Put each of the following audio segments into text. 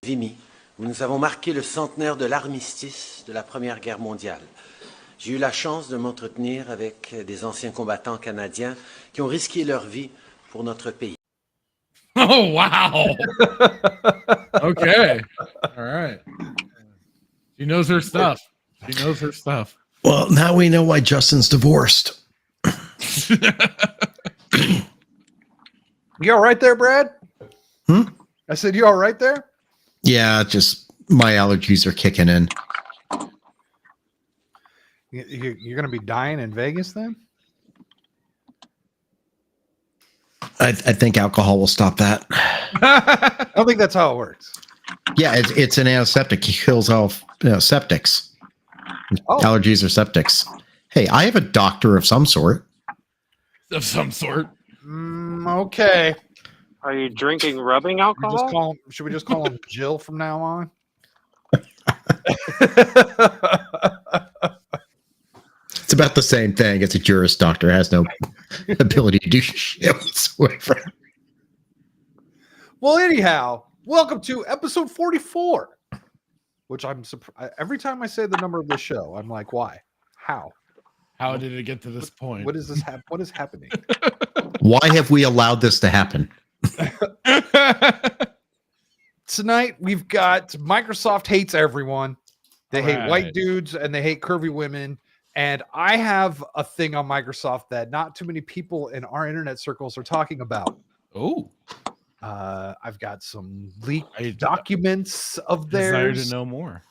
Vimy, où nous avons marqué le centenaire de l'armistice de la Première Guerre mondiale. J'ai eu la chance de m'entretenir avec des anciens combattants canadiens qui ont risqué leur vie pour notre pays. Oh, wow. Okay. All right. She knows her stuff. She knows her stuff. Well, now we know why Justin's divorced. You all right there, Brad? I said, you all right there? Yeah, just my allergies are kicking in. You're going to be dying in Vegas then? I think alcohol will stop that. I don't think that's how it works. Yeah, it's an antiseptic. It kills off septics. Oh. Allergies are septics. Hey, I have a doctor of some sort. Of some sort. Okay. Are you drinking rubbing alcohol? Should we just call him Jill from now on? It's about the same thing. It's a Juris doctor. Has no ability to do shit whatsoever. Well, anyhow, welcome to episode 44, which I'm surprised. Every time I say the number of the show, I'm like, why? How? How did it get to this point? What is this? What is happening? Why have we allowed this to happen? Tonight, we've got Microsoft hates everyone. They hate white dudes and they hate curvy women. And I have a thing on Microsoft that not too many people in our internet circles are talking about. Oh. I've got some leaked documents of theirs. Desire to know more.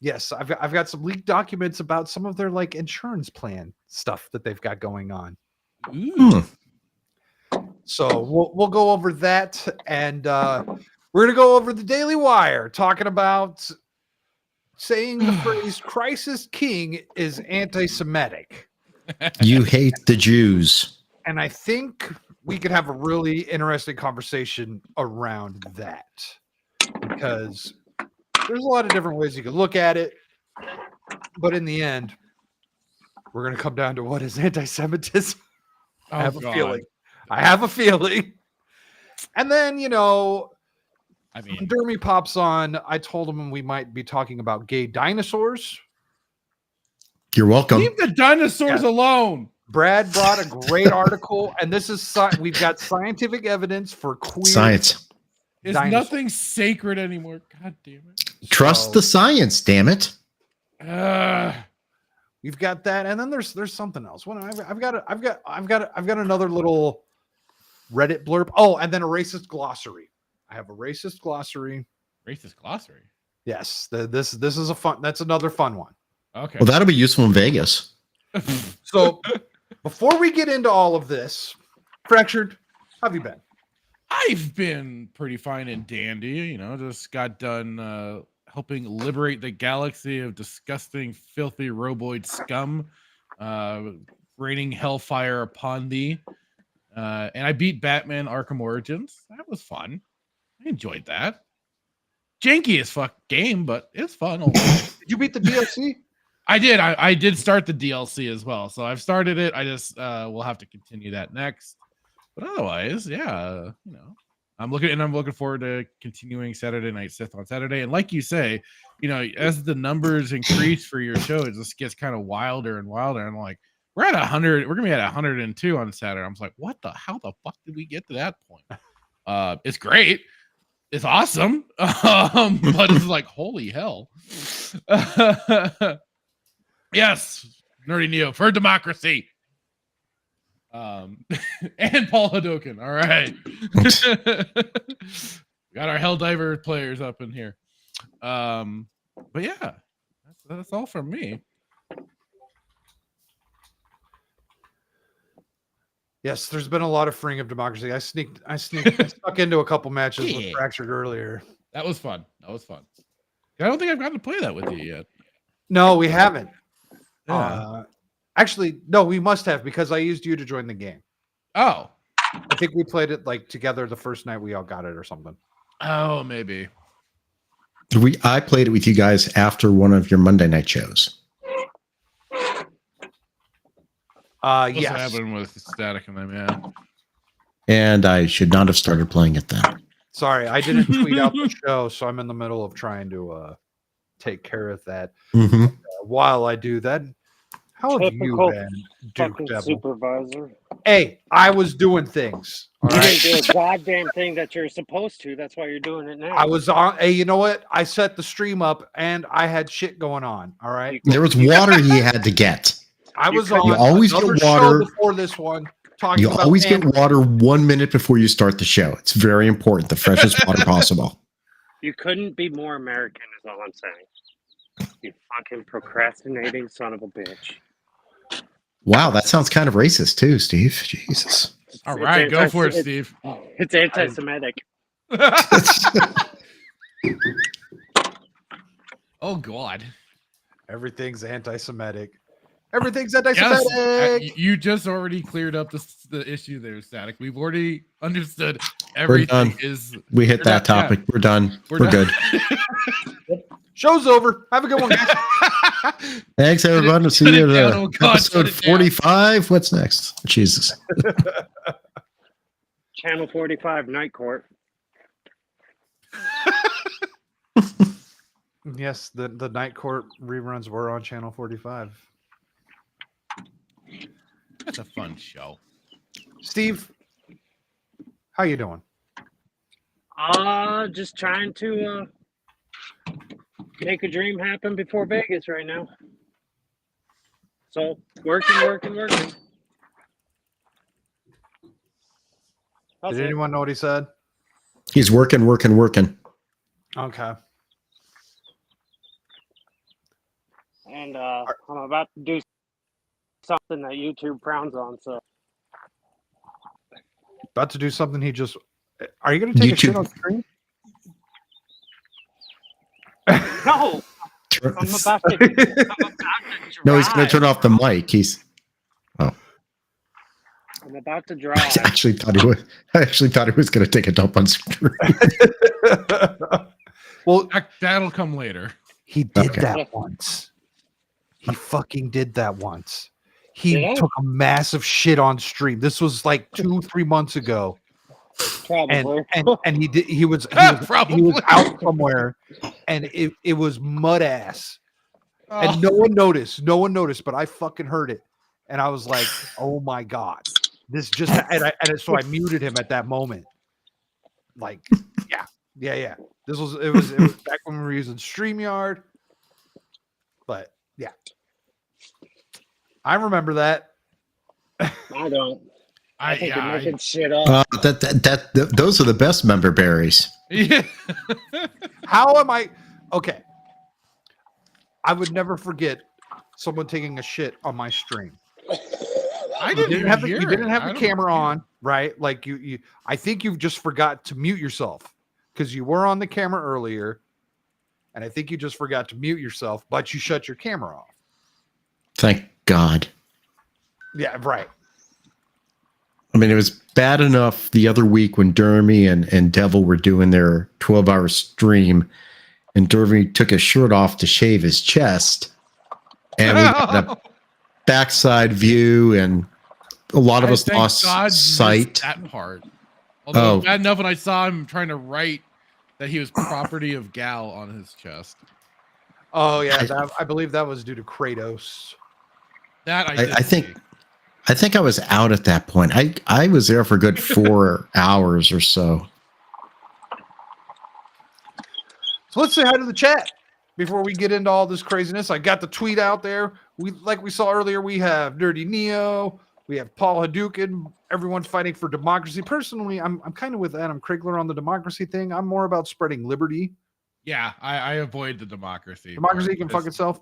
Yes, I've got some leaked documents about some of their like insurance plan stuff that they've got going on. So we'll go over that, and we're gonna go over the Daily Wire talking about saying the phrase "crisis king" is anti-Semitic. You hate the Jews. And I think we could have a really interesting conversation around that, because there's a lot of different ways you could look at it, but in the end, we're going to come down to what is anti-Semitism. I have a feeling. And then, when Dermy pops on, I told him we might be talking about gay dinosaurs. You're welcome. Leave the dinosaurs alone. Brad brought a great article, and this is we've got scientific evidence for queer science. Is nothing sacred anymore? God damn it! Trust the science, damn it. We've got that, and then there's something else. I've got another little Reddit blurb. Oh, and then a racist glossary. I have a racist glossary. Racist glossary. Yes, this is a fun. That's another fun one. Okay. Well, that'll be useful in Vegas. So, before we get into all of this, Fractured, how have you been? I've been pretty fine and dandy. Just got done helping liberate the galaxy of disgusting, filthy roboid scum, raining hellfire upon thee. And I beat Batman Arkham Origins. That was fun. I enjoyed that. Janky as fuck game, but it's fun. Did you beat the DLC? I did. I did start the DLC as well. So I've started it. I just we'll have to continue that next. But otherwise, yeah, I'm looking forward to continuing Saturday Night Sith on Saturday. And like you say, as the numbers increase for your show, it just gets kind of wilder and wilder. And like, we're at 100. We're gonna be at 102 on Saturday. I'm like, how the fuck did we get to that point? It's great. It's awesome. But it's like, holy hell. Yes, Nerdy Neo for democracy. And Paul Hadoken. All right. We got our Helldiver players up in here. But yeah, that's all from me. Yes, there's been a lot of freeing of democracy. I snuck into a couple matches with Fractured earlier. That was fun. I don't think I've gotten to play that with you yet. No, we haven't. Yeah. Actually, no, we must have, because I used you to join the game. Oh. I think we played it like together the first night we all got it or something. Oh, maybe. I played it with you guys after one of your Monday night shows. What's yes. happened with Static and them, yeah. And I should not have started playing it then. Sorry, I didn't tweet out the show, so I'm in the middle of trying to take care of that. Mm-hmm. While I do that, how have you Typical been, Duke fucking Devil? supervisor. Hey, I was doing things. All You right. didn't do a goddamn thing that you're supposed to. That's why you're doing it now. I was on. Hey, you know what? I set the stream up, and I had shit going on. All right. There was water he had to get. I was You on. You always another get show water. before this one. Talking You about always get anime. water 1 minute before you start the show. It's very important. The freshest water possible. You couldn't be more American, is all I'm saying. You fucking procrastinating son of a bitch. Wow, that sounds kind of racist too, Steve. Jesus. All It's right, go for it, it's- Steve. It's anti-Semitic. Oh God. Everything's anti-Semitic. Everything's Yes, anti-Semitic. you just already cleared up the issue there, Static. We've already understood We're everything done. is. We hit that done, yeah. topic. We're done. We're We're done. good. Show's over. Have a good one, guys. Thanks, everyone. We'll see Put you it at down. Oh, God, episode put it down. 45. What's next? Jesus. Channel 45 Night Court. Yes, the Night Court reruns were on Channel 45. That's a fun show. Steve, how you doing? Just trying to make a dream happen before Vegas right now. So working. That's Did it. anyone know what he said? He's working. Okay. And I'm about to do something that YouTube frowns on. So About to do something he just... Are you going to take a shit YouTube. on screen? no, I'm about to. No, he's going to turn off the mic. I'm about to I drive. actually thought he was going to take a dump on screen. Well, That'll come later. he did Okay. that once. He fucking did that once. He Did I? took a massive shit on stream. This was like 2-3 months ago. Probably. And he was Probably. out somewhere, and it was mud ass, and Oh. no one noticed, but I fucking heard it, and I was like, oh my god, this just so I muted him at that moment. Like, yeah. It was back when we were using StreamYard, but yeah, I remember that. I don't. I think you're making shit up. Those are the best member berries. Yeah. How am I? Okay. I would never forget someone taking a shit on my stream. I You didn't didn't have I the don't camera hear on, right? Like you I think you've just forgot to mute yourself because you were on the camera earlier, and I think you just forgot to mute yourself, but you shut your camera off. Thank God. Yeah, right. I mean, it was bad enough the other week when Dermy and Devil were doing their 12-hour stream, and Dermy took his shirt off to shave his chest, and we got a backside view, and a lot of us thank lost God missed sight. that part. Although Oh. it was bad enough when I saw him trying to write that he was property of Gal on his chest. Oh yeah, I believe that was due to Kratos. That I think I was out at that point. I was there for a good 4 hours or so. So let's say hi to the chat before we get into all this craziness. I got the tweet out there. Like we saw earlier, we have Nerdy Neo, we have Paul Hadouken, everyone fighting for democracy. Personally, I'm kind of with Adam Krigler on the democracy thing. I'm more about spreading liberty. Yeah, I avoid the democracy. Democracy part can because fuck itself.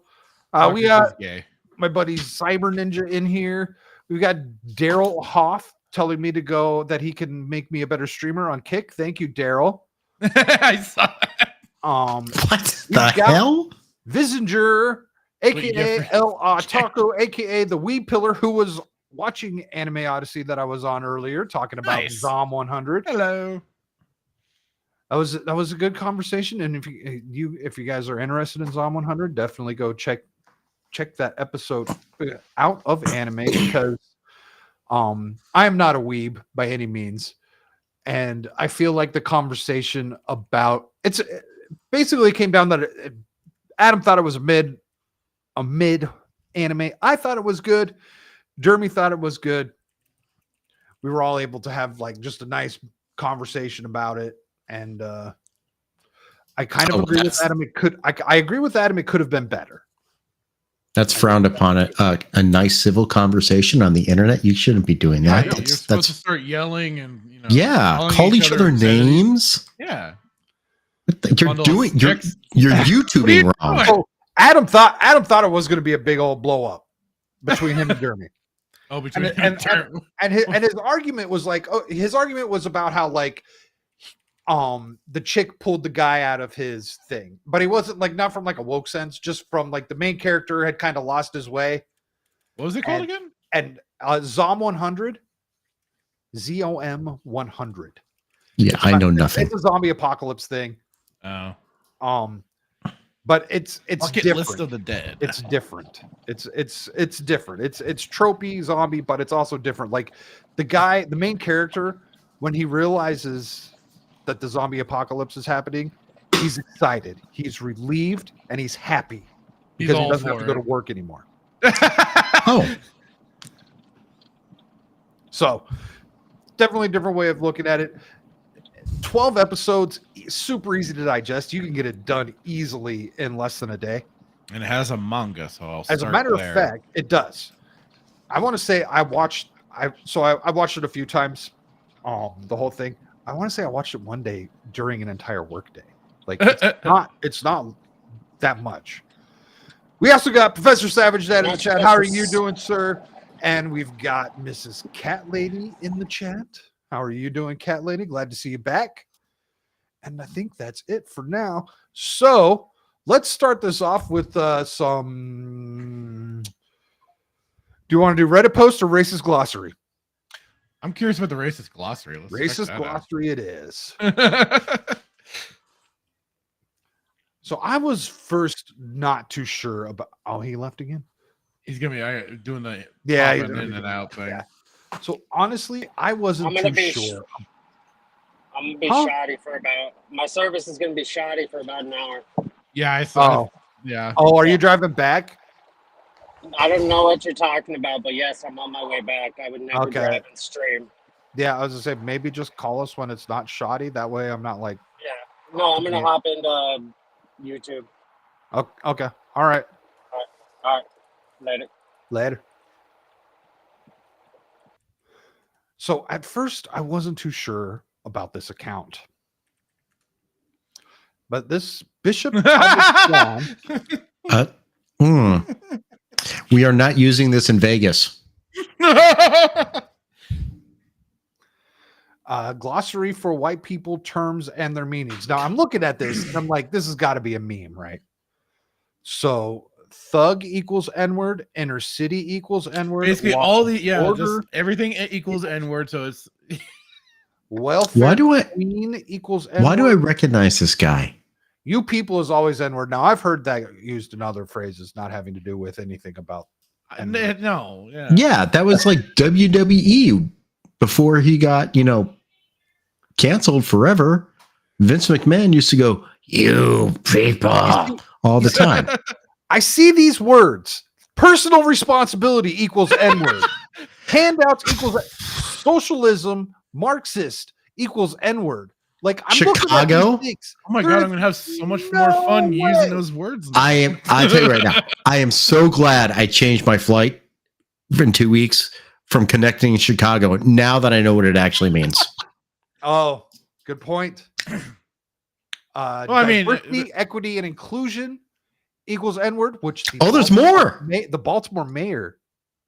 We democracy got is gay. my buddy Cyber Ninja in here. We've got Daryl Hoff telling me to go that he can make me a better streamer on Kick. Thank you, Daryl. I saw that. What the got- hell? Visinger, aka Jeffrey. El Taco, aka the Wee Pillar, who was watching Anime Odyssey that I was on earlier, talking about Nice. Zom 100. Hello. That was a good conversation, and if you guys are interested in Zom 100, definitely go check that episode out of anime because I am not a weeb by any means, And I feel like the conversation about it's basically came down that Adam thought it was a mid anime. I thought it was good. Dermy thought it was good. We were all able to have like just a nice conversation about it. And I kind of agree with Adam. I agree with Adam. It could have been better. That's frowned upon. A nice civil conversation on the internet. You shouldn't be doing that. Yeah, you're supposed to start yelling and call each other names. Yeah, you're YouTubing wrong. Oh, Adam thought it was going to be a big old blow up between him and Dermy. Oh, between and his argument was like, his argument was about how like, the chick pulled the guy out of his thing, but he wasn't like, not from like a woke sense, just from like the main character had kind of lost his way. What was it called again? And ZOM 100, ZOM 100. Yeah, I know nothing. It's a zombie apocalypse thing. Oh. But it's different. List of the Dead. It's different. It's different. It's tropey zombie, but it's also different. Like the main character, when he realizes that the zombie apocalypse is happening, he's excited, he's relieved, and he's happy because he doesn't have to go to work anymore. So definitely a different way of looking at it. 12 episodes, super easy to digest. You can get it done easily in less than a day. And it has a manga, so as a matter of fact, it does. I want to say I watched it a few times, the whole thing. I want to say I watched it one day during an entire workday. Like it's not that much. We also got Professor Savage that in the chat. How are you doing, sir? And we've got Mrs. Cat Lady in the chat. How are you doing, Cat Lady? Glad to see you back. And I think that's it for now. So let's start this off with some. Do you want to do Reddit post or racist glossary? I'm curious about the racist glossary. Racist glossary it is. So I was first not too sure about. Oh, he left again. He's gonna be doing the in and out thing. Yeah. So honestly, I wasn't too sure. I'm gonna be shoddy for about. My service is gonna be shoddy for about an hour. Yeah, I saw. Yeah. Oh, are you driving back? I don't know what you're talking about, but yes, I'm on my way back. I would never drive and stream. Yeah, I was gonna say maybe just call us when it's not shoddy. That way, I'm not like. Yeah. No, I'm gonna hop into YouTube. Okay. All right. All right. Later. So at first, I wasn't too sure about this account, but this Bishop. We are not using this in Vegas. Glossary for white people terms and their meanings. Now I'm looking at this and I'm like, this has got to be a meme, right? So thug equals N-word, inner city equals N-word. Basically all the just everything equals N-word. So it's welfare queen equals N-word. Why do I recognize this guy? You people is always N-word. Now I've heard that used in other phrases, not having to do with anything about N-word. No. Yeah, that was like WWE before he got, canceled forever. Vince McMahon used to go, "You people," all the time. I see these words. Personal responsibility equals N-word. Handouts equals socialism. Marxist equals N-word. Like I'm Chicago. Oh my god, I'm gonna have so much more fun using those words. I tell you right now, I am so glad I changed my flight in 2 weeks from connecting in Chicago. Now that I know what it actually means. Oh, good point. Diversity, equity, and inclusion equals N-word. Which there's more. The Baltimore mayor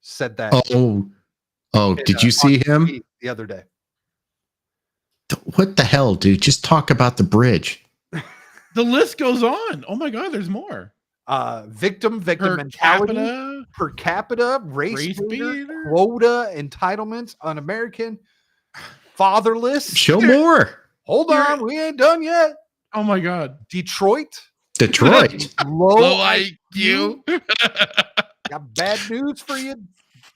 said that. Did you see him the other day? What the hell, dude? Just talk about the bridge. The list goes on. Oh my god, there's more. Victim mentality, per capita, race beater, quota, entitlements, un-American, fatherless. Show more. Hold on, we ain't done yet. Oh my god. Detroit. Low IQ. Got bad news for you,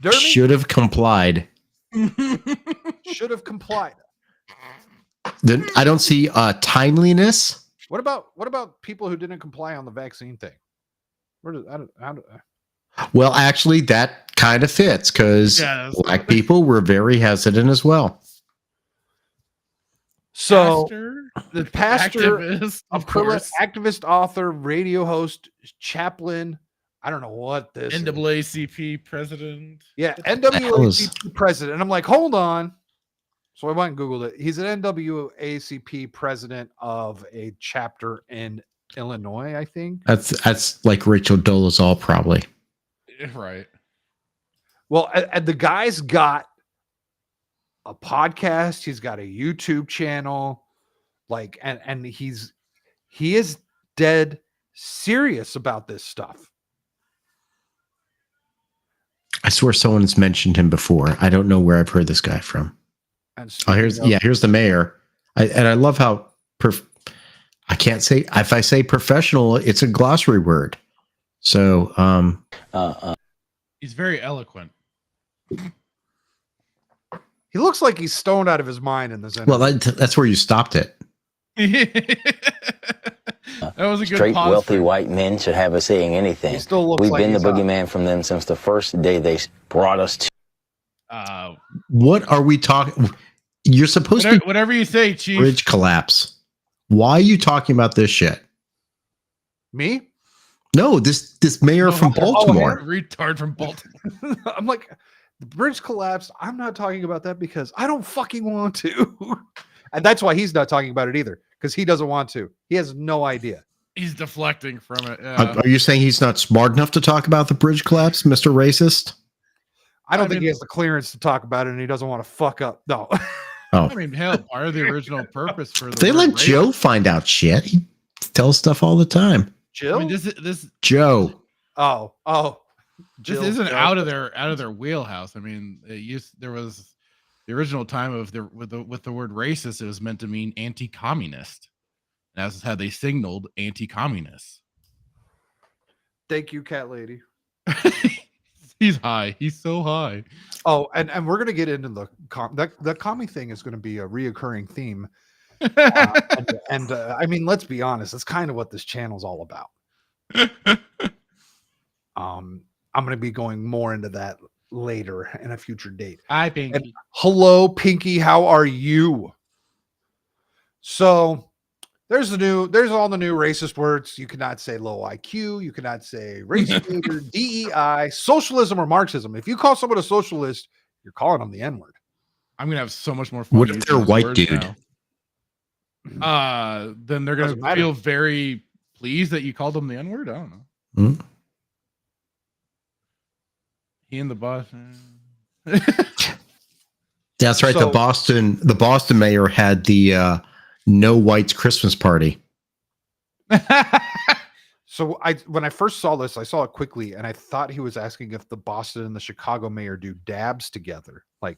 Dermy. Should have complied. Should have complied. Then I don't see timeliness. What about people who didn't comply on the vaccine thing? Where does Well, actually, that kind of fits because black people were very hesitant as well. So Pastor, the pastor, activist, of acrylic course, activist, author, radio host, chaplain. I don't know what this is. NAACP president. Yeah, hell is- NAACP president. And I'm like, hold on. So I went and Googled it. He's an NAACP president of a chapter in Illinois, I think. That's like Rachel Dolezal, probably. Right. Well, and the guy's got a podcast. He's got a YouTube channel. Like, and he is dead serious about this stuff. I swear someone's mentioned him before. I don't know where I've heard this guy from. And Here's the mayor. I love how I can't say, if I say professional, it's a glossary word. So He's very eloquent. he looks like he's stoned out of his mind in this interview. well, that's where you stopped it. That was a good Straight, pause wealthy for- white men should have a say in anything. He still looks We've like been the he's up. boogeyman from them since the first day they brought us to. What are we talking? You're supposed to be whatever you say, Chief. bridge collapse. Why are you talking about this shit? Me? No, this mayor from Baltimore. Retard from Baltimore. I'm like, the bridge collapsed. I'm not talking about that because I don't fucking want to. And that's why he's not talking about it either, because he doesn't want to. He has no idea. He's deflecting from it. Yeah. Are you saying he's not smart enough to talk about the bridge collapse, Mr. Racist? I don't think he has the clearance to talk about it, and he doesn't want to fuck up. No. Oh, I mean, hell, part of the original purpose for the they word let race- Joe find out shit. He tells stuff all the time. Jill? I mean, this Joe. Oh. this Jill, isn't Jill. out of their wheelhouse. I mean, there was the original time of with the word racist. It was meant to mean anti-communist. That's how they signaled anti-communist. Thank you, cat lady. He's high. He's so high. Oh, and we're gonna get into the commie thing is going to be a reoccurring theme. I mean, let's be honest, that's kind of what this channel's all about. I'm going to be going more into that later in a future date. Hi, Pinky. And hello, Pinky. How are you? So there's all the new racist words. You cannot say low IQ. You cannot say race hater, DEI, socialism, or Marxism. If you call someone a socialist, you're calling them the N-word. I'm gonna have so much more fun. What if using they're a those white words dude? now. Then they're Doesn't gonna matter. feel very pleased that you called them the N-word. I don't know. Hmm? He and the boss. That's right. So- the Boston mayor had the no whites Christmas party. So when I first saw this, I saw it quickly, and I thought he was asking if the Boston and the Chicago mayor do dabs together. Like,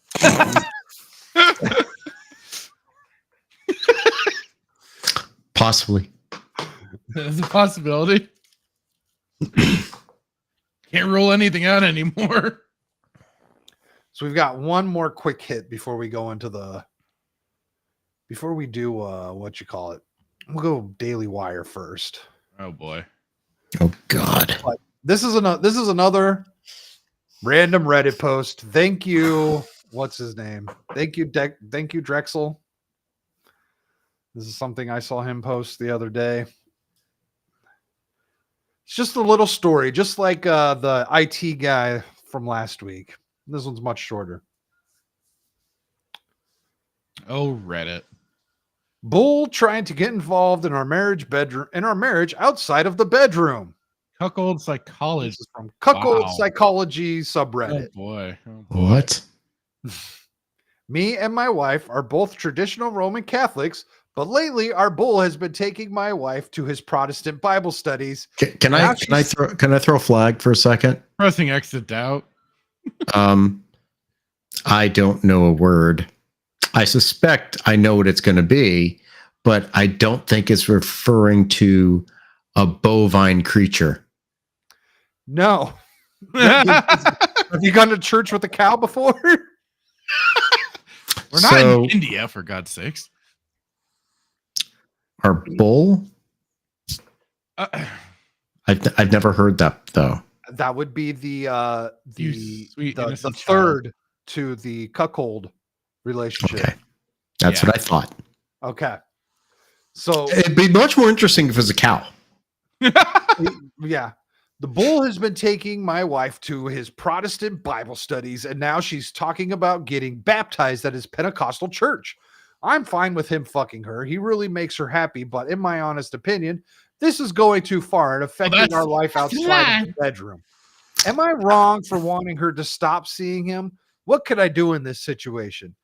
Possibly. There's a possibility. Can't rule anything out anymore. so we've got one more quick hit before we go into before we do what you call it. We'll go Daily Wire first. Oh boy. Oh God. This is another random Reddit post. Thank you. What's his name? Thank you, Drexel. This is something I saw him post the other day. It's just a little story, just like the IT guy from last week. This one's much shorter. Oh, Reddit. Bull trying to get involved in our marriage outside of the bedroom. Cuckold psychology. This is from Cuckold Wow. Psychology Oh subreddit. boy. Oh, boy. What? Me and my wife are both traditional Roman Catholics, but lately our bull has been taking my wife to his Protestant Bible studies. Can I throw a flag for a second? Pressing exit out. I don't know a word. I suspect I know what it's going to be, but I don't think it's referring to a bovine creature. No. Have you gone to church with a cow before? We're not So- in India, for God's sakes. Our bull? Uh, I've never heard that though. That would be You sweet, the innocent third to the cuckold relationship. Okay. That's Yeah. what I thought. Okay. So It'd be much more interesting if it was a cow. yeah. The bull has been taking my wife to his Protestant Bible studies, and now she's talking about getting baptized at his Pentecostal church. I'm fine with him fucking her. He really makes her happy, but in my honest opinion, this is going too far and affecting our life outside of the bedroom. Am I wrong for wanting her to stop seeing him? What could I do in this situation?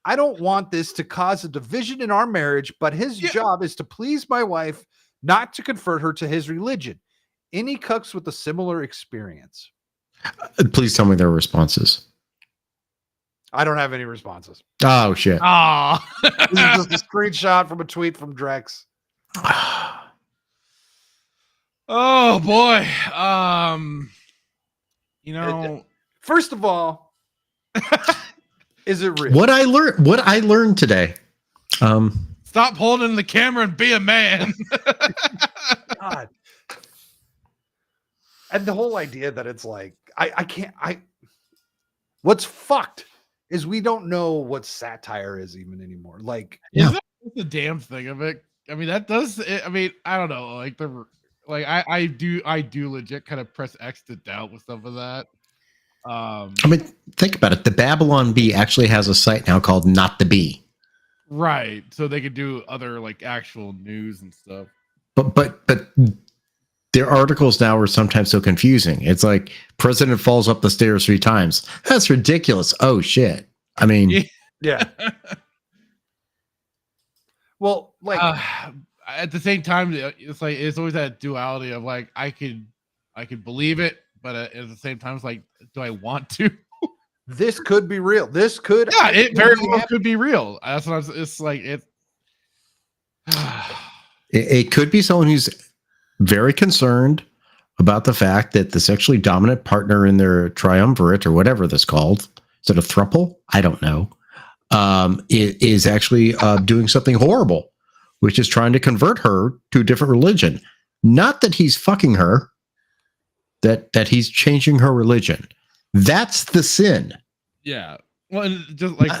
I don't want this to cause a division in our marriage, but his job is to please my wife, not to convert her to his religion. Any cucks with a similar experience? Please tell me their responses. I don't have any responses. Oh shit. Ah. This is just a screenshot from a tweet from Drex. Oh boy. You know, First of all, is it real? What I learned today. stop holding the camera and be a man. God. And the whole idea that it's like, what's fucked is we don't know what satire is even anymore. Like, Yeah. That's the damn thing of it. I mean, that does. I mean, I don't know. I do legit kind of press X to doubt with some of that. I mean, think about it. The Babylon Bee actually has a site now called Not the Bee. Right. So they could do other like actual news and stuff. But their articles now are sometimes so confusing. It's like president falls up the stairs 3 times. That's ridiculous. Oh shit. I mean, yeah. Well, like at the same time, it's like it's always that duality of like I could believe it, but at the same time, it's like, do I want to? this could be real. This could, Yeah, it very well could be real. That's what it's like. it could be someone who's very concerned about the fact that the sexually dominant partner in their triumvirate or whatever that's called, is it a throuple? I don't know. Is actually doing something horrible, which is trying to convert her to a different religion. Not that he's fucking her, that he's changing her religion. That's the sin. Yeah. Well, and just like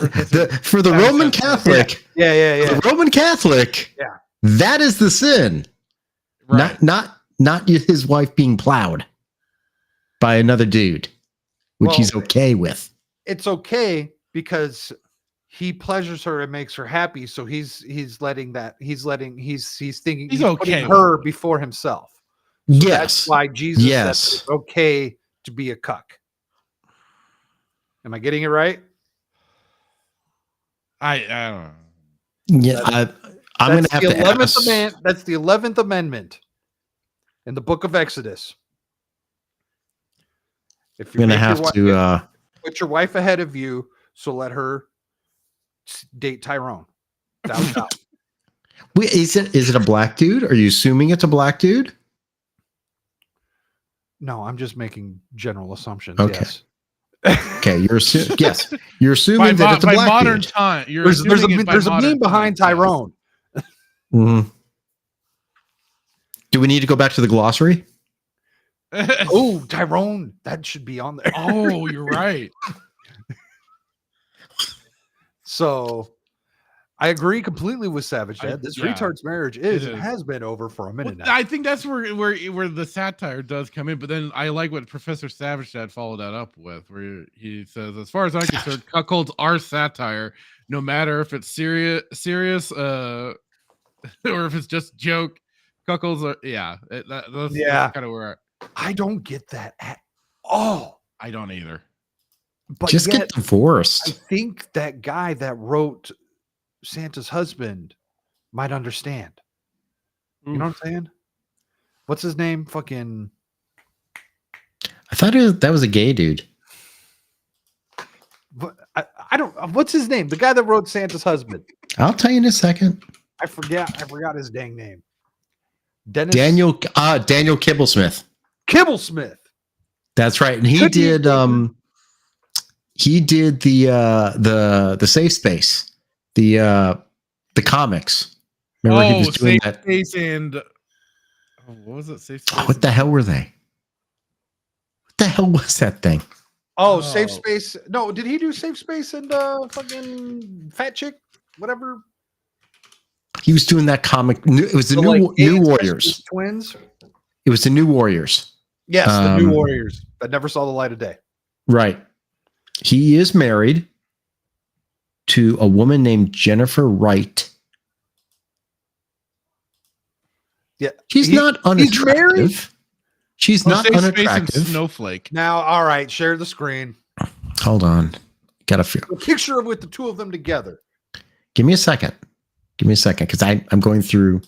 for the Roman Catholic, yeah. the Roman Catholic, that is the sin. right. Not his wife being plowed by another dude, which he's okay with. It's okay because he pleasures her and makes her happy. So he's thinking he's okay putting her before himself. So Yes. That's why Jesus said it's okay to be a cuck. Am I getting it right? I don't know. Yeah, I'm going to have to ask. That's the 11th Amendment in the book of Exodus. If I'm going to have to put your wife ahead of you, so let her date Tyrone. That was out. Wait, is it a black dude? Are you assuming it's a black dude? No, I'm just making general assumptions. Okay. Yes. Okay, you're assuming that it's a by black modern dude. time. There's a meme behind Tyrone. Mm-hmm. Do we need to go back to the glossary? Oh, Tyrone, that should be on there. Oh, you're right. So I agree completely with Savage Dad. This retard's marriage has been over for a minute now. I think that's where the satire does come in. But then I like what Professor Savage Dad followed that up with, where he says, as far as I'm concerned, cuckolds are satire, no matter if it's serious, or if it's just joke. Cuckolds are, that's kind of where I don't get that at all. I don't either. But just get divorced. I think that guy that wrote Santa's husband might understand. You know what I'm saying? What's his name? Fucking. I thought that was a gay dude. But I don't. What's his name? The guy that wrote Santa's husband. I'll tell you in a second. I forgot his dang name. Dennis Daniel Kibblesmith. Kibblesmith. That's right, and he did the safe space, the comics. Remember he was doing Safe that. Space and what was it? Safe Space. What the hell were they? What the hell was that thing? Oh, Oh. Safe Space. No, did he do Safe Space and fucking Fat Chick? Whatever. He was doing that comic. It was the like, New AIDS Warriors. versus Twins. It was the New Warriors. Yes, the New Warriors that never saw the light of day. Right. He is married to a woman named Jennifer Wright. Yeah, She's not unattractive. She's not Safe Space and unattractive. Snowflake. Now, all right, share the screen. Hold on. Got to feel. A picture with the two of them together. Give me a second. Because I'm going through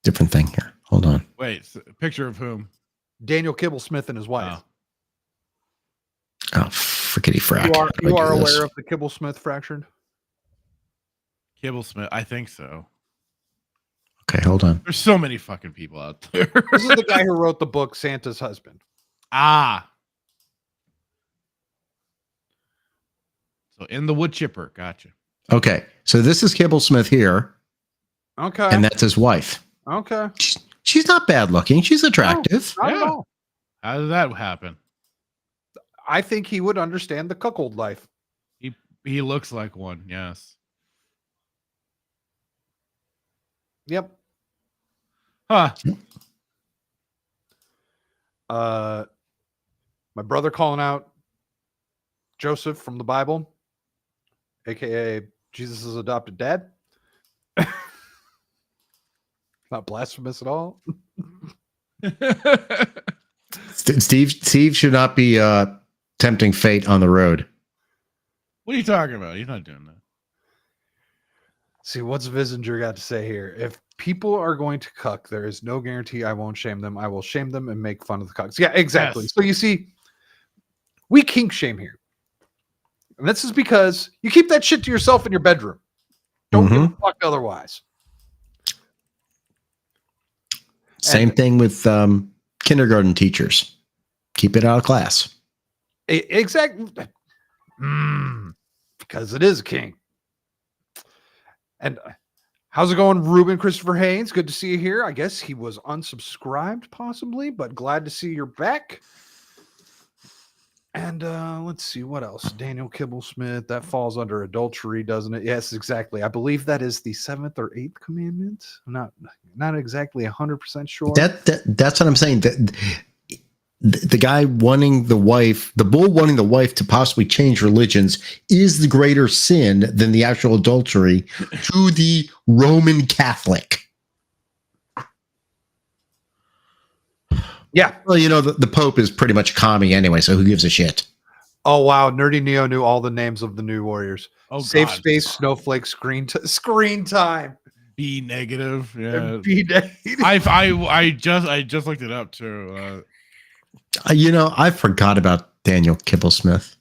different thing here. Hold on. Wait, picture of whom? Daniel Kibblesmith and his wife. Oh, frickety frack. You are aware of the Kibblesmith fractured? Kibblesmith. I think so. Okay, hold on. There's so many fucking people out there. This is the guy who wrote the book Santa's Husband. Ah. So in the wood chipper. Gotcha. Okay, so this is Kibblesmith here, Okay. and that's his wife. Okay. She's not bad looking. She's attractive. Not at Yeah. all. How did that happen? I think he would understand the cuckold life. He looks like one. Yes. Yep. Huh. My brother calling out Joseph from the Bible, aka Jesus' adopted dad. Not blasphemous at all. Steve should not be tempting fate on the road. What are you talking about? He's not doing that. See, what's Visinger got to say here? If people are going to cuck, there is no guarantee I won't shame them. I will shame them and make fun of the cucks. Yeah, exactly. Yes. So you see, we kink shame here. And this is because you keep that shit to yourself in your bedroom. Don't give a fuck otherwise. Same thing with kindergarten teachers. Keep it out of class. Exactly. Because it is a kink. And how's it going, Ruben Christopher Haynes? Good to see you here. I guess he was unsubscribed, possibly, but glad to see you're back. And let's see what else. Daniel Kibblesmith, that falls under adultery, doesn't it? Yes, exactly. I believe that is the 7th or 8th commandment. I'm not exactly 100% sure. That's what I'm saying. The guy wanting the wife, the bull wanting the wife to possibly change religions is the greater sin than the actual adultery to the Roman Catholic. Yeah. Well, the Pope is pretty much a commie anyway, so who gives a shit? Oh, wow. Nerdy Neo knew all the names of the new warriors. Oh, Safe God. Space, Snowflake, Screen Time. B negative. Yeah. B negative. I just looked it up too. I forgot about Daniel Kibblesmith.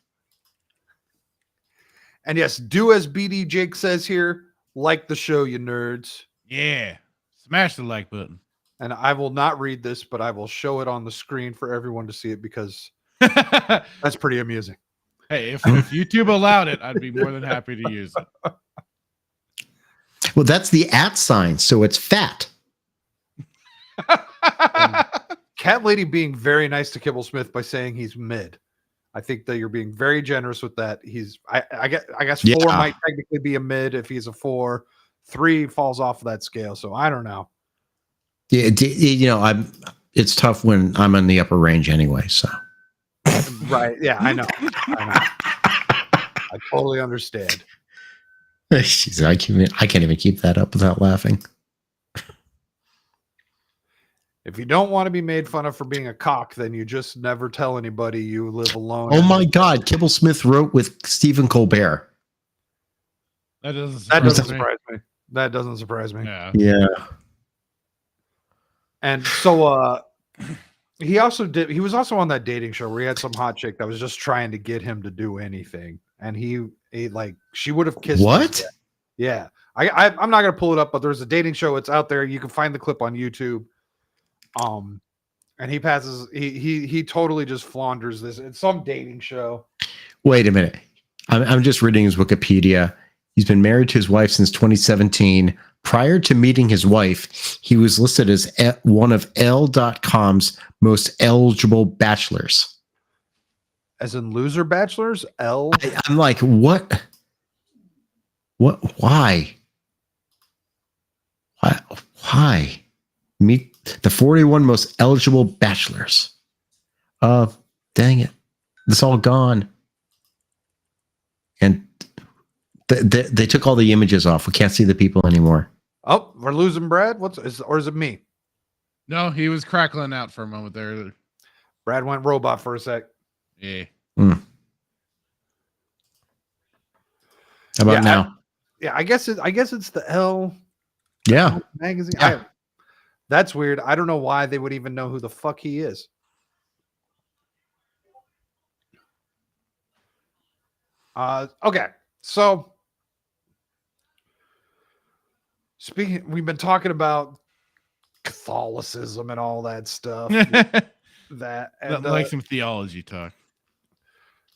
And yes, do as BD Jake says here, like the show, you nerds. Yeah. Smash the like button. And I will not read this, but I will show it on the screen for everyone to see it because Hey, that's pretty amusing. if YouTube allowed it, I'd be more than happy to use it. Well, that's the @ sign, so it's fat. Cat Lady being very nice to Kibblesmith by saying he's mid. I think that you're being very generous with that. I guess 4 might technically be a mid if he's a 4. 3 falls off of that scale, so I don't know. Yeah, it's tough when I'm in the upper range anyway. So, Right? Yeah, I know. I totally understand. jeez, I can't even keep that up without laughing. If you don't want to be made fun of for being a cock, then you just never tell anybody you live alone. Oh my God, Kibblesmith wrote with Stephen Colbert. That doesn't surprise me. That doesn't surprise me. Yeah. Yeah. And so he was also on that dating show where he had some hot chick that was just trying to get him to do anything. And he she would have kissed him. What? Yeah. I'm not gonna pull it up, but there's a dating show. It's out there. You can find the clip on YouTube. And he passes, he totally just flounders this. It's some dating show. Wait a minute. I'm just reading his Wikipedia. He's been married to his wife since 2017. Prior to meeting his wife, he was listed as one of Elle.com's most eligible bachelors. As in loser bachelors? L. I'm like, what? What? Why? Why? Meet the 41 most eligible bachelors. Dang it. It's all gone. And they took all the images off. We can't see the people anymore. Oh, we're losing Brad? Or is it me? No, he was crackling out for a moment there. Brad went robot for a sec. Yeah. How about now? I guess it's the L Yeah. magazine. Yeah. That's weird. I don't know why they would even know who the fuck he is. Okay. So we've been talking about Catholicism and all that stuff. Like some theology talk.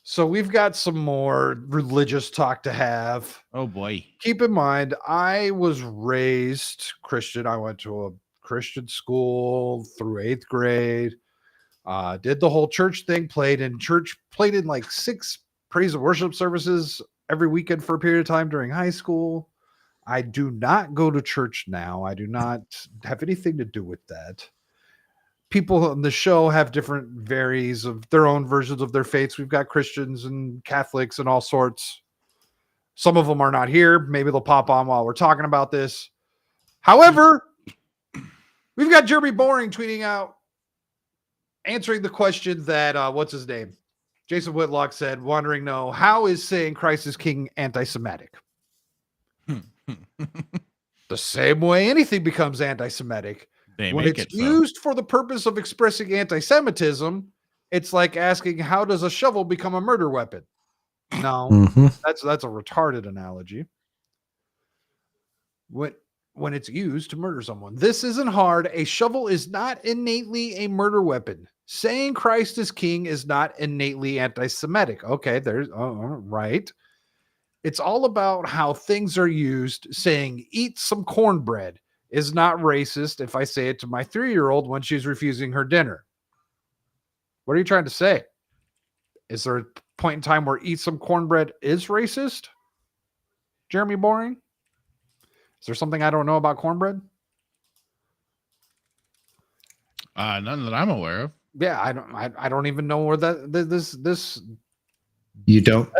So we've got some more religious talk to have. Oh boy. Keep in mind, I was raised Christian. I went to a Christian school through 8th grade. Did the whole church thing, played in like 6 praise and worship services every weekend for a period of time during high school. I do not go to church now. I do not have anything to do with that. People on the show have different varies of their own versions of their faiths. We've got Christians and Catholics and all sorts. Some of them are not here. Maybe they'll pop on while we're talking about this. However, we've got Jeremy Boring tweeting out, answering the question that, what's his name? Jason Whitlock said, wondering, how is saying Christ is King anti-Semitic? The same way anything becomes anti-Semitic. When it's used for the purpose of expressing anti-Semitism, it's like asking, how does a shovel become a murder weapon? No, that's a retarded analogy. When it's used to murder someone, this isn't hard. A shovel is not innately a murder weapon. Saying Christ is King is not innately anti-Semitic. Okay, there's right. It's all about how things are used. Saying eat some cornbread is not racist if I say it to my 3-year-old when she's refusing her dinner. What are you trying to say? Is there a point in time where eat some cornbread is racist? Jeremy Boring? Is there something I don't know about cornbread? None that I'm aware of. Yeah, I don't even know where this You don't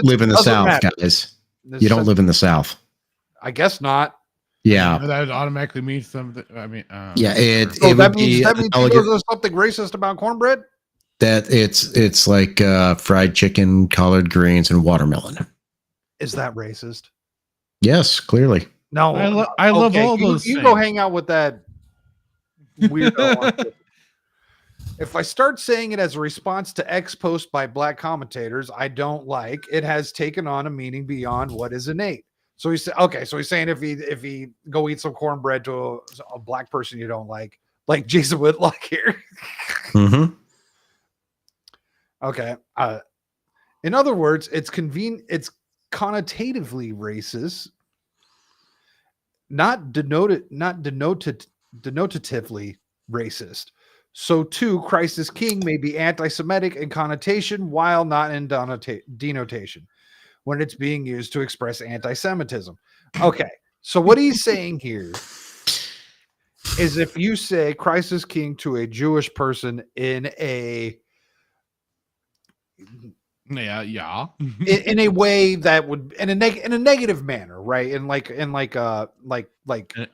live in the South, matter. guys. You don't live in the South. I guess not. Yeah. That would automatically mean something. I mean, that means there's something racist about cornbread. That it's like fried chicken, collard greens, and watermelon. Is that racist? Yes, clearly. No, I love all those. You go hang out with that weirdo. If I start saying it as a response to X post by black commentators I don't like, it has taken on a meaning beyond what is innate. So he's saying if he go eat some cornbread to a black person you don't like Jason Whitlock here. Okay. In other words, it's connotatively racist, not denotatively racist. So too, Christ is King may be anti-Semitic in connotation while not in denotation when it's being used to express anti-Semitism. Okay, so what he's saying here is if you say Christ is King to a Jewish person in a in a way that would in a negative manner, right? Like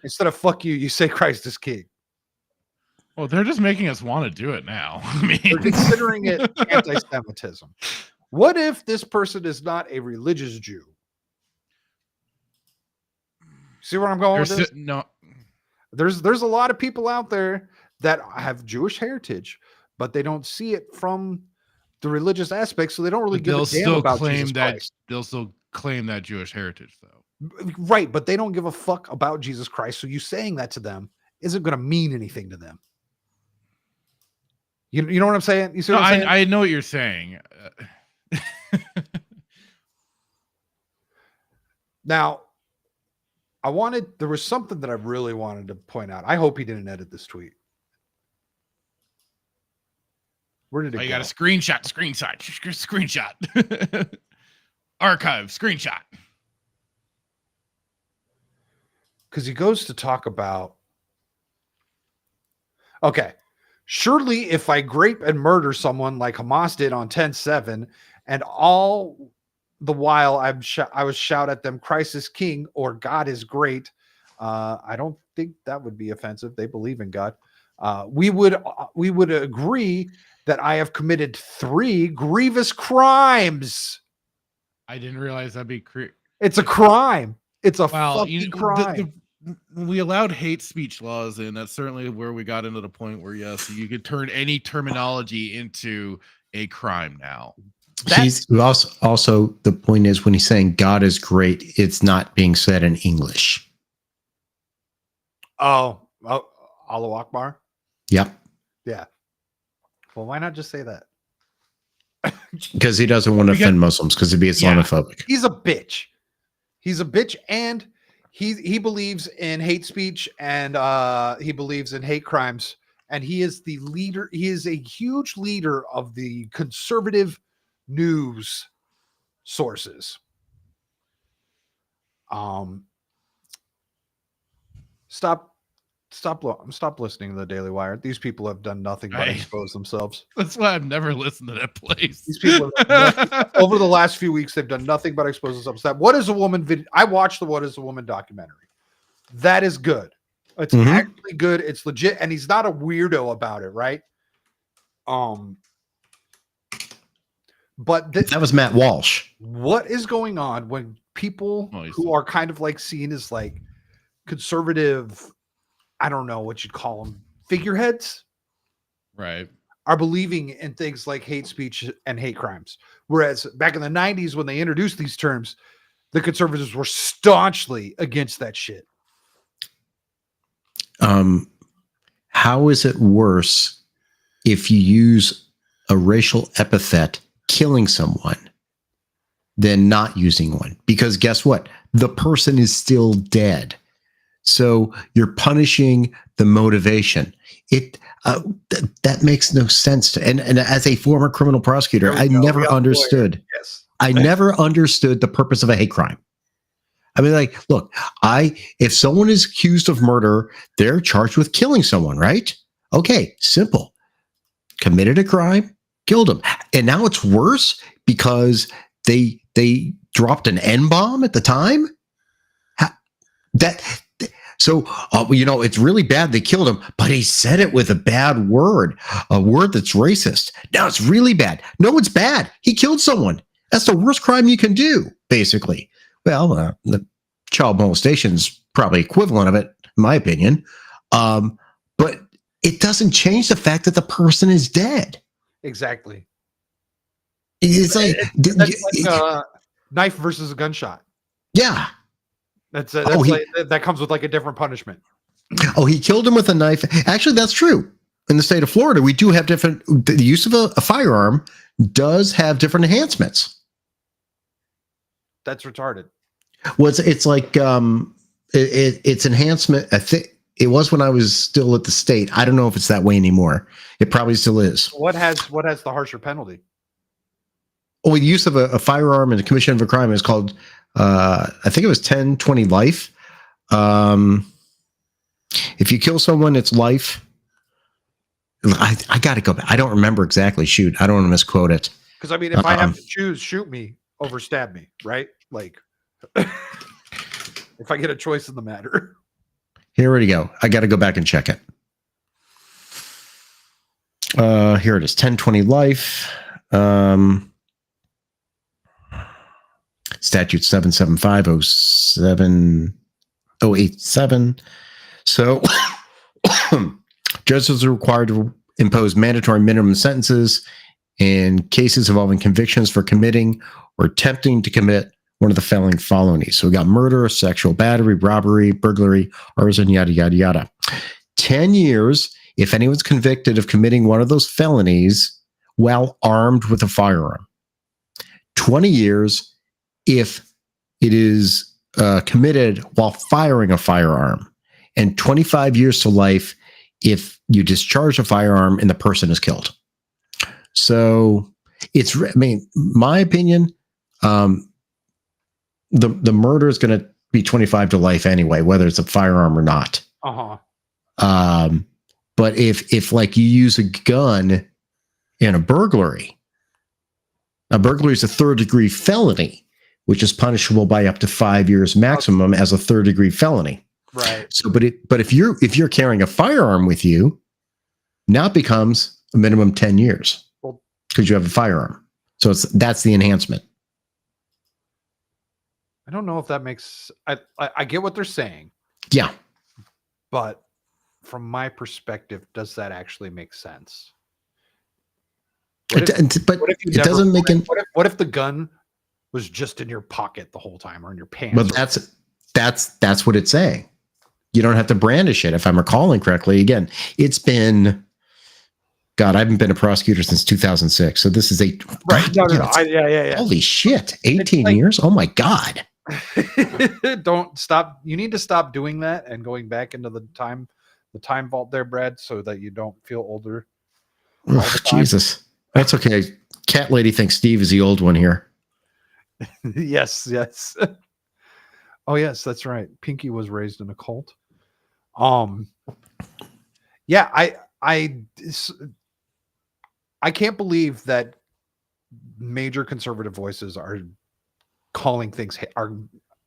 instead of fuck you, you say Christ is King. Well, they're just making us want to do it now. I mean, they're considering it anti-Semitism. What if this person is not a religious Jew? See where I'm going with this? No. There's a lot of people out there that have Jewish heritage, but they don't see it from the religious aspect, so they don't really give a damn about Jesus Christ. They'll still claim that Jewish heritage, though. Right, but they don't give a fuck about Jesus Christ, so you saying that to them isn't going to mean anything to them. You know what I'm saying? You see what I'm saying? I know what you're saying. Now, there was something that I really wanted to point out. I hope he didn't edit this tweet. Where did it go? You got a screenshot. Archive, screenshot. Because he goes to talk about, okay, surely if I grape and murder someone like Hamas did on 10/7, and all the while I would shout at them, Christ is king or God is great. I don't think that would be offensive. They believe in God. We would agree that I have committed 3 grievous crimes. I didn't realize that'd be It's a crime. It's a fucking crime. We allowed hate speech laws in. That's certainly where we got into the point where, yes, you could turn any terminology into a crime now. He's also the point is when he's saying God is great, it's not being said in English. Oh, Allahu Akbar. Yep. Yeah. Well, why not just say that? Because he doesn't want to offend Muslims because he'd be Islamophobic. He's a bitch. He's a bitch, and he believes in hate speech, and he believes in hate crimes, and he is the leader. He is a huge leader of the conservative news sources. Stop listening to the Daily Wire. These people have done nothing but expose themselves. That's why I've never listened to that place. These people over the last few weeks, they've done nothing but expose themselves. That What Is a Woman video. I watched the What Is a Woman documentary. That is good. It's actually good. It's legit, and he's not a weirdo about it, right? But that was Matt Walsh. What is going on when people who are kind of like seen as like conservative, I don't know what you'd call them, figureheads, right, are believing in things like hate speech and hate crimes. Whereas back in the 90s, when they introduced these terms, the conservatives were staunchly against that shit. How is it worse if you use a racial epithet killing someone than not using one? Because guess what? The person is still dead. So you're punishing the motivation. That makes no sense to. And as a former criminal prosecutor, I never understood. Yes. I never understood the purpose of a hate crime. I mean, like, look, if someone is accused of murder, they're charged with killing someone, right? Okay, simple. Committed a crime, killed him, and now it's worse because they dropped an N-bomb at the time. So, it's really bad they killed him, but he said it with a bad word, a word that's racist. Now it's really bad. No, it's bad. He killed someone. That's the worst crime you can do, basically. Well, the child molestation is probably equivalent of it, in my opinion. But it doesn't change the fact that the person is dead. Exactly. It's like, knife versus a gunshot. Yeah. That comes with like a different punishment. Oh, he killed him with a knife. Actually, that's true. In the state of Florida, we do have the use of a firearm does have different enhancements. That's retarded. Well, it's like it's enhancement. I think it was when I was still at the state. I don't know if it's that way anymore. It probably still is. What has the harsher penalty? Oh, the use of a firearm in the commission of a crime is called, I think it was 10-20 life. If you kill someone, it's life. I got to go back. I don't remember exactly. Shoot, I don't want to misquote it. Because I mean, if I have to choose, shoot me over stab me, right? Like, if I get a choice in the matter. Here we go. I got to go back and check it. Here it is. 10-20 life. Statute 77507-087. So judges are required to impose mandatory minimum sentences in cases involving convictions for committing or attempting to commit one of the following. So we got murder, sexual battery, robbery, burglary, arson, yada, yada, yada. 10 years if anyone's convicted of committing one of those felonies while armed with a firearm. 20 years if it is committed while firing a firearm, and 25 years to life if you discharge a firearm and the person is killed. So it's, I mean, my opinion, the murder is going to be 25 to life anyway, whether it's a firearm or not. But if like you use a gun in a burglary is a third-degree felony, which is punishable by up to 5 years maximum as a third-degree felony. Right. So, but if you're carrying a firearm with you, now it becomes a minimum 10 years because you have a firearm. So that's the enhancement. I don't know if that makes. I get what they're saying. Yeah, but from my perspective, does that actually make sense? But it doesn't make an. What if the gun was just in your pocket the whole time or in your pants? But that's what it's saying. You don't have to brandish it, if I'm recalling correctly. Again, it's been, God, I haven't been a prosecutor since 2006. So this is right. No. Yeah. Holy shit. 18 years. Oh my God. Don't stop. You need to stop doing that and going back into the time vault there, Brad, so that you don't feel older. Oh, Jesus. That's okay. Cat lady thinks Steve is the old one here. Yes. Oh, yes, that's right. Pinky was raised in a cult. Yeah, I can't believe that major conservative voices are calling things, are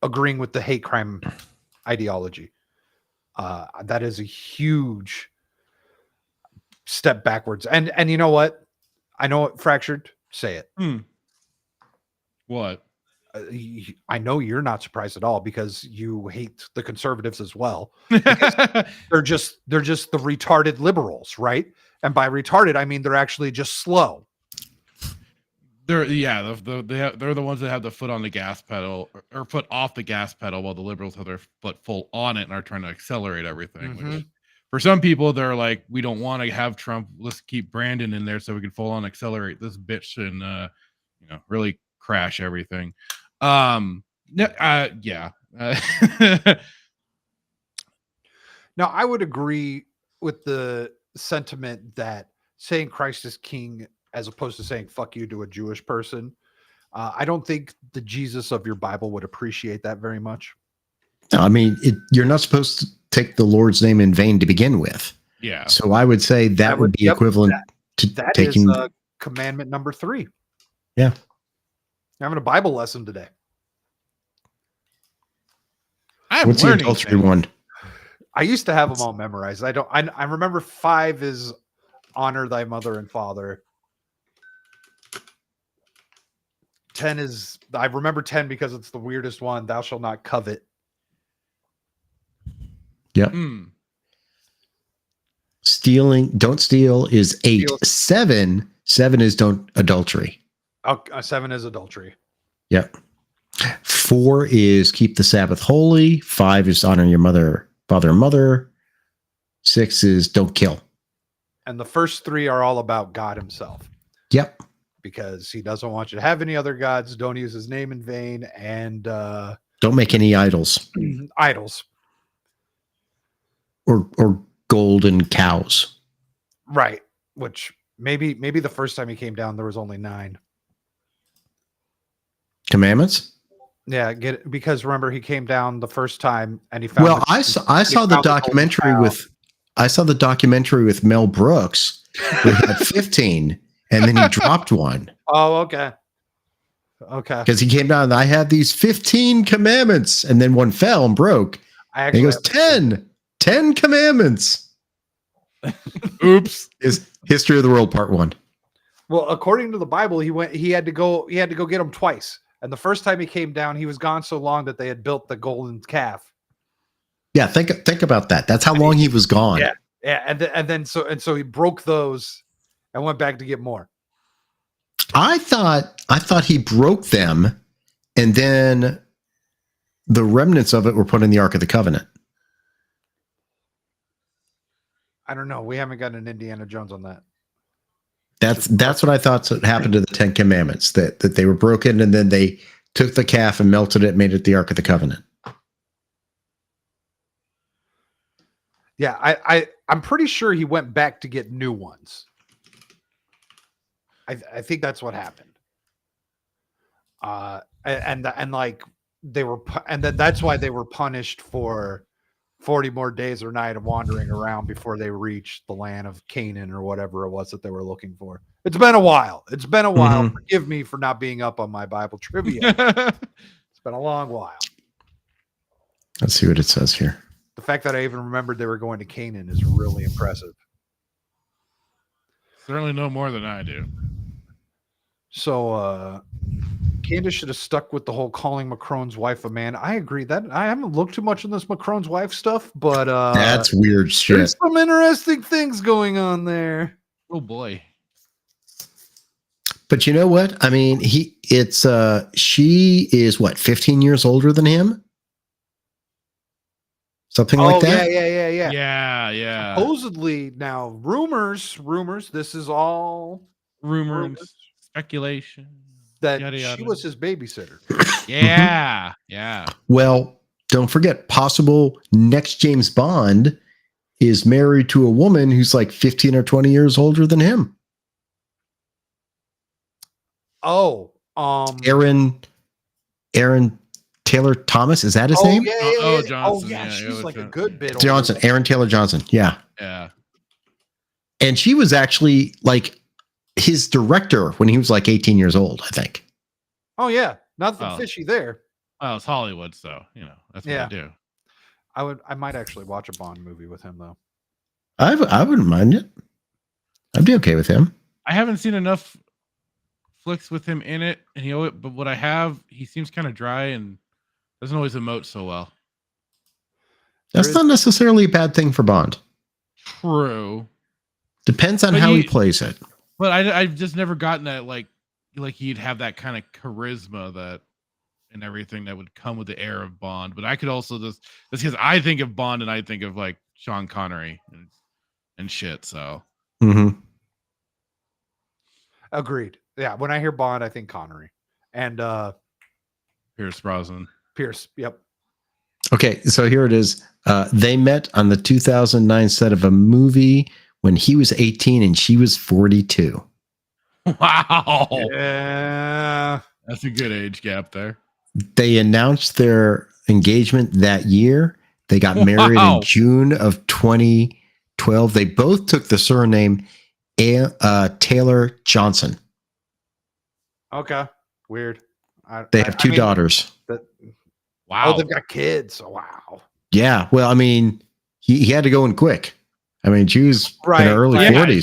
agreeing with the hate crime ideology. That is a huge step backwards. And you know what? I know it, Fractured. Say it. What? I know you're not surprised at all because you hate the conservatives as well. They're just the retarded liberals, right? And by retarded, I mean they're actually just slow. They're the ones that have the foot on the gas pedal or foot off the gas pedal, while the liberals have their foot full on it and are trying to accelerate everything. Which, for some people, they're like, we don't want to have Trump. Let's keep Brandon in there so we can full on accelerate this bitch and really crash everything. Yeah. Now, I would agree with the sentiment that saying Christ is king as opposed to saying fuck you to a Jewish person. I don't think the Jesus of your Bible would appreciate that very much. I mean, you're not supposed to take the Lord's name in vain to begin with. Yeah. So I would say that would be equivalent to that taking. Is commandment number 3. Yeah. Having a Bible lesson today. What's the adultery one? I used to have them all memorized. I remember 5 is honor thy mother and father. 10 is, I remember 10 because it's the weirdest one. Thou shalt not covet. Yep. Stealing, don't steal is 8. 7 is don't adultery. 7 is adultery. Yep. 4 is keep the Sabbath holy. 5 is honor your father and mother. 6 is don't kill. And the first 3 are all about God himself. Yep. Because he doesn't want you to have any other gods. Don't use his name in vain. And don't make any idols. Idols. Or golden cows. Right. Which maybe the first time he came down, there was only 9. Commandments? Yeah, because remember he came down the first time and he found. Well, I saw the documentary with Mel Brooks. We had 15, and then he dropped one. Oh, okay. Because he came down and I had these 15 commandments, and then one fell and broke. And he goes 10 commandments. Oops. Is History of the World Part 1. Well, according to the Bible, he had to go get them twice. And the first time he came down, he was gone so long that they had built the golden calf. Yeah, think about that. That's how long he was gone. Yeah, and then so he broke those and went back to get more. I thought he broke them, and then the remnants of it were put in the Ark of the Covenant. I don't know. We haven't got an Indiana Jones on that. That's what I thought happened to the 10 Commandments, that they were broken and then they took the calf and melted it, made it the Ark of the Covenant. Yeah, I'm pretty sure he went back to get new ones. I think that's what happened. And like they were, and then that's why they were punished for 40 more days or night of wandering around before they reached the land of Canaan or whatever it was that they were looking for. It's been a while. It's been a while. Mhm. Forgive me for not being up on my Bible trivia. It's been a long while. Let's see what it says here. The fact that I even remembered they were going to Canaan is really impressive. Certainly know more than I do. So Candace should have stuck with the whole calling Macron's wife a man. I agree that I haven't looked too much on this Macron's wife stuff, but That's weird shit. there's some interesting things going on there. Oh boy. But you know what? I mean, she is what, 15 years older than him? Something like that? Yeah. Yeah. Supposedly, now rumors, this is all Rumors, rumors speculation. that Yada, she yada. was his babysitter. Yeah. Well, don't forget, possible next James Bond is married to a woman who's like 15 or 20 years older than him. Oh, Aaron Taylor Thomas, is that his name? Yeah. Johnson. Yeah, Yeah, she's like a Johnson. good bit Johnson, older. Aaron Taylor Johnson. Yeah. Yeah. And she was actually like his director when he was like 18 years old, I think. Oh yeah, nothing Oh. fishy there. Well, it's Hollywood, so that's what Yeah. they do. I might actually watch a Bond movie with him though. I wouldn't mind it. I'd be okay with him. I haven't seen enough flicks with him in it, and but what I have, he seems kind of dry and doesn't always emote so well. That's not necessarily a bad thing for Bond. True. Depends on But how he plays it. But I've just never gotten that like he'd have that kind of charisma that and everything that would come with the air of Bond. But I could also that's because I think of Bond and I think of like Sean Connery and shit. So Mm-hmm. Agreed. Yeah, when I hear Bond, I think Connery and Pierce Brosnan. Pierce. Yep. Okay, so here it is. They met on the 2009 set of a movie when he was 18 and she was 42. Wow. Yeah. That's a good age gap there. They announced their engagement that year. They got married Wow. in June of 2012. They both took the surname Taylor Johnson. Okay. Weird. They have two daughters. Wow. Oh, they've got kids. Oh, wow. Yeah. Well, I mean, he had to go in quick. I mean, she was in her early Yeah, 40s.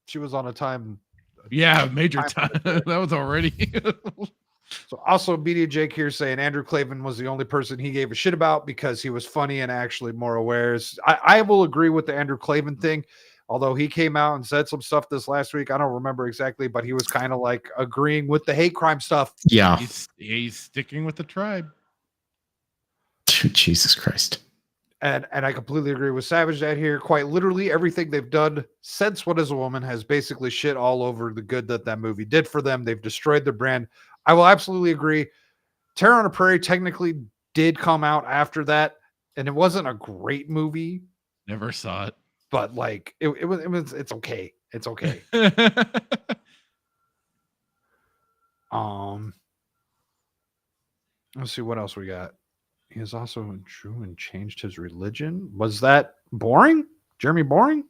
She was on a time. Yeah, major time. That was already. So also Media Jake here saying Andrew Clavin was the only person he gave a shit about because he was funny and actually more aware. I will agree with the Andrew Clavin thing, although he came out and said some stuff this last week. I don't remember exactly, but he was kind of like agreeing with the hate crime stuff. Yeah. He's sticking with the tribe. Jesus Christ. And I completely agree with Savage Dad here. Quite literally, everything they've done since What Is a Woman has basically shit all over the good that movie did for them. They've destroyed their brand. I will absolutely agree. Terror on a Prairie technically did come out after that, and it wasn't a great movie, Never saw it. but like it's okay. It's okay. Let's see what else we got. He is also Jew and changed his religion. Was that boring? Jeremy Boring?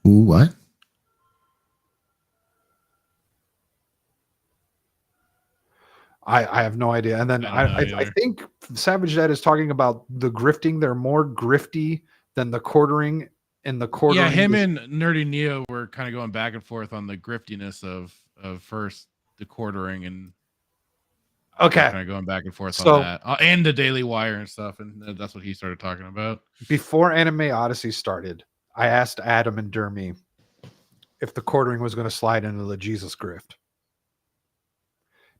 Ooh, what? I have no idea. And then I think Savage Dad is talking about the grifting. They're more grifty than the quartering. And the quartering. Yeah, him and Nerdy Neo were kind of going back and forth on the griftiness of first the quartering and kind of going back and forth on that, and the Daily Wire and stuff, and that's what he started talking about. Before Anime Odyssey started, I asked Adam and Dermy if the quartering was going to slide into the Jesus grift.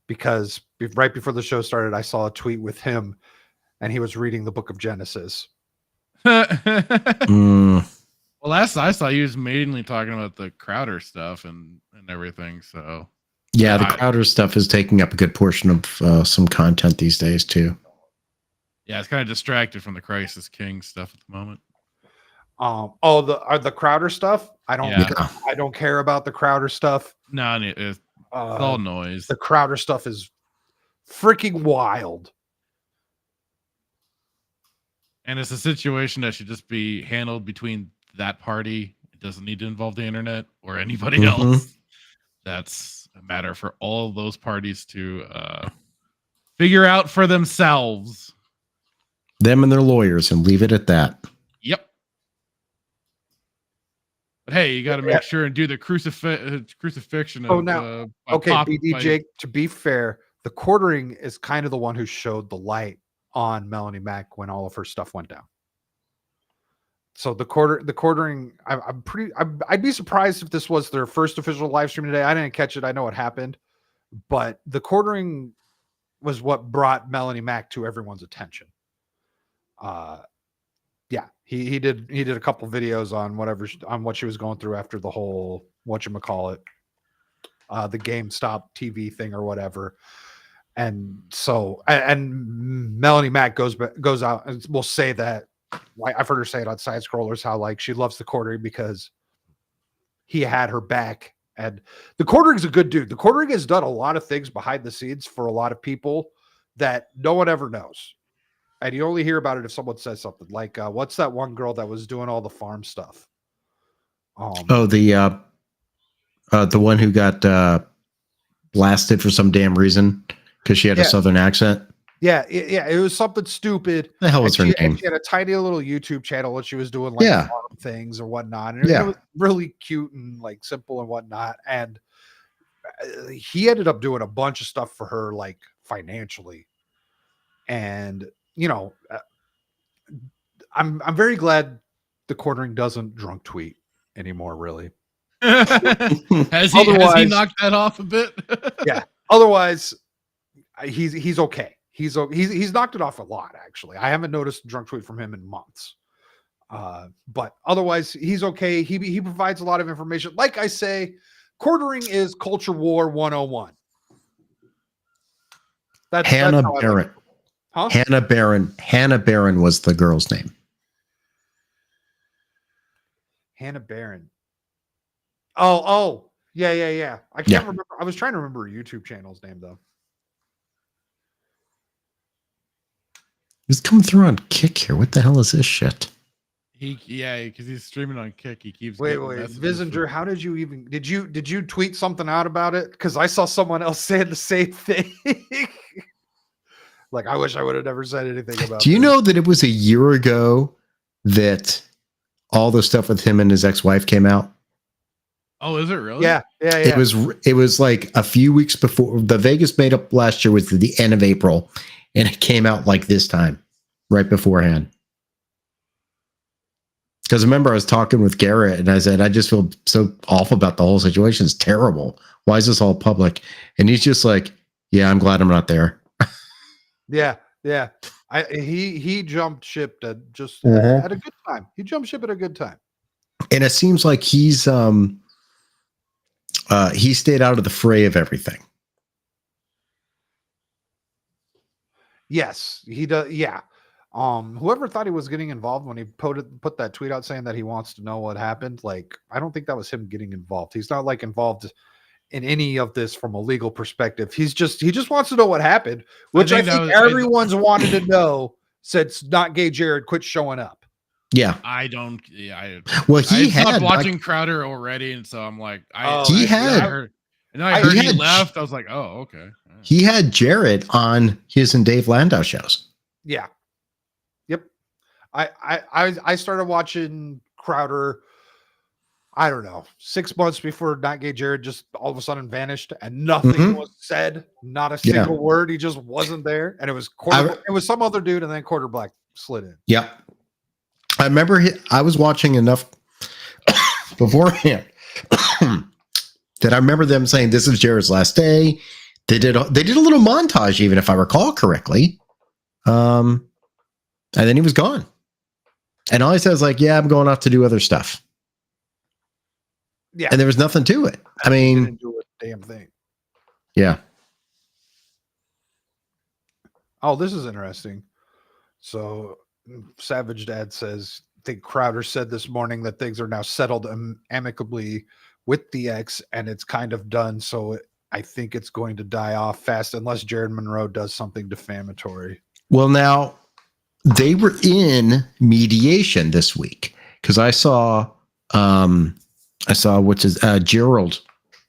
Because right before the show started, I saw a tweet with him, and he was reading the Book of Genesis. Mm. Well, last I saw, he was mainly talking about the Crowder stuff and everything. So yeah, the Crowder stuff is taking up a good portion of some content these days too. Yeah, it's kind of distracted from the Crisis King stuff at the moment. The Crowder stuff. I Yeah. don't care about the Crowder stuff. No, it's all noise. The Crowder stuff is freaking wild. And it's a situation that should just be handled between that party. It doesn't need to involve the internet or anybody else. That's a matter for all those parties to figure out for themselves. Them and their lawyers, and leave it at that. Yep. But hey, you got to make sure and do the crucifixion of. Okay, BDJ. To be fair, the quartering is kind of the one who showed the light on Melanie Mack when all of her stuff went down. So the quartering, I'd be surprised if this was their first official live stream today. I didn't catch it. I know it happened, but the quartering was what brought Melanie Mack to everyone's attention. Yeah, he did a couple videos on what she was going through after the whole whatchamacallit, the GameStop TV thing or whatever. And so, and Melanie Mack goes out and will say that, I've heard her say it on Side Scrollers, how like she loves the quartering because he had her back. And the quartering is a good dude. The quartering has done a lot of things behind the scenes for a lot of people that no one ever knows. And you only hear about it if someone says something like, what's that one girl that was doing all the farm stuff? The one who got blasted for some damn reason because she had a Southern accent. Yeah, it was something stupid. The hell was her name? She had a tiny little YouTube channel and she was doing like farm things or whatnot. And it was really cute and like simple and whatnot. And he ended up doing a bunch of stuff for her, like financially. And you know, I'm very glad the quartering doesn't drunk tweet anymore. Really, has he knocked that off a bit? Yeah. Otherwise, he's okay. He's knocked it off a lot, actually. I haven't noticed a drunk tweet from him in months. But otherwise, he's okay. He provides a lot of information. Like I say, quartering is culture war 101. That's Hannah Barron. Huh? Hannah Barron was the girl's name. Hannah Barron. Oh, yeah. I can't remember. I was trying to remember her YouTube channel's name though. He's coming through on Kick here. What the hell is this shit? Because he's streaming on Kick. He keeps wait, Visinger. How did you even did you tweet something out about it? Because I saw someone else saying the same thing. Like, I wish I would have never said anything about. Do you know that it was a year ago that all the stuff with him and his ex-wife came out? Oh, is it really? Yeah. It was like a few weeks before. The Vegas made up last year was at the end of April, and it came out like this time, right beforehand. Because remember, I was talking with Garrett, and I said, I just feel so awful about the whole situation. It's terrible. Why is this all public? And he's just like, yeah, I'm glad I'm not there. Yeah. He jumped ship at a good time. He jumped ship at a good time. And it seems like he stayed out of the fray of everything. Yes, he does. Yeah. Whoever thought he was getting involved when he put that tweet out saying that he wants to know what happened, like, I don't think that was him getting involved. He's not like involved in any of this from a legal perspective. He just wants to know what happened, which I think everyone's wanted to know since Not Gay Jared quit showing up. Yeah. I don't. Yeah. Well, I stopped watching Crowder already, and so I'm like, I heard he left. I was like, oh, okay. He had Jared on his and Dave Landau shows. Yeah. Yep. I started watching Crowder, I don't know, 6 months before Not Gay Jared just all of a sudden vanished and nothing was said, not a single word. He just wasn't there. And it was it was some other dude, and then Quarter Black slid in. Yeah. I remember I was watching enough beforehand that I remember them saying this is Jared's last day. They did a little montage, even if I recall correctly. And then he was gone. And all he said was like, yeah, I'm going off to do other stuff. Yeah. And there was nothing to it. I mean, he didn't do a damn thing. Yeah. Oh, this is interesting. So Savage Dad says, I think Crowder said this morning that things are now settled amicably with the ex, and it's kind of done. So I think it's going to die off fast unless Jared Monroe does something defamatory. Well, now they were in mediation this week because I saw Gerald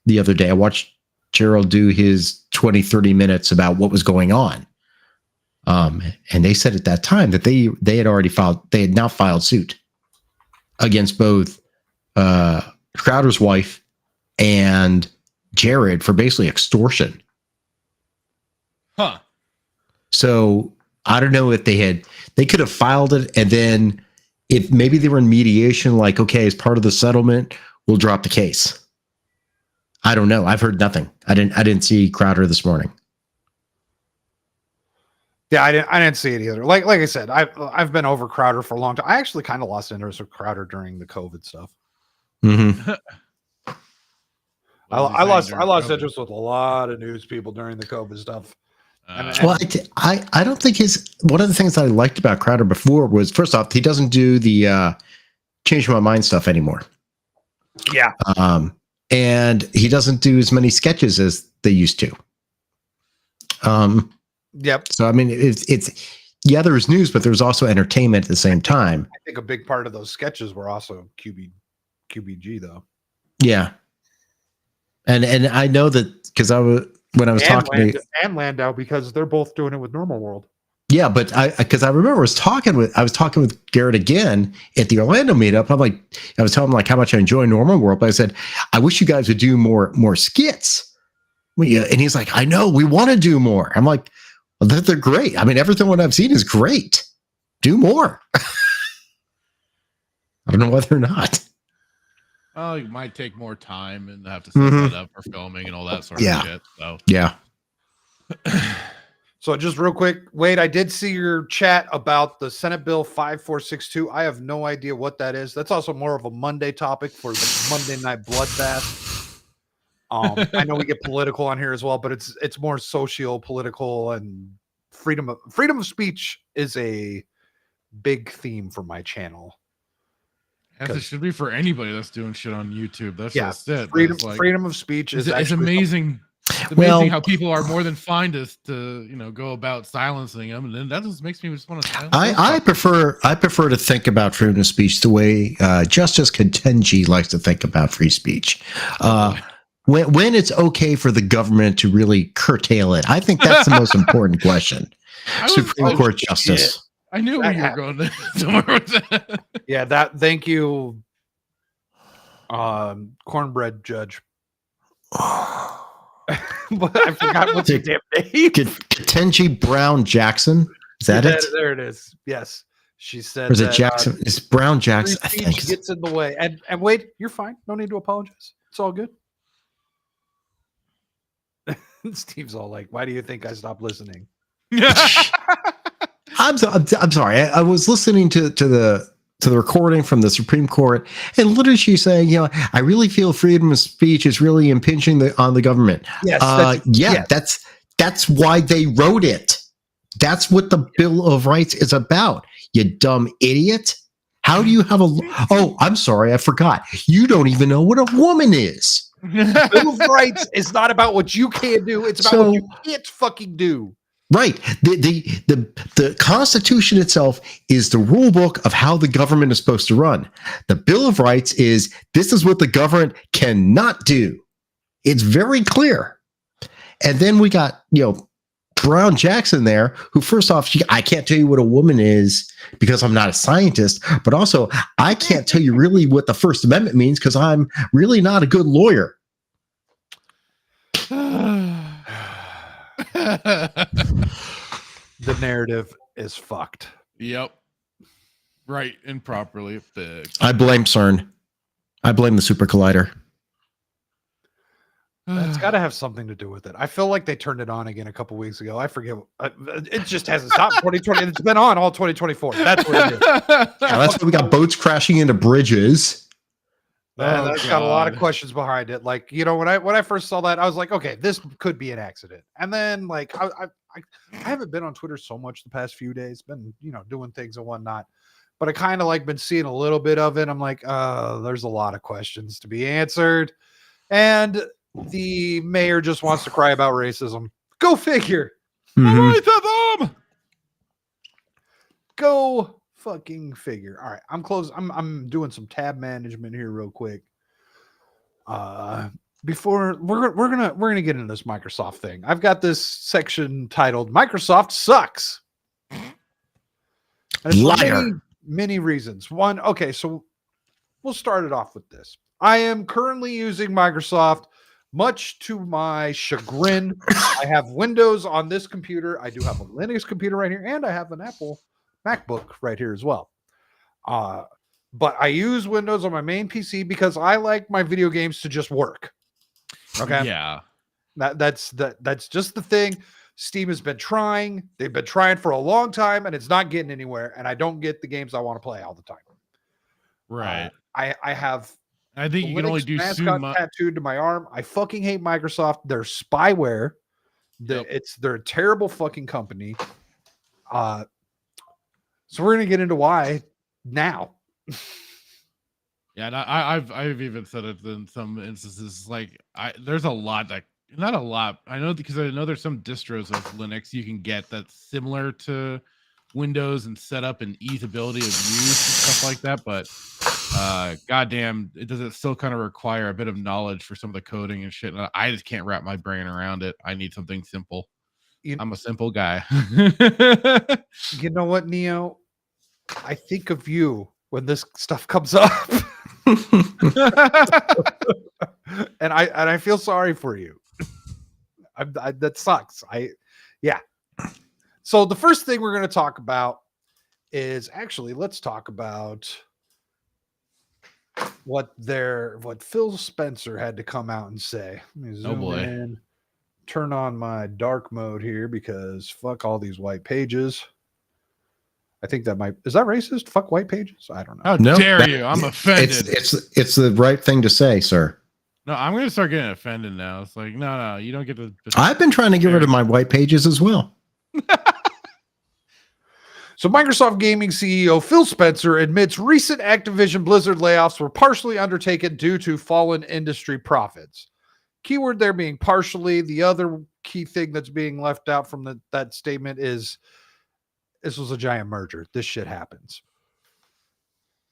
the other day. I watched Gerald do his 20-30 minutes about what was going on. And they said at that time that they had now filed suit against both Crowder's wife and Jared for basically extortion. Huh. So I don't know if they could have filed it, and then if maybe they were in mediation, like, okay, as part of the settlement, we'll drop the case. I don't know. I've heard nothing. I didn't see Crowder this morning. Yeah, I didn't see it either. Like I said, I've been over Crowder for a long time. I actually kind of lost interest with Crowder during the COVID stuff. Mm-hmm. I lost interest with a lot of news people during the COVID stuff. Well, I don't think one of the things that I liked about Crowder before was, first off, he doesn't do the change my mind stuff anymore. Yeah. And he doesn't do as many sketches as they used to. Yep. So I mean, it's there was news, but there was also entertainment at the same time. I think a big part of those sketches were also QBG though. Yeah. And I know that because when I was talking to Landau, because they're both doing it with Normal World. Yeah, but because I remember I was talking with Garrett again at the Orlando meetup. I was telling him like how much I enjoy Normal World, but I said, I wish you guys would do more skits. And he's like, I know, we want to do more. I'm like, well, they're great. I mean, everything what I've seen is great. Do more. I don't know whether or not. Well, it might take more time and have to set that up for filming and all that sort of shit. So yeah. So just real quick, Wade, I did see your chat about the Senate Bill 5462. I have no idea what that is. That's also more of a Monday topic for the Monday night bloodbath. I know we get political on here as well, but it's more socio-political, and freedom of speech is a big theme for my channel. As it should be for anybody that's doing shit on YouTube. That's just it. Freedom of speech is amazing. It's amazing how people are more than fine to go about silencing them, and then that just makes me just want to silence. I prefer to think about freedom of speech the way Justice Ketanji likes to think about free speech. When it's okay for the government to really curtail it, I think that's the most important question. Supreme Court Justice. I knew where you were going somewhere with that. Yeah, thank you, cornbread judge. But I forgot what's the damn name. Ketanji Brown Jackson. Is that it? There it is. Yes. She said, or is it Jackson? It's Brown Jackson, I think. Gets in the way. And Wade, you're fine. No need to apologize. It's all good. Steve's all like, why do you think I stopped listening? I'm sorry. I was listening to the recording from the Supreme Court, and literally she's saying, I really feel freedom of speech is really impinging on the government. Yes. That's why they wrote it. That's what the Bill of Rights is about. You dumb idiot. How do you have oh, I'm sorry, I forgot. You don't even know what a woman is. Bill of Rights is not about what you can do. It's about what you can't fucking do. Right. The Constitution itself is the rule book of how the government is supposed to run. The Bill of Rights is this is what the government cannot do. It's very clear. And then we got, Brown Jackson there, who first off, I can't tell you what a woman is because I'm not a scientist, but also I can't tell you really what the First Amendment means because I'm really not a good lawyer. The narrative is fucked. Yep. Right and properly fixed. I blame CERN. I blame the Super Collider. It's got to have something to do with it. I feel like they turned it on again a couple weeks ago. I forget. It just hasn't stopped. 2020. It's been on all 2024. That's what it is. That's why we got boats crashing into bridges. That's got a lot of questions behind it. Like, when I first saw that, I was like, okay, this could be an accident. And then, like, I haven't been on Twitter so much the past few days, been, doing things and whatnot, but I kind of like been seeing a little bit of it. I'm like, there's a lot of questions to be answered. And the mayor just wants to cry about racism. Go figure. Mhm. Racism! Go fucking figure. All right, I'm close. I'm doing some tab management here real quick. Before we're gonna get into this Microsoft thing. I've got this section titled "Microsoft Sucks." And it's for Liar. many reasons. One, okay, so we'll start it off with this. I am currently using Microsoft, much to my chagrin. I have Windows on this computer. I do have a Linux computer right here, and I have an Apple MacBook right here as well. But I use Windows on my main PC because I like my video games to just work. Okay. Yeah. That's just the thing. Steam has been trying. They've been trying for a long time, and it's not getting anywhere. And I don't get the games I want to play all the time. Right. I have. I think you can only do so much. Tattooed to my arm. I fucking hate Microsoft. They're spyware. They're a terrible fucking company. So we're gonna get into why now. Yeah, and I've even said it in some instances. Like, there's a lot that, not a lot. I know, because I know there's some distros of Linux you can get that's similar to Windows and setup and easeability of use and stuff like that. But goddamn, does it still kind of require a bit of knowledge for some of the coding and shit? And I just can't wrap my brain around it. I need something simple. I'm a simple guy. You know what, Neo? I think of you when this stuff comes up. and I feel sorry for you. That sucks. Yeah. So the first thing we're going to talk about is actually, let's talk about what Phil Spencer had to come out and say. Let me zoom in, turn on my dark mode here, because fuck all these white pages. I think is that racist? Fuck white pages? I don't know. How dare you? I'm offended. It's the right thing to say, sir. No, I'm going to start getting offended now. It's like, no, you don't get to. I've been trying to get rid of my white pages as well. So Microsoft Gaming CEO Phil Spencer admits recent Activision Blizzard layoffs were partially undertaken due to fallen industry profits. Keyword there being partially. The other key thing that's being left out from that statement is this was a giant merger. This shit happens.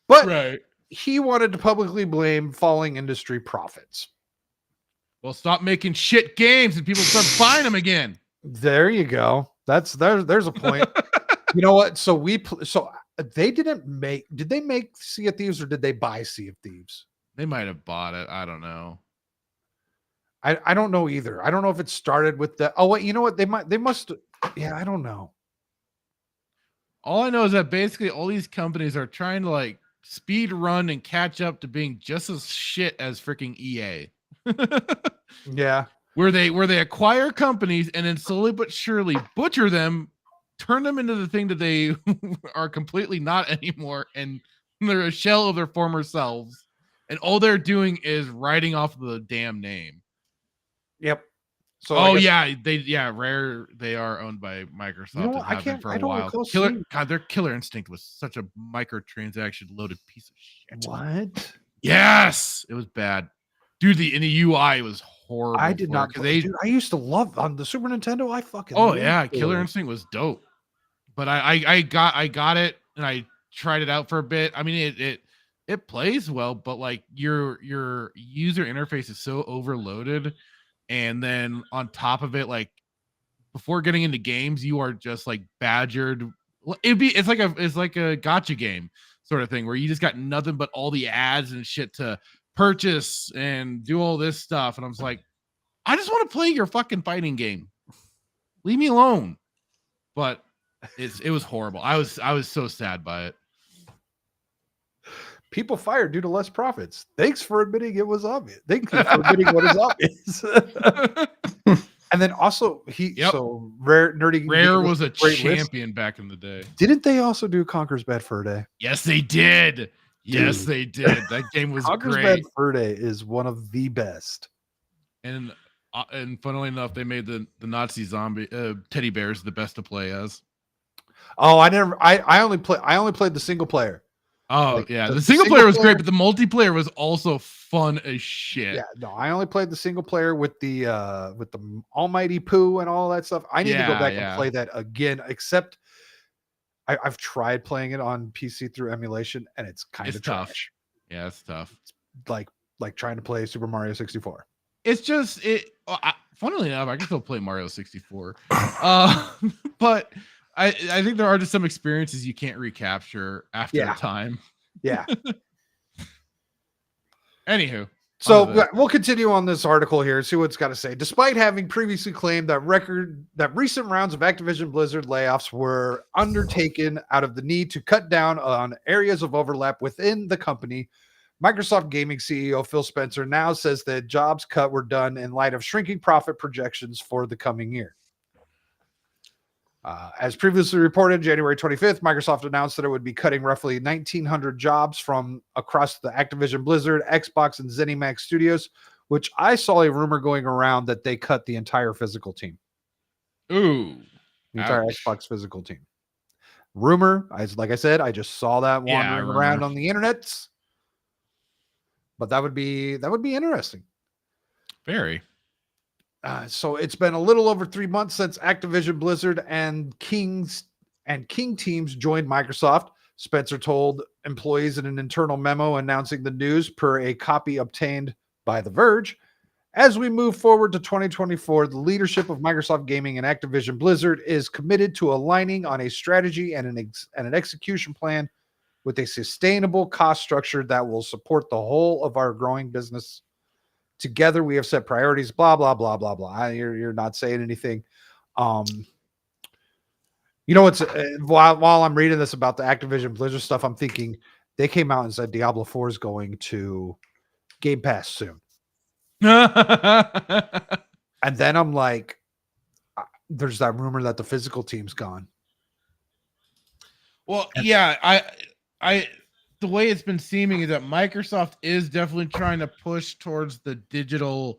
But he wanted to publicly blame falling industry profits. Well, stop making shit games and people start buying them again. There you go. There's a point. You know what? So they did they make Sea of Thieves, or did they buy Sea of Thieves? They might have bought it. I don't know. I don't know either. I don't know if it started with that. Oh, wait, you know what? They must. Yeah, I don't know. All I know is that basically all these companies are trying to like speed run and catch up to being just as shit as freaking EA. Yeah. Where they acquire companies and then slowly but surely butcher them, turn them into the thing that they are completely not anymore, and they're a shell of their former selves. And all they're doing is writing off the damn name. Yep. So Rare, they are owned by Microsoft. You know what? Have been for a while. Their Killer Instinct was such a microtransaction loaded piece of shit. What? Yes, it was bad, dude. The UI was horrible. I did not. Dude, I used to love on the Super Nintendo. I fucking. Oh yeah, Killer Instinct was dope. But I got it and I tried it out for a bit. I mean, it plays well, but like your user interface is so overloaded. And then on top of it, like before getting into games, you are just like badgered. It's like a gotcha game sort of thing where you just got nothing but all the ads and shit to purchase and do all this stuff. And I was like, I just want to play your fucking fighting game. Leave me alone. But it was horrible. I was so sad by it. People fired due to less profits. Thanks for admitting it was obvious. Thank you for admitting what is obvious. And then also so Rare was a champion back in the day. Didn't they also do Conker's Bad Fur Day? Yes, they did. Yes, they did. That game was Conker's great. Bad Fur Day is one of the best. And and funnily enough, they made the Nazi zombie teddy bears the best to play as. Oh, I only played the single player. Oh Like, yeah, the the single single player was player- great, but the multiplayer was also fun as shit. Yeah, no, I only played the single player with the Almighty Pooh and all that stuff. I need to go back and play that again, except I've tried playing it on PC through emulation, and it's kind of tough. trash. Yeah, it's tough. Like trying to play Super Mario 64. It's just funnily enough, I can still play Mario 64. But I think there are just some experiences you can't recapture after a time. Yeah. Anywho, so we'll continue on this article here, see what it's got to say. Despite having previously claimed that recent rounds of Activision Blizzard layoffs were undertaken out of the need to cut down on areas of overlap within the company, Microsoft Gaming CEO Phil Spencer now says that jobs cut were done in light of shrinking profit projections for the coming year. As previously reported, January 25th, Microsoft announced that it would be cutting roughly 1,900 jobs from across the Activision Blizzard, Xbox, and ZeniMax studios, which I saw a rumor going around that they cut the entire physical team. Ooh. The entire Xbox physical team. Rumor, like I said, I just saw that wandering around on the internet. But that would be interesting. Very. So it's been a little over 3 months since Activision Blizzard and King teams joined Microsoft. Spencer told employees in an internal memo announcing the news per a copy obtained by The Verge. As we move forward to 2024, the leadership of Microsoft Gaming and Activision Blizzard is committed to aligning on a strategy and an execution plan with a sustainable cost structure that will support the whole of our growing business. Together, we have set priorities, blah, blah, blah, blah, blah. You're not saying anything. You know what's while I'm reading this about the Activision Blizzard stuff, I'm thinking they came out and said Diablo 4 is going to Game Pass soon. And then I'm like, there's that rumor that the physical team's gone. Well, yeah, I the way it's been seeming is that Microsoft is definitely trying to push towards the digital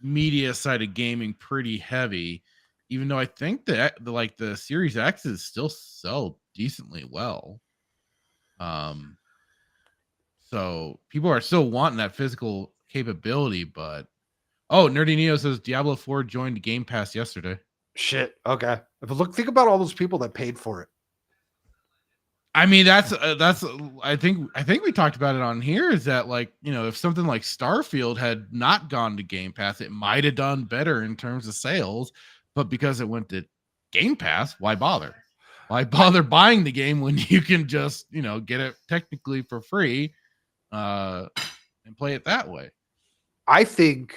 media side of gaming pretty heavy, even though I think that the Series X is still sell decently well. So people are still wanting that physical capability, but Nerdy Neo says Diablo 4 joined Game Pass yesterday. Shit. Okay. But think about all those people that paid for it. I mean, that's I think we talked about it on here, is that, like, you know, if something like Starfield had not gone to Game Pass, it might have done better in terms of sales, but because it went to Game Pass, why bother? Why bother buying the game when you can just, you know, get it technically for free and play it that way? I think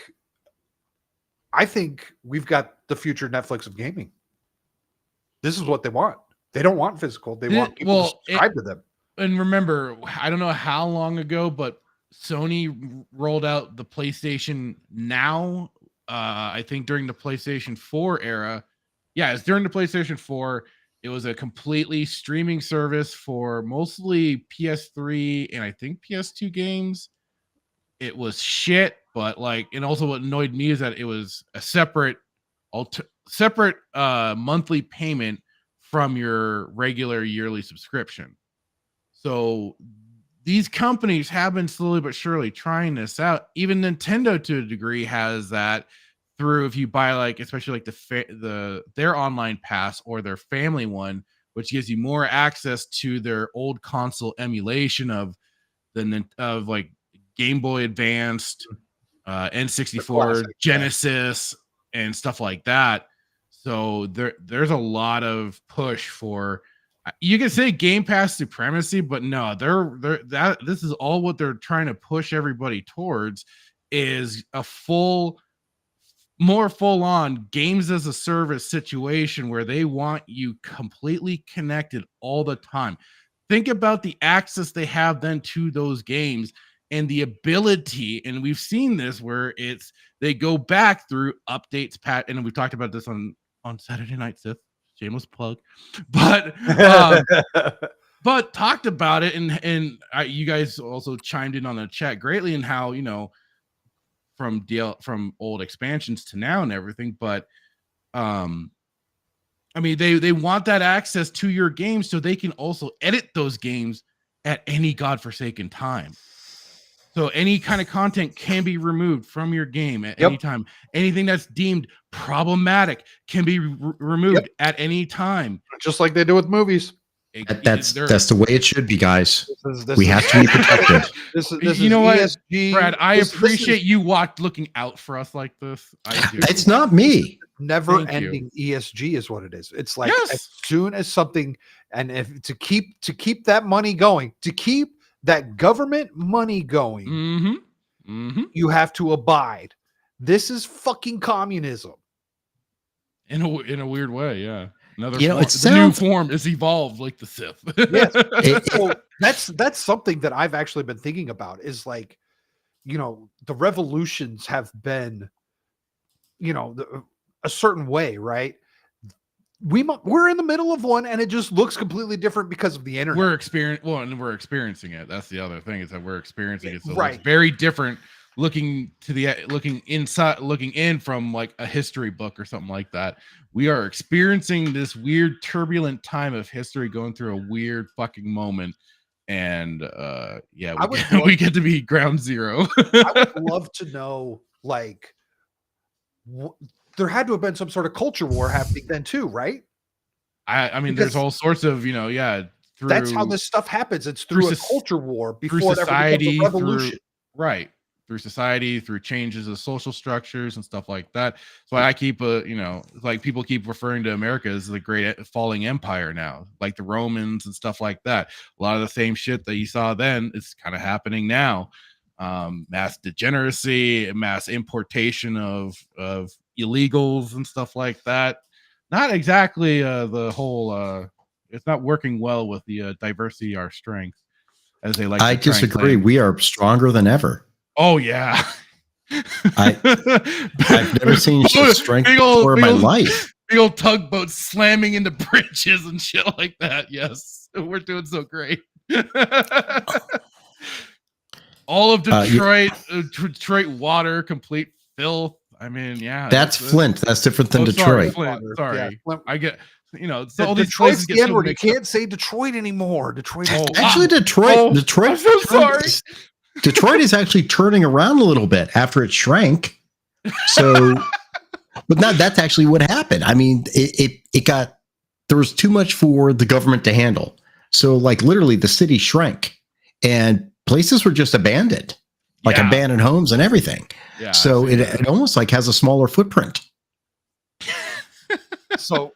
we've got the future Netflix of gaming. This is what they want. They don't want physical. They want people to subscribe to them. And remember, I don't know how long ago, but Sony rolled out the PlayStation Now. I think during the PlayStation 4 era. Yeah, it's during the PlayStation 4. It was a completely streaming service for mostly PS3 and I think PS2 games. It was shit, but and also what annoyed me is that it was a separate monthly payment from your regular yearly subscription. So these companies have been slowly but surely trying this out. Even Nintendo, to a degree, has that through, if you buy especially their online pass or their family one, which gives you more access to their old console emulation of Game Boy Advanced, N64, Genesis, and stuff like that. So there's a lot of push for, you can say Game Pass supremacy, but no, this is all what they're trying to push everybody towards, is a more full-on games as a service situation where they want you completely connected all the time. Think about the access they have then to those games and the ability, and we've seen this where they go back through updates, and we've talked about this on Saturday Night Sith, shameless plug, but talked about it, and you guys also chimed in on the chat greatly, and how, you know, from old expansions to now and everything, but I mean, they want that access to your game so they can also edit those games at any godforsaken time. So any kind of content can be removed from your game at any time. Anything that's deemed problematic can be removed at any time. Just like they do with movies. That's the way it should be, guys. We have to be protected. This you know what, ESG. Brad? I appreciate you looking out for us like this. I do. It's not me. Never ending ESG is what it is. It's like as soon as something, and if to keep that money going, to keep that government money going, you have to abide. This is fucking communism. In a weird way, yeah. Another new form is evolved like the Sith. Yes. That's something that I've actually been thinking about is like, the revolutions have been, a certain way, right? We're in the middle of one and it just looks completely different because of the internet. We're experiencing it. That's the other thing, is that we're experiencing it. So right. It's very different looking in from like a history book or something like that. We are experiencing this weird turbulent time of history, going through a weird fucking moment. And we get to be ground zero. I would love to know, like, there had to have been some sort of culture war happening then too, right? I mean, there's all sorts of, that's how this stuff happens. It's through a culture war before society, it ever becomes a revolution. Through society, through changes of social structures and stuff like that. So I keep like people keep referring to America as the great falling empire now, like the Romans and stuff like that. A lot of the same shit that you saw then is kind of happening now. Mass degeneracy, mass importation of illegals and stuff like that. Not exactly the whole it's not working well with the diversity our strength, as they like. I disagree. We are stronger than ever. Oh yeah. I've never seen such strength before in my life. Big old tugboats slamming into bridges and shit like that. Yes, we're doing so great. All of Detroit, Detroit water, complete filth. I mean, yeah. That's Flint. That's different than Detroit. Sorry. Yeah, Flint. I get, so all Detroit's these places the get N-word. so You can't say Detroit anymore. Detroit is actually Detroit. Detroit. I'm so sorry. Detroit is actually turning around a little bit after it shrank. So, but now that's actually what happened. I mean, there was too much for the government to handle. So, like, literally, the city shrank, and places were just abandoned, like abandoned homes and everything. Yeah, so it almost like has a smaller footprint. So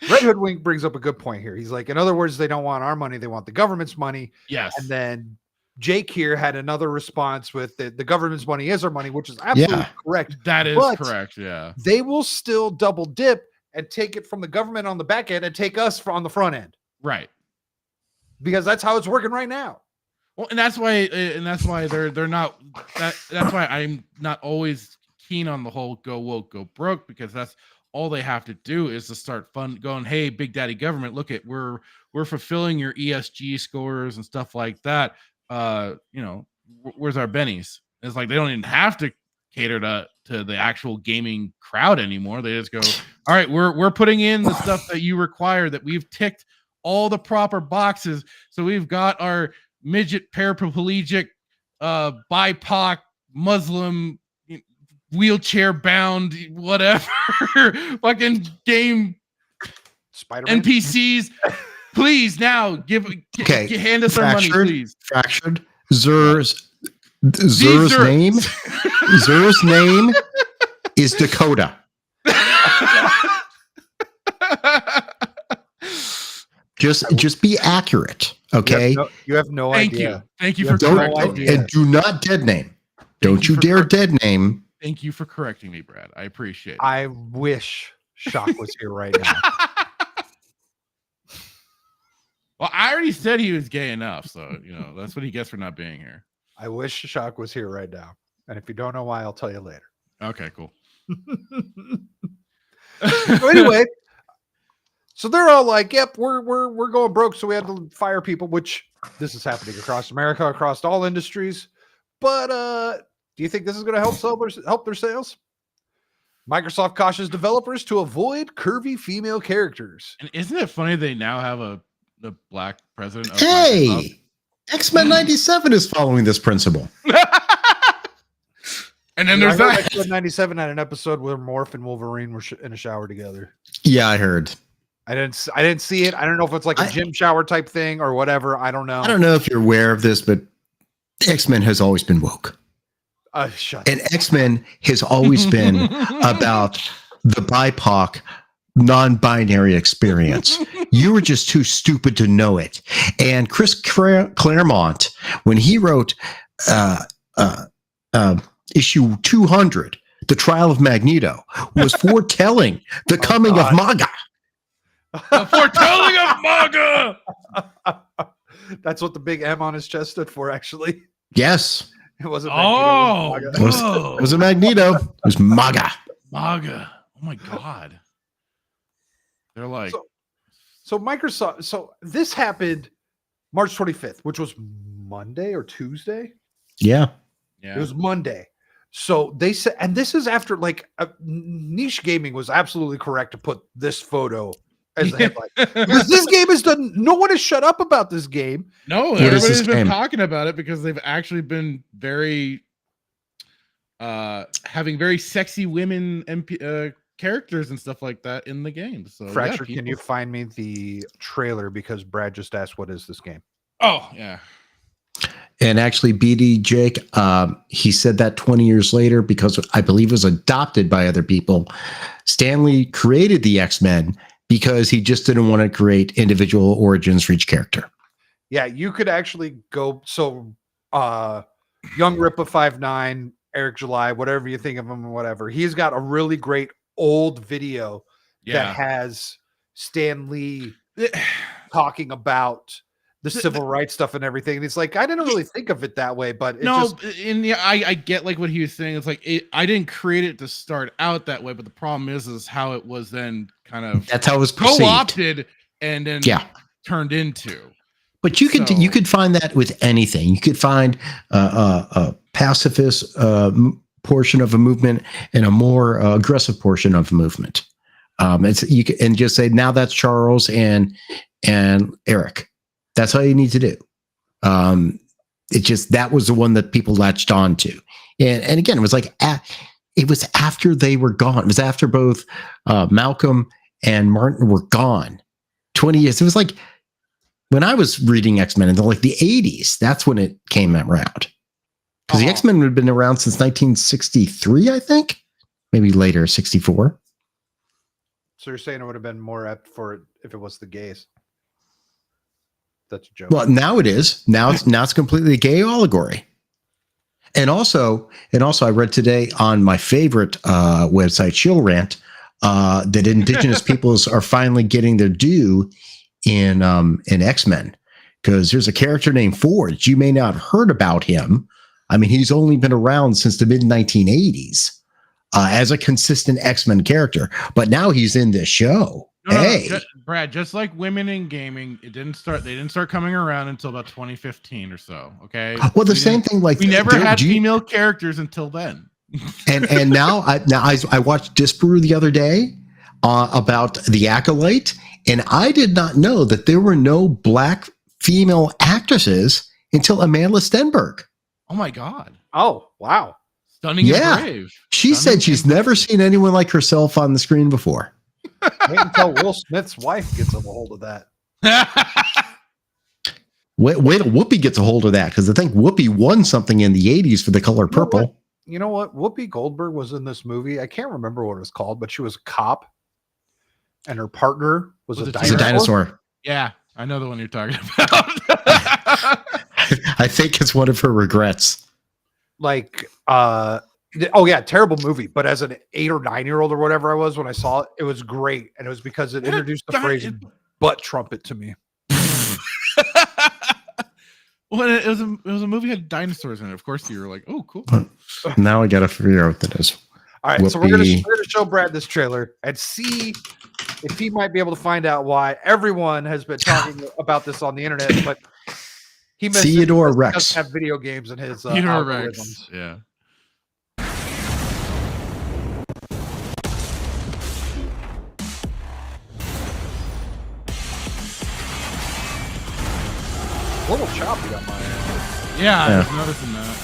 Red Hood Wink brings up a good point here. He's like, in other words, they don't want our money; they want the government's money. Yes, and then Jake here had another response with the government's money is our money, which is absolutely correct. That is correct. Yeah. They will still double dip and take it from the government on the back end and take us on the front end. Right. Because that's how it's working right now. Well, and that's why they're not that's why I'm not always keen on the whole go woke, go broke, because that's all they have to do is to start going, hey, big daddy government, look at we're fulfilling your ESG scores and stuff like that. Where's our bennies? It's like they don't even have to cater to the actual gaming crowd anymore. They just go, all right, we're putting in the stuff that you require, that we've ticked all the proper boxes. So we've got our midget, paraplegic, BIPOC, Muslim, wheelchair bound, whatever fucking game Spider-Man NPCs. Please now hand us our money, please. Fractured. Zer's name. Zer's name is Dakota. Just be accurate, okay? You have no idea. Thank you for correcting me. And do not dead name. Don't you dare dead name. Thank you for correcting me, Brad. I appreciate it. I wish Shock was here right now. Well, I already said he was gay enough, so that's what he gets for not being here. I wish Shock was here right now, and if you don't know why, I'll tell you later. Okay, cool. So anyway, so they're all like, "Yep, we're going broke, so we had to fire people." Which this is happening across America, across all industries. But Do you think this is going to help their sales? Microsoft cautions developers to avoid curvy female characters. And isn't it funny they now have the black president of Hey, X-Men 97 is following this principle. And then there's that. X-Men 97 had an episode where Morph and Wolverine were in a shower together. Yeah, I heard. I didn't see it. I don't know if it's like a gym shower type thing or whatever. I don't know. I don't know if you're aware of this, but X-Men has always been woke. Shut And X-Men has always been about the BIPOC non-binary experience. You were just too stupid to know it. And Chris Claremont, when he wrote issue 200, The Trial of Magneto, was foretelling the coming of MAGA. The foretelling of MAGA. That's what the big M on his chest stood for, actually. Yes. It wasn't Magneto, It was a Magneto. It was MAGA. MAGA. Oh my God. They're like so Microsoft. So this happened March 25th, which was Monday or Tuesday. Yeah. yeah. It was Monday. So they said, and this is after like Niche Gaming was absolutely correct to put this photo as the headline because this game is done. No one has shut up about this game. No, What is everybody's this been game? talking about it because they've actually been very having very sexy women characters and stuff like that in the game. So Fracture, yeah, can you find me the trailer because Brad just asked what is this game? Oh yeah. And actually, BD Jake, he said that 20 years later because I believe it was adopted by other people. Stanley created the X-Men because he just didn't want to create individual origins for each character. Yeah, you could actually go. So, Young Rippa 5'9", Eric July, whatever you think of him, whatever. He's got a really great old video that has Stan Lee talking about the civil rights stuff and everything. And it's like, I didn't really think of it that way, but I get like what he was saying. It's like I didn't create it to start out that way, but the problem is how it was then kind of That's how it was perceived. co-opted and then turned into. But you could find that with anything. You could find a pacifist portion of a movement and a more aggressive portion of a movement. And just say now that's Charles and Eric. That's all you need to do. It just that was the one that people latched on to, and again, it was like it was after they were gone. It was after both Malcolm and Martin were gone. 20 years. It was like when I was reading X-Men in the 80s. That's when it came around because the X-Men had been around since 1963, I think, maybe later, 64. So you're saying it would have been more apt for it if it was the gays? That's a joke. Well, now it is. Now it's completely a gay allegory. And also, I read today on my favorite website, Chill Rant, that Indigenous peoples are finally getting their due in X-Men because there's a character named Ford. You may not have heard about him. I mean, he's only been around since the mid 1980s as a consistent X-Men character, but now he's in this show. Brad, just like women in gaming, they didn't start coming around until about 2015 or so. Okay. Well, the same thing. Like we never had female characters until then. and now I watched Disparu the other day about the Acolyte, and I did not know that there were no black female actresses until Amanda Stenberg. Oh my God! Oh wow! Stunning and brave. She said she's never seen anyone like herself on the screen before. Wait until Will Smith's wife gets a hold of that. Wait till Whoopi gets a hold of that, because I think Whoopi won something in the 80s for The Color Purple. You know what? Whoopi Goldberg was in this movie. I can't remember what it was called, but she was a cop, and her partner was a dinosaur. Yeah, I know the one you're talking about. I think it's one of her regrets. Like, oh yeah, terrible movie. But as an 8 or 9 year old or whatever I was when I saw it, it was great, and it was because it introduced the phrase "butt trumpet" to me. Well, it was a movie that had dinosaurs in it. Of course, you were like, "Oh, cool." Now I got to figure out what that is. All right, so we're gonna show Brad this trailer and see if he might be able to find out why everyone has been talking about this on the internet, but he missed Theodore Rex doesn't have video games in his Theodore algorithms. Rex. Yeah. A little choppy on my end. Yeah, I Yeah. was noticing that.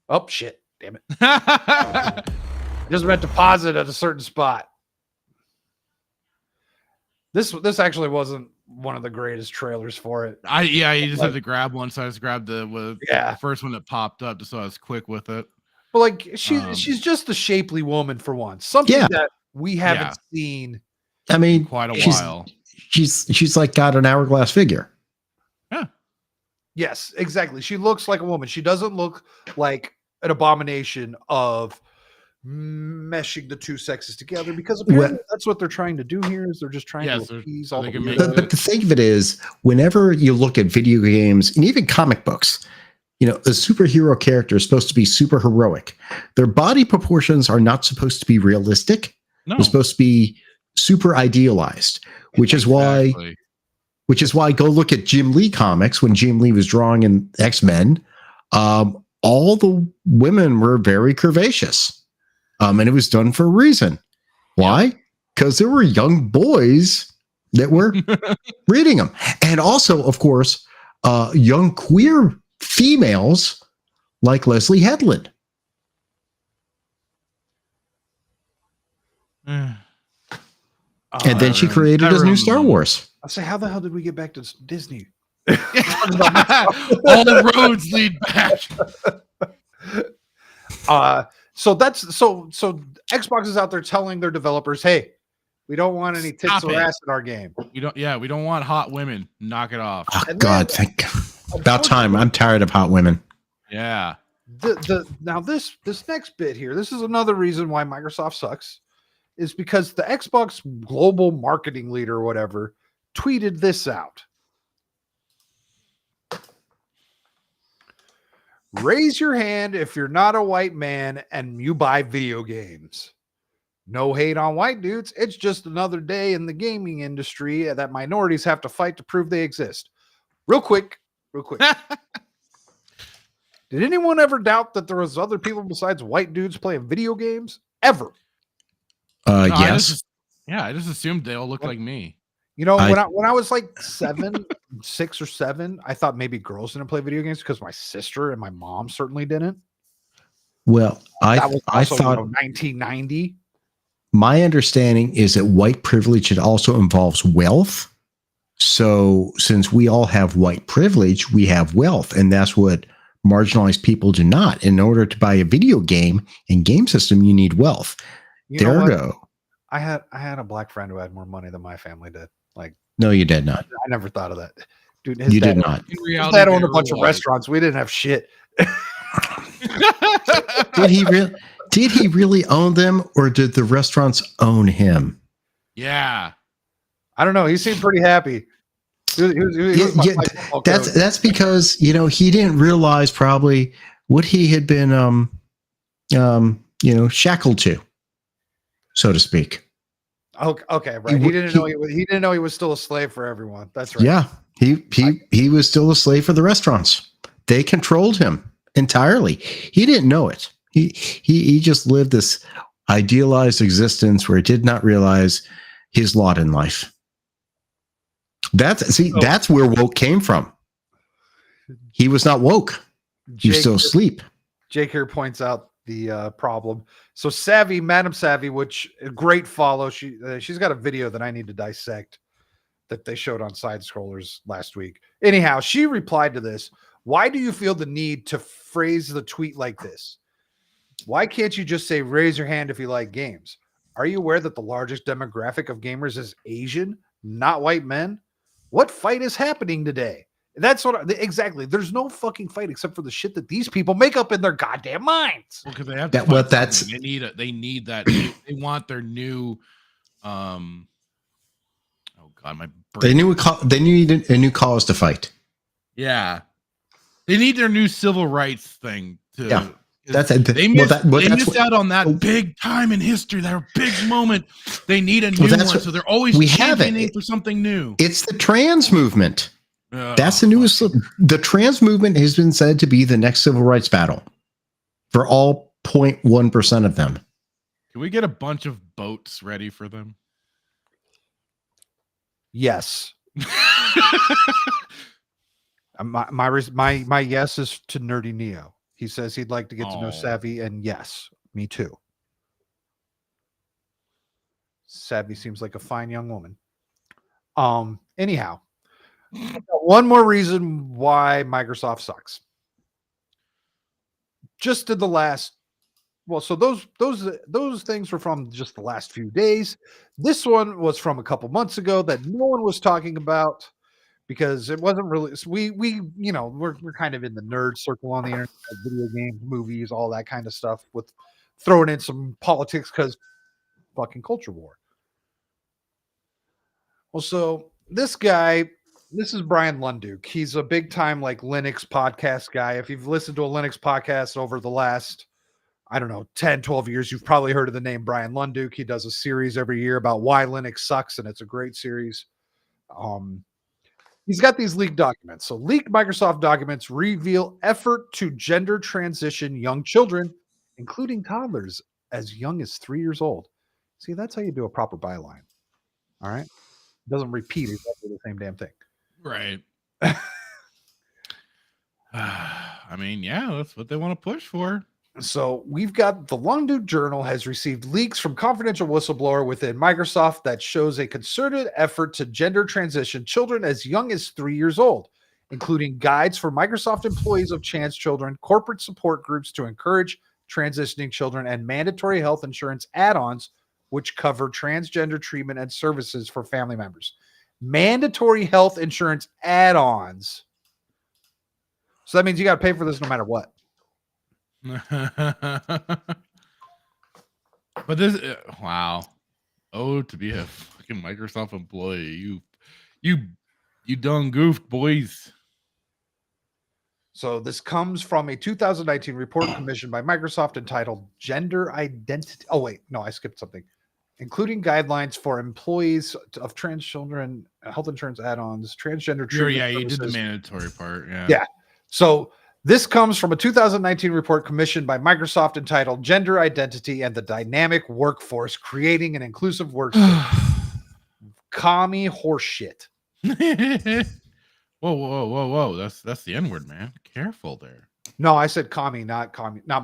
Oh shit! Damn it! Just meant to pause it at a certain spot. This actually wasn't one of the greatest trailers for it. You just had to grab one, so I just grabbed the first one that popped up, just so I was quick with it. But like she's just a shapely woman for once. Something that we haven't seen. I mean, quite a while. She's like got an hourglass figure. Yeah. Yes, exactly. She looks like a woman. She doesn't look like an abomination of meshing the two sexes together, because apparently that's what they're trying to do here. Is they're just trying to appease all the weirdos. But the thing of it is, whenever you look at video games and even comic books, you know, a superhero character is supposed to be super heroic. Their body proportions are not supposed to be realistic. No. They're supposed to be super idealized, which is why go look at Jim Lee comics when Jim Lee was drawing in X-Men. All the women were very curvaceous. And it was done for a reason. Why? Because there were young boys that were reading them. And also, of course, young queer females like Leslie Headland. And then she created his new Star Wars. I say, how the hell did we get back to Disney? All the roads lead back. So Xbox is out there telling their developers, hey, we don't want any tits or ass in our game. We don't want hot women. Knock it off. Oh, God, thank God. About time. I'm tired of hot women. Yeah. Now this next bit here, this is another reason why Microsoft sucks, is because the Xbox global marketing leader or whatever tweeted this out. Raise your hand if you're not a white man and you buy video games. No hate on white dudes. It's just another day in the gaming industry that minorities have to fight to prove they exist. Real quick. Did anyone ever doubt that there was other people besides white dudes playing video games? Ever? Yes. I just assumed they all look like me. You know, when I was like 6 or 7, I thought maybe girls didn't play video games because my sister and my mom certainly didn't. Well, I thought 1990. My understanding is that white privilege, it also involves wealth. So since we all have white privilege, we have wealth, and that's what marginalized people do not. In order to buy a video game and game system, you need wealth. There we go. I had a black friend who had more money than my family did. Like, no, you did not. I never thought of that, dude. You did not. His dad owned a bunch of restaurants. We didn't have shit. Did he really? Did he really own them, or did the restaurants own him? Yeah, I don't know. He seemed pretty happy. That's because he didn't realize probably what he had been shackled to, so to speak. Okay, right. He didn't know he was still a slave for everyone. That's right. Yeah, he was still a slave for the restaurants. They controlled him entirely. He didn't know it. He just lived this idealized existence where he did not realize his lot in life. That's where woke came from. He was not woke. He was still asleep. Jake here points out the problem. So Madam Savvy, which a great follow. She's got a video that I need to dissect that they showed on Side Scrollers last week. Anyhow, she replied to this. Why do you feel the need to phrase the tweet like this? Why can't you just say, raise your hand if you like games? Are you aware that the largest demographic of gamers is Asian, not white men? What fight is happening today? That's exactly. There's no fucking fight except for the shit that these people make up in their goddamn minds. Well, because they have to. They need that. They want their new. Oh God, my brain. They need a new cause to fight. Yeah, they need their new civil rights thing to. Yeah. They missed out on that big time in history, that big moment. They need a new one, so they're always championing for something new. It's the trans movement. That's the newest. The trans movement has been said to be the next civil rights battle. for all 0.1% of them. Can we get a bunch of boats ready for them? Yes. My yes is to Nerdy Neo. He says he'd like to get to know Savvy, and yes, me too. Savvy seems like a fine young woman. Anyhow, one more reason why Microsoft sucks. Just in the last, well, so those things were from just the last few days. This one was from a couple months ago that no one was talking about because it wasn't really. We we're kind of in the nerd circle on the internet, video games, movies, all that kind of stuff, with throwing in some politics because fucking culture war. Well, so this is Brian Lunduke. He's a big time like Linux podcast guy. If you've listened to a Linux podcast over the last, 10, 12 years, you've probably heard of the name Brian Lunduke. He does a series every year about why Linux sucks, and it's a great series. He's got these leaked documents. So leaked Microsoft documents reveal effort to gender transition young children, including toddlers as young as 3 years old. See, that's how you do a proper byline. All right. Doesn't repeat exactly the same damn thing. Right. I mean, yeah, that's what they want to push for. So we've got the Lunduke Journal has received leaks from confidential whistleblower within Microsoft that shows a concerted effort to gender transition children as young as 3 years old, including guides for Microsoft employees of trans children, corporate support groups to encourage transitioning children, and mandatory health insurance add-ons which cover transgender treatment and services for family members. Mandatory health insurance add-ons. So that means you got to pay for this no matter what. But this, wow. Oh, to be a fucking Microsoft employee. You done goofed, boys. So this comes from a 2019 report commissioned by Microsoft entitled Gender Identity. Oh, wait. No, I skipped something. Including guidelines for employees of trans children, health insurance add-ons, transgender treatment. Yeah, you services. did the mandatory part. Yeah. Yeah. So this comes from a 2019 report commissioned by Microsoft entitled Gender Identity and the Dynamic Workforce, Creating an Inclusive Workspace. Commie horseshit. Whoa. That's the N-word, man. Careful there. No, I said commie, not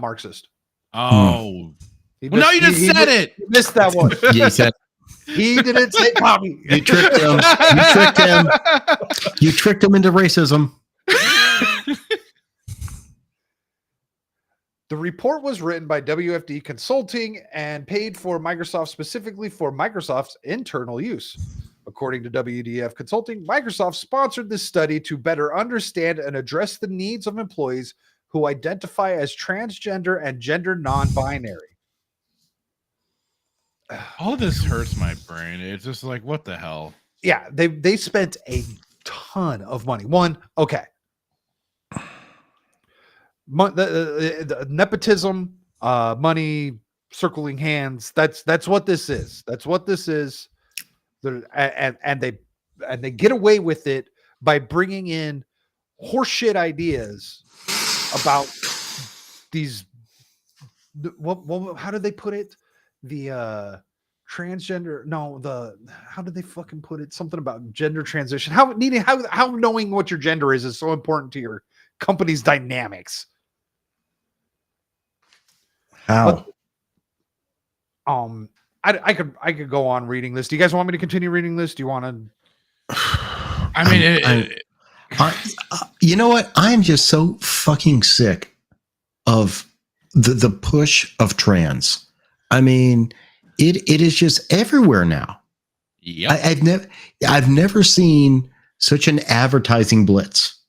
Marxist. Oh. Well, no, you just said it. You missed that one. Yeah, he said he didn't say commie. you tricked him. You tricked him into racism. The report was written by WFD Consulting and paid for Microsoft specifically for Microsoft's internal use. According to WDF Consulting, Microsoft sponsored this study to better understand and address the needs of employees who identify as transgender and gender non-binary. All this hurts my brain. It's just like, what the hell? Yeah, they spent a ton of money. The nepotism, money, circling hands. That's what this is. That's what this is. And they get away with it by bringing in horseshit ideas about these. How did they put it? The transgender. No, how did they fucking put it? Something about gender transition. How knowing what your gender is so important to your company's dynamics. How? I could go on reading this. Do you guys want me to continue reading this? Do you want to? I mean, you know what? I'm just so fucking sick of the push of trans. I mean, it is just everywhere now. Yep. I've never seen such an advertising blitz.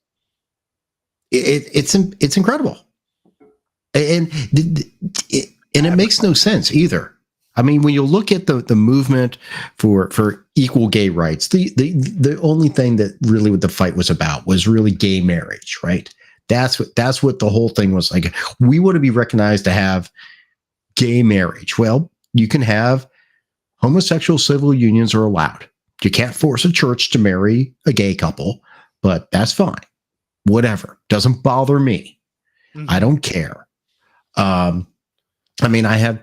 It's incredible, and it makes no sense either. I mean, when you look at the movement for equal gay rights, the only thing that really what the fight was about was really gay marriage, right? That's what the whole thing was like. We want to be recognized to have gay marriage. Well, you can have homosexual civil unions are allowed. You can't force a church to marry a gay couple, but that's fine. Whatever. Doesn't bother me. Mm-hmm. I don't care. I mean, I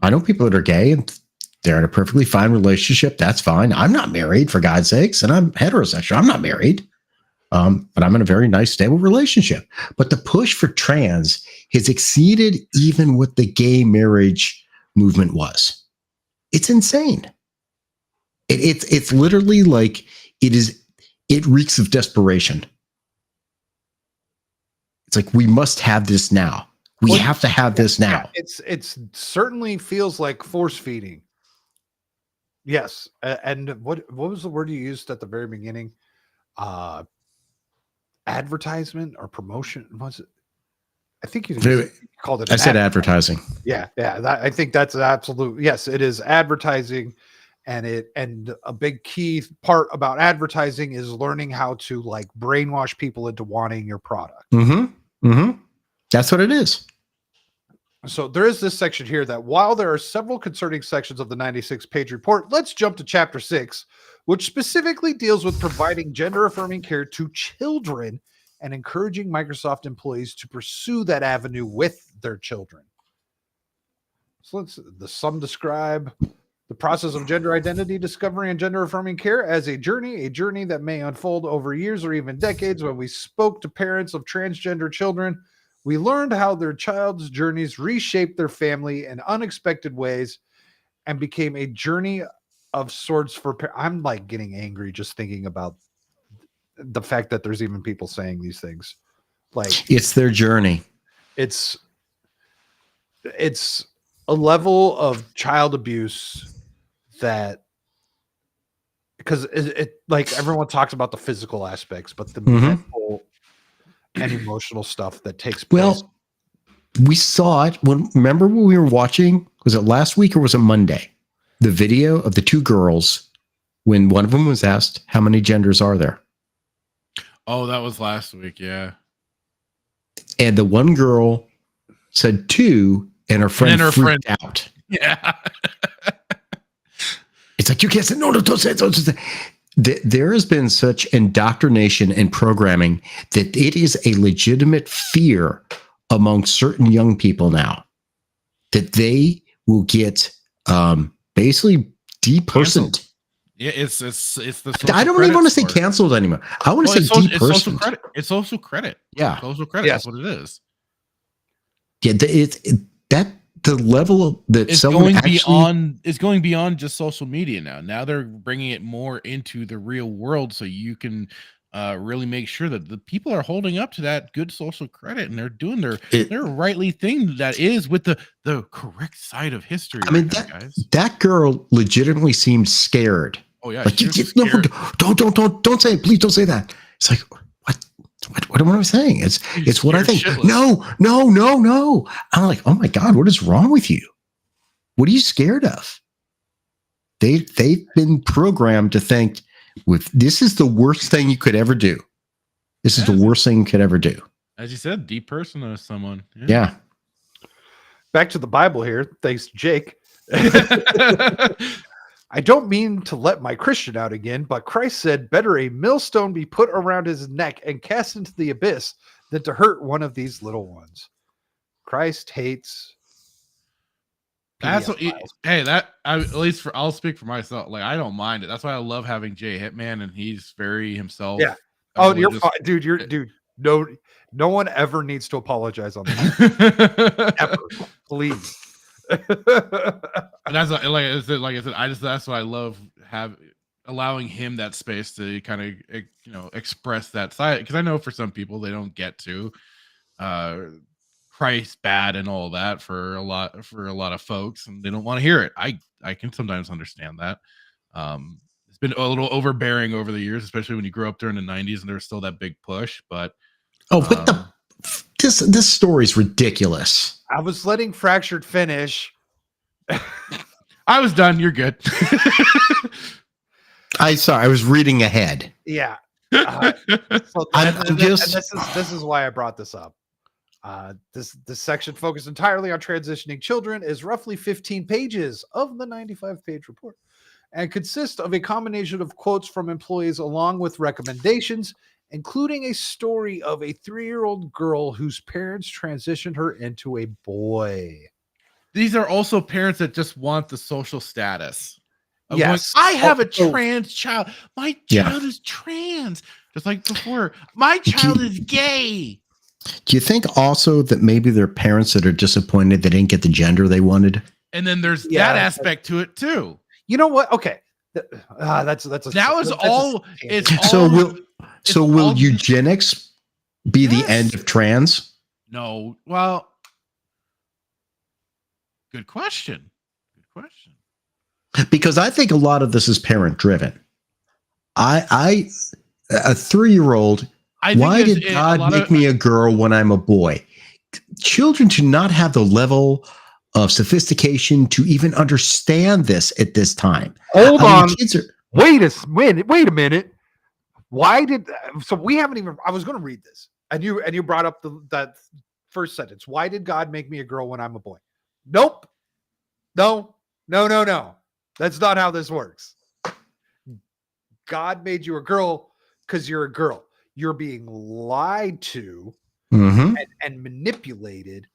know people that are gay and they're in a perfectly fine relationship. That's fine. I'm not married, for God's sakes, and I'm heterosexual. I'm not married. But I'm in a very nice, stable relationship. But the push for trans has exceeded even what the gay marriage movement was. It's insane. It's literally like it reeks of desperation. It's like, we must have this now. We have to have this now. Yeah, it's certainly feels like force feeding. Yes. And what was the word you used at the very beginning? Advertisement or promotion? Was it? I think you called it. I said advertising. Yeah. I think that's absolute. Yes, it is advertising, and a big key part about advertising is learning how to like brainwash people into wanting your product. That's what it is. So there is this section here that while there are several concerning sections of the 96-page report, let's jump to chapter 6, which specifically deals with providing gender-affirming care to children and encouraging Microsoft employees to pursue that avenue with their children. So some describe the process of gender identity discovery and gender-affirming care as a journey that may unfold over years or even decades. When we spoke to parents of transgender children, we learned how their child's journeys reshaped their family in unexpected ways and became a journey of sorts for I'm like getting angry just thinking about the fact that there's even people saying these things. Like, it's their journey. It's a level of child abuse that, because it like everyone talks about the physical aspects, but the mental and emotional stuff that takes place. Well, we saw it remember when we were watching, was it last week or was it Monday? The video of the two girls when one of them was asked, how many genders are there? Oh, that was last week. Yeah. And the one girl said 2 and her friend freaked out. Yeah. It's like, you can't say, no, don't say it. Don't say it. There has been such indoctrination and programming that it is a legitimate fear among certain young people now that they will get basically depersoned. Yeah, it's the. I don't even want to say canceled anymore. I want to say depersoned. It's social credit. It's social credit. Yeah, social credit. Yes. That's what it is. Yeah, the level of that it's someone going actually it's going beyond just social media now. Now they're bringing it more into the real world, so you can really make sure that the people are holding up to that good social credit and they're doing their rightly thing that is with the correct side of history. I mean, that girl legitimately seemed scared. Oh yeah, like no, don't say it, please don't say that. It's like, what am I saying? It's what I think. Shitless. No. I'm like, oh my God, what is wrong with you? What are you scared of? They've been programmed to think this is the worst thing you could ever do. This is the worst thing you could ever do. As you said, depersonalize someone. Yeah. Back to the Bible here. Thanks, Jake. I don't mean to let my Christian out again, but Christ said, better a millstone be put around his neck and cast into the abyss than to hurt one of these little ones. Christ hates. That's what. At least I'll speak for myself. Like, I don't mind it. That's why I love having Jay Hitman, and he's very himself. Yeah. Oh, you're fine, dude. No one ever needs to apologize on that. Ever, please. And that's like I said, that's why I love allowing him that space to kind of express that side, because I know for some people they don't get to Christ bad and all that for a lot of folks, and they don't want to hear it. I can sometimes understand that. It's been a little overbearing over the years, especially when you grew up during the 90s and there's still that big push. But this story's ridiculous. I was letting Fractured finish. I was done. You're good. I was reading ahead. Yeah. This is why I brought this up. This section focused entirely on transitioning children is roughly 15 pages of the 95-page report and consists of a combination of quotes from employees along with recommendations including a story of a 3-year-old girl whose parents transitioned her into a boy. These are also parents that just want the social status. Of Yes. going, I have a So- trans child. My Yeah. child is trans. Just like before. My child is gay. Do you think also that maybe they're parents that are disappointed they didn't get the gender they wanted? And then there's Yeah. that aspect to it too. You know what? Okay. That's a Now it's all it's all So will all- eugenics be the Yes. end of trans? No. Well, good question. Good question. Because I think a lot of this is parent driven. A 3-year-old, I think why it's- did a God lot make of- me a girl when I'm a boy? Children do not have the level of sophistication to even understand this at this time. Hold I mean, on. kids are, Wait a minute. Why did so we haven't even I was going to read this. And you brought up that first sentence. Why did God make me a girl when I'm a boy? Nope. No. That's not how this works. God made you a girl because you're a girl. You're being lied to Mhm. and manipulated.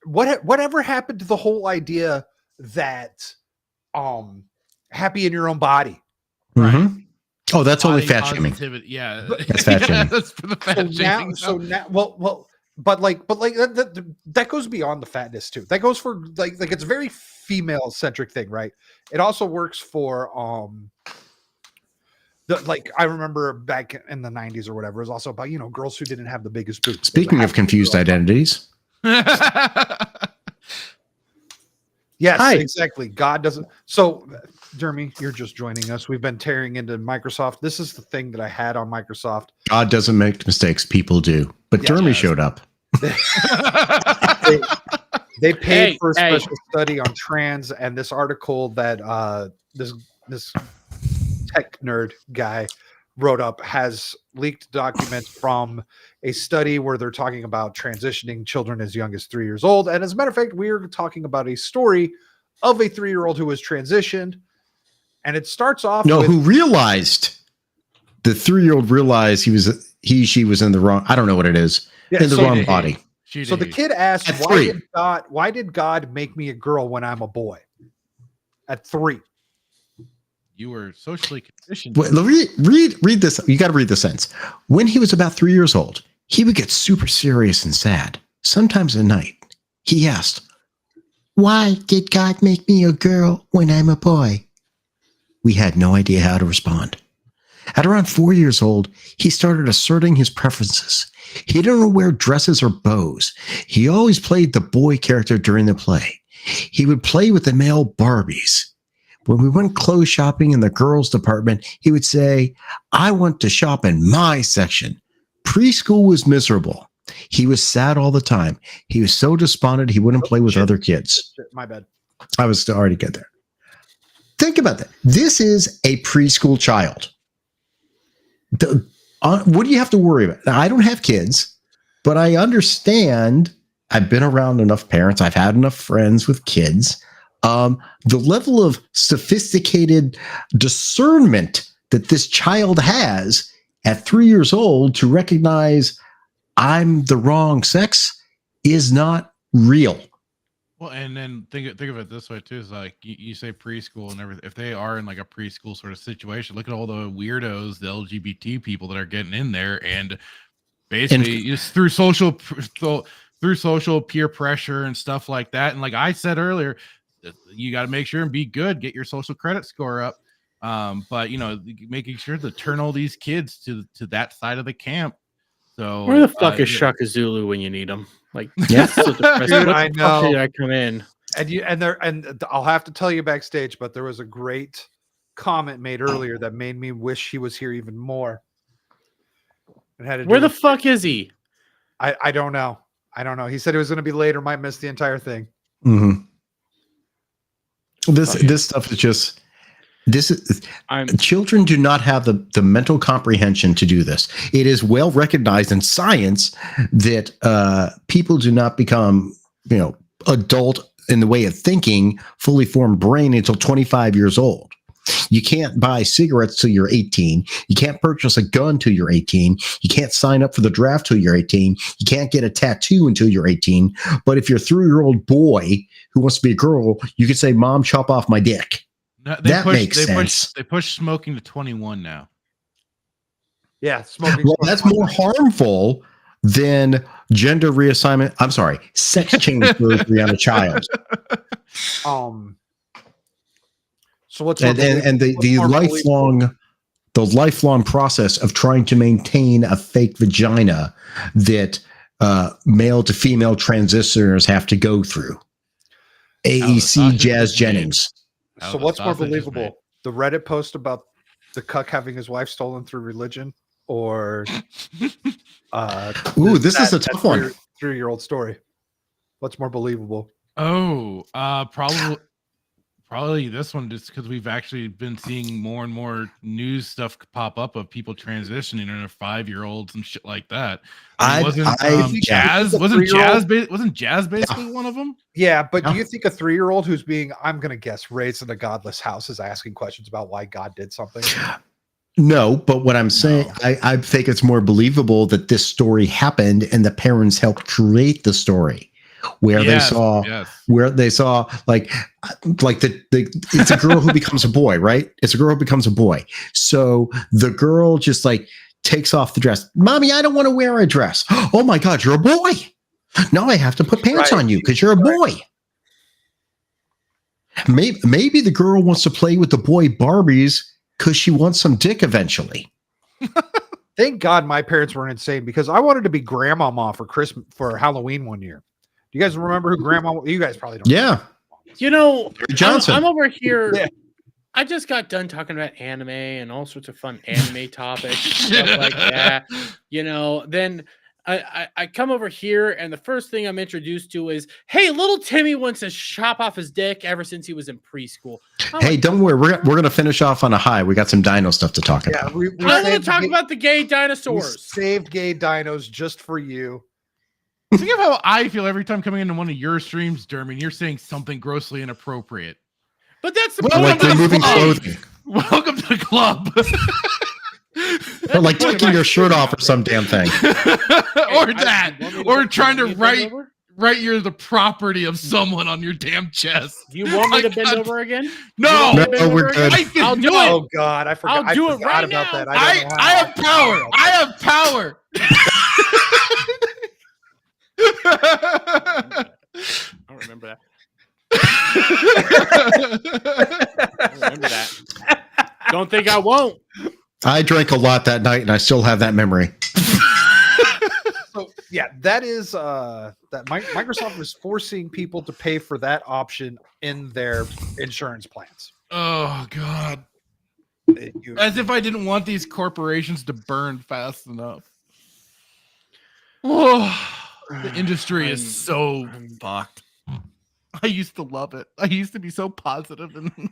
Whatever happened to the whole idea that happy in your own body? Mhm. Oh, that's only Body fat shaming. positivity. Yeah. That's fat shaming. That's for the fat shaming. But that goes beyond the fatness too. That goes for like it's a very female centric thing, right? It also works for I remember back in the 90s or whatever, it was also about girls who didn't have the biggest boobs. Speaking of confused identities, Yes, Hi. exactly. God doesn't. So, Jeremy, you're just joining us. We've been tearing into Microsoft. This is the thing that I had on Microsoft. God doesn't make mistakes, people do. But Yes. Dermy showed up. They paid for a Hey. special study on trans, and this article that this tech nerd guy wrote up has leaked documents from a study where they're talking about transitioning children as young as 3 years old. And as a matter of fact, we're talking about a story of a 3-year-old who was transitioned. And it starts off No, with who realized the 3-year-old realized she was in the wrong, I don't know what it is, Yeah, in the so wrong the- body. So the kid asked, At 3. why did God make me a girl when I'm a boy? At 3. You were socially conditioned. Wait, read this. You got to read the sentence. When he was about 3 years old, he would get super serious and sad. Sometimes at night, he asked, "Why did God make me a girl when I'm a boy?" We had no idea how to respond. At around 4 years old, he started asserting his preferences. He didn't wear dresses or bows. He always played the boy character during the play. He would play with the male Barbies. When we went clothes shopping in the girls' department, he would say, "I want to shop in my section." Preschool was miserable. He was sad all the time. He was so despondent he wouldn't play with other kids. My bad. I was already good there. Think about that. This is a preschool child. What do you have to worry about? Now, I don't have kids, but I understand. I've been around enough parents. I've had enough friends with kids. The level of sophisticated discernment that this child has at 3 years old to recognize I'm the wrong sex is not real. Well, and then think of it this way too. Is like you say preschool and everything. If they are in like a preschool sort of situation, look at all the weirdos, the LGBT people that are getting in there, and basically just through social peer pressure and stuff like that. And like I said earlier, you got to make sure and be good, get your social credit score up. But making sure to turn all these kids to that side of the camp. So Where the fuck is Shaka Zulu when you need him? Like, Yeah. that's so depressing. Dude, What I the fuck know. did I come in? And I'll have to tell you backstage, but there was a great comment made earlier that made me wish he was here even more. It had to do Where the with- fuck is he? I don't know. He said it was going to be later. Might miss the entire thing. Mm-hmm. Fuck it. This stuff is just I'm children do not have the mental comprehension to do this. It is well recognized in science that people do not become adult in the way of thinking, fully formed brain until 25 years old. You can't buy cigarettes till you're 18. You can't purchase a gun till you're 18. You can't sign up for the draft till you're 18. You can't get a tattoo until you're 18. But if you're a 3-year-old boy who wants to be a girl, you can say, "Mom, chop off my dick." No, That makes sense. They push smoking to 21 now. Yeah, smoking. Well, that's more harmful than gender reassignment. I'm sorry, sex change surgery on a child. So what's And the lifelong process of trying to maintain a fake vagina that male to female transitioners have to go through. AEC Jazz Jennings. So what's more believable? The Reddit post about the cuck having his wife stolen through religion, or this is a tough one. 3-year-old story. What's more believable? Oh, probably this one, just because we've actually been seeing more and more news stuff pop up of people transitioning and their 5-year-olds and shit like that. Wasn't Jazz basically one of them? Yeah, but do you think a 3-year-old who's being, I'm going to guess, raised in a godless house is asking questions about why God did something? No, but what I'm saying, I think it's more believable that this story happened and the parents helped create the story. Where they saw like it's a girl who becomes a boy, right? It's a girl who becomes a boy. So the girl just like takes off the dress. "Mommy, I don't want to wear a dress." "Oh my God, you're a boy. Now I have to put pants on you because you're a boy." Maybe the girl wants to play with the boy Barbies because she wants some dick eventually. Thank God my parents weren't insane, because I wanted to be grandmama for Halloween one year. Do you guys remember who grandma? You guys probably don't. Yeah. You know, Johnson. I'm over here. Yeah. I just got done talking about anime and all sorts of fun anime topics, stuff like that. You know, then I come over here and the first thing I'm introduced to is, "Hey, little Timmy wants to chop off his dick ever since he was in preschool." Hey, don't worry. We're going to finish off on a high. We got some dino stuff to talk about. I want to talk about the gay dinosaurs. We saved gay dinos just for you. Think of how I feel every time coming into one of your streams, Dermy. You're saying something grossly inappropriate. But that's the Like removing clothing. Welcome to the club. Or like taking your shirt off or some damn thing. Or trying to write the property of someone on your damn chest. Do you want me to bend over again? No, we're good. I'll do it. Oh God, I forgot. I'll do it right about now. that. I have power. I have power. I don't remember that. I remember that. Don't think I won't. I drank a lot that night and I still have that memory. So yeah, that is that Microsoft is forcing people to pay for that option in their insurance plans. Oh God. As if I didn't want these corporations to burn fast enough. Oh, the industry is so fucked. I used to love it. I used to be so positive. And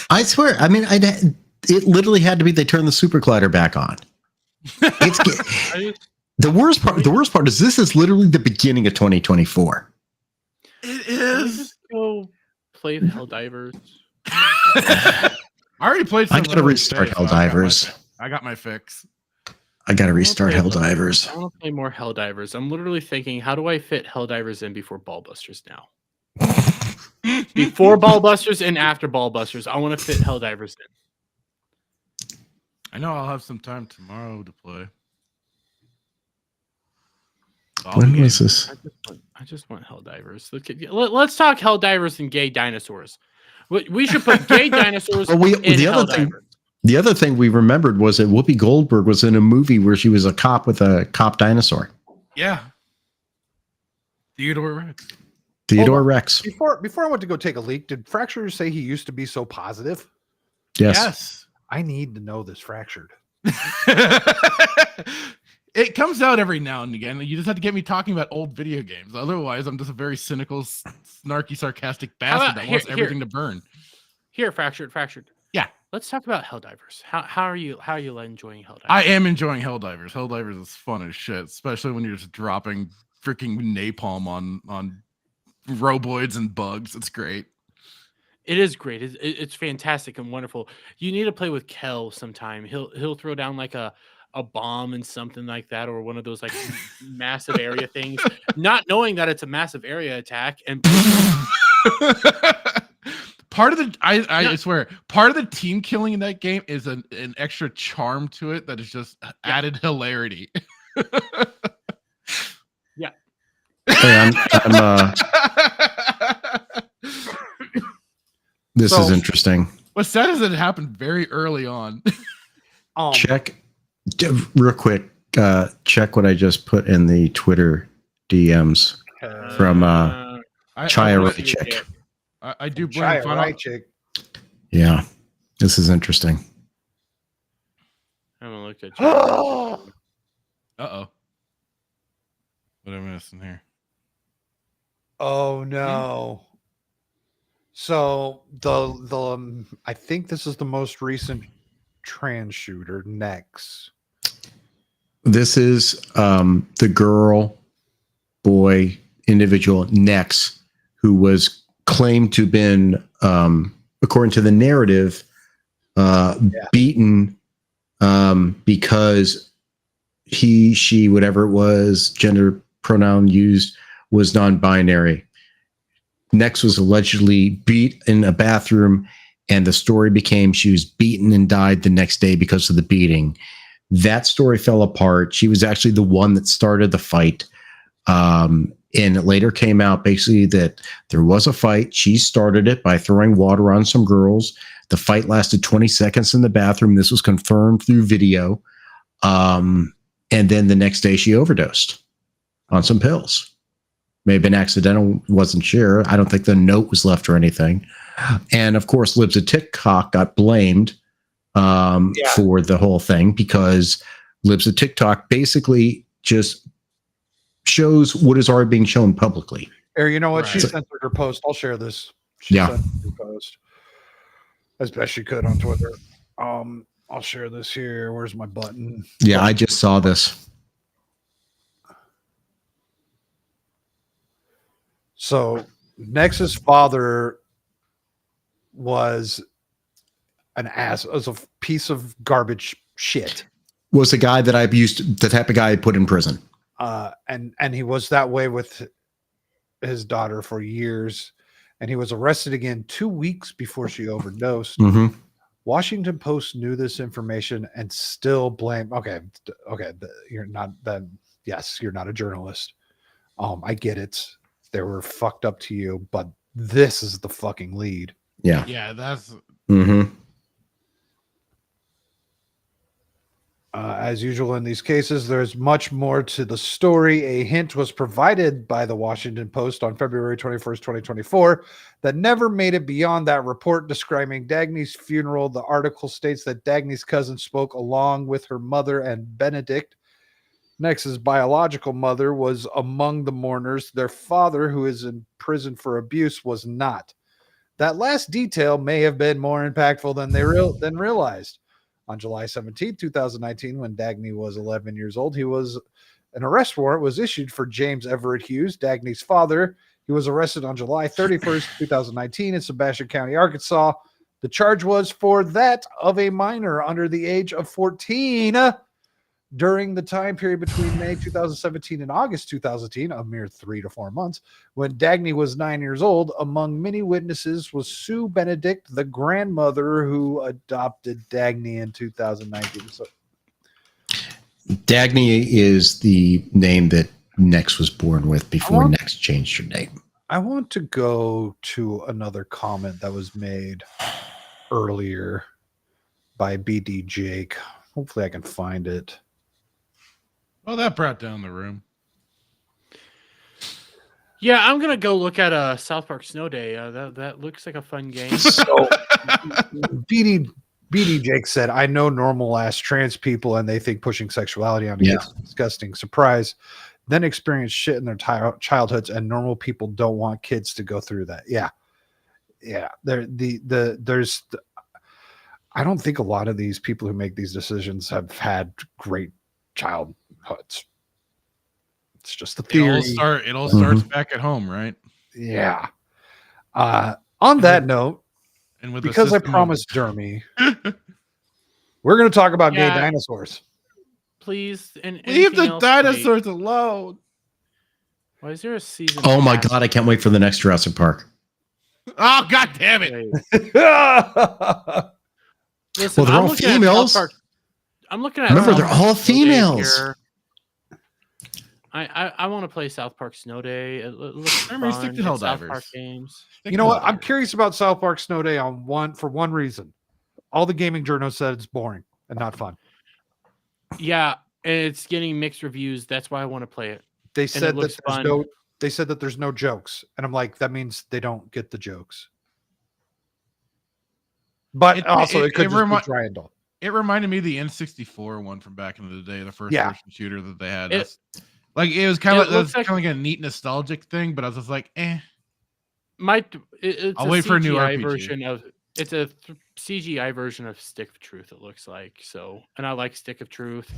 I swear, I mean, it literally had to be they turned the super collider back on. The worst part is this is literally the beginning of 2024. It is. Go play Helldivers. I already played some. I gotta restart Helldivers. I got my fix. I gotta restart Helldivers. I want to play more Helldivers. I'm literally thinking, how do I fit Helldivers in before Ballbusters now? Before Ballbusters and after Ballbusters, I want to fit Helldivers in. I know I'll have some time tomorrow to play. When was this? I just want Helldivers. Let's talk Helldivers and gay dinosaurs. We should put gay dinosaurs in Helldivers. The other thing we remembered was that Whoopi Goldberg was in a movie where she was a cop with a cop dinosaur. Yeah. Theodore Rex. Before I went to go take a leak, did Fractured say he used to be so positive? Yes. I need to know this Fractured. It comes out every now and again. You just have to get me talking about old video games. Otherwise, I'm just a very cynical, snarky, sarcastic bastard that wants everything to burn. Here, Fractured. Yeah. Let's talk about Helldivers. How are you enjoying Helldivers? I am enjoying Helldivers. Helldivers is fun as shit, especially when you're just dropping freaking napalm on roboids and bugs. It's great. It is great. It's fantastic and wonderful. You need to play with Kel sometime. He'll throw down like a bomb and something like that, or one of those like massive area things, not knowing that it's a massive area attack. And part of the I Yeah. swear, part of the team killing in that game is an extra charm to it that is just added hilarity. Yeah. Hey, this is So- interesting. What's sad is that it happened very early on. Check real quick. Check what I just put in the Twitter DMs from I Chaya wanna Ray see it Chick. yet. I do blame Try it, Final. right, chick. Yeah, this is interesting. I haven't looked at. Uh-oh. What am I missing here? Oh no. So the I think this is the most recent trans shooter, Nex. This is the girl, boy, individual Nex, who was claimed to have been, according to the narrative, beaten because he, she, whatever it was, gender pronoun used was non-binary. Nex was allegedly beat in a bathroom, and the story became she was beaten and died the next day because of the beating. That story fell apart. She was actually the one that started the fight. And it later came out basically that there was a fight. She started it by throwing water on some girls. The fight lasted 20 seconds in the bathroom. This was confirmed through video. And then the next day she overdosed on some pills. May have been accidental, wasn't sure. I don't think the note was left or anything. And of course, Libs of TikTok got blamed for the whole thing because Libs of TikTok basically just shows what is already being shown publicly. Or you know what? Right. She censored her post. I'll share this. She Yeah. censored her post as best she could on Twitter. I'll share this here. Where's my button? Yeah, I just saw this. So Nex's father was an ass, was a piece of garbage shit. Was the guy that I used, the type of guy I put in prison. And he was that way with his daughter for years. And he was arrested again 2 weeks before she overdosed. Mm-hmm. Washington Post knew this information and still blame. Okay, you're not that. Yes, you're not a journalist. I get it. They were fucked up to you, but this is the fucking lead. Yeah. Yeah, that's Mm-hmm. As usual in these cases, there's much more to the story. A hint was provided by the Washington Post on February 21st, 2024, that never made it beyond that report describing Dagny's funeral. The article states that Dagny's cousin spoke along with her mother and Benedict. Nex's biological mother was among the mourners. Their father, who is in prison for abuse, was not. That last detail may have been more impactful than than realized. On July 17, 2019, when Dagny was 11 years old, an arrest warrant was issued for James Everett Hughes, Dagny's father. He was arrested on July 31st, 2019 in Sebastian County, Arkansas. The charge was for that of a minor under the age of 14. During the time period between May 2017 and August 2018, a mere 3 to 4 months, when Dagny was 9 years old, among many witnesses was Sue Benedict, the grandmother who adopted Dagny in 2019. So, Dagny is the name that Nex was born with before Nex changed her name. I want to go to another comment that was made earlier by BD Jake. Hopefully I can find it. well, that brought down the room. Yeah, I'm gonna go look at South Park Snow Day. That looks like a fun game. So BD Jake said, I know normal ass trans people and they think pushing sexuality onto kids is disgusting. Surprise. Then experience shit in their childhoods, and normal people don't want kids to go through that. Yeah. I don't think a lot of these people who make these decisions have had great childhoods. It's just the theory. It all starts back at home, right? Yeah. On that note, And with because I promised Jeremy, we're going to talk about gay dinosaurs. Please, and leave the else, dinosaurs alone. Why is there a season? Oh my God, I can't wait for the next Jurassic Park. Oh God damn it! Listen, Well, they're all females. I'm looking at. Remember, South they're Park all Snow Day females. here. I want to play South Park Snow Day. It looks Remember, fun. stick to It's South Helldivers. Park games. You know what? I'm curious about South Park Snow Day for one reason. All the gaming journals said it's boring and not fun. Yeah, and it's getting mixed reviews. That's why I want to play it. They said that there's fun. They said that there's no jokes, and I'm like, that means they don't get the jokes. But it could just be triangle. It reminded me of the N64 one from back in the day, the first person shooter that they had. It was kind of like a neat nostalgic thing, but I was just like, eh. I'll wait for a new RPG version of it's a CGI version of Stick of Truth. It looks like so, and I like Stick of Truth,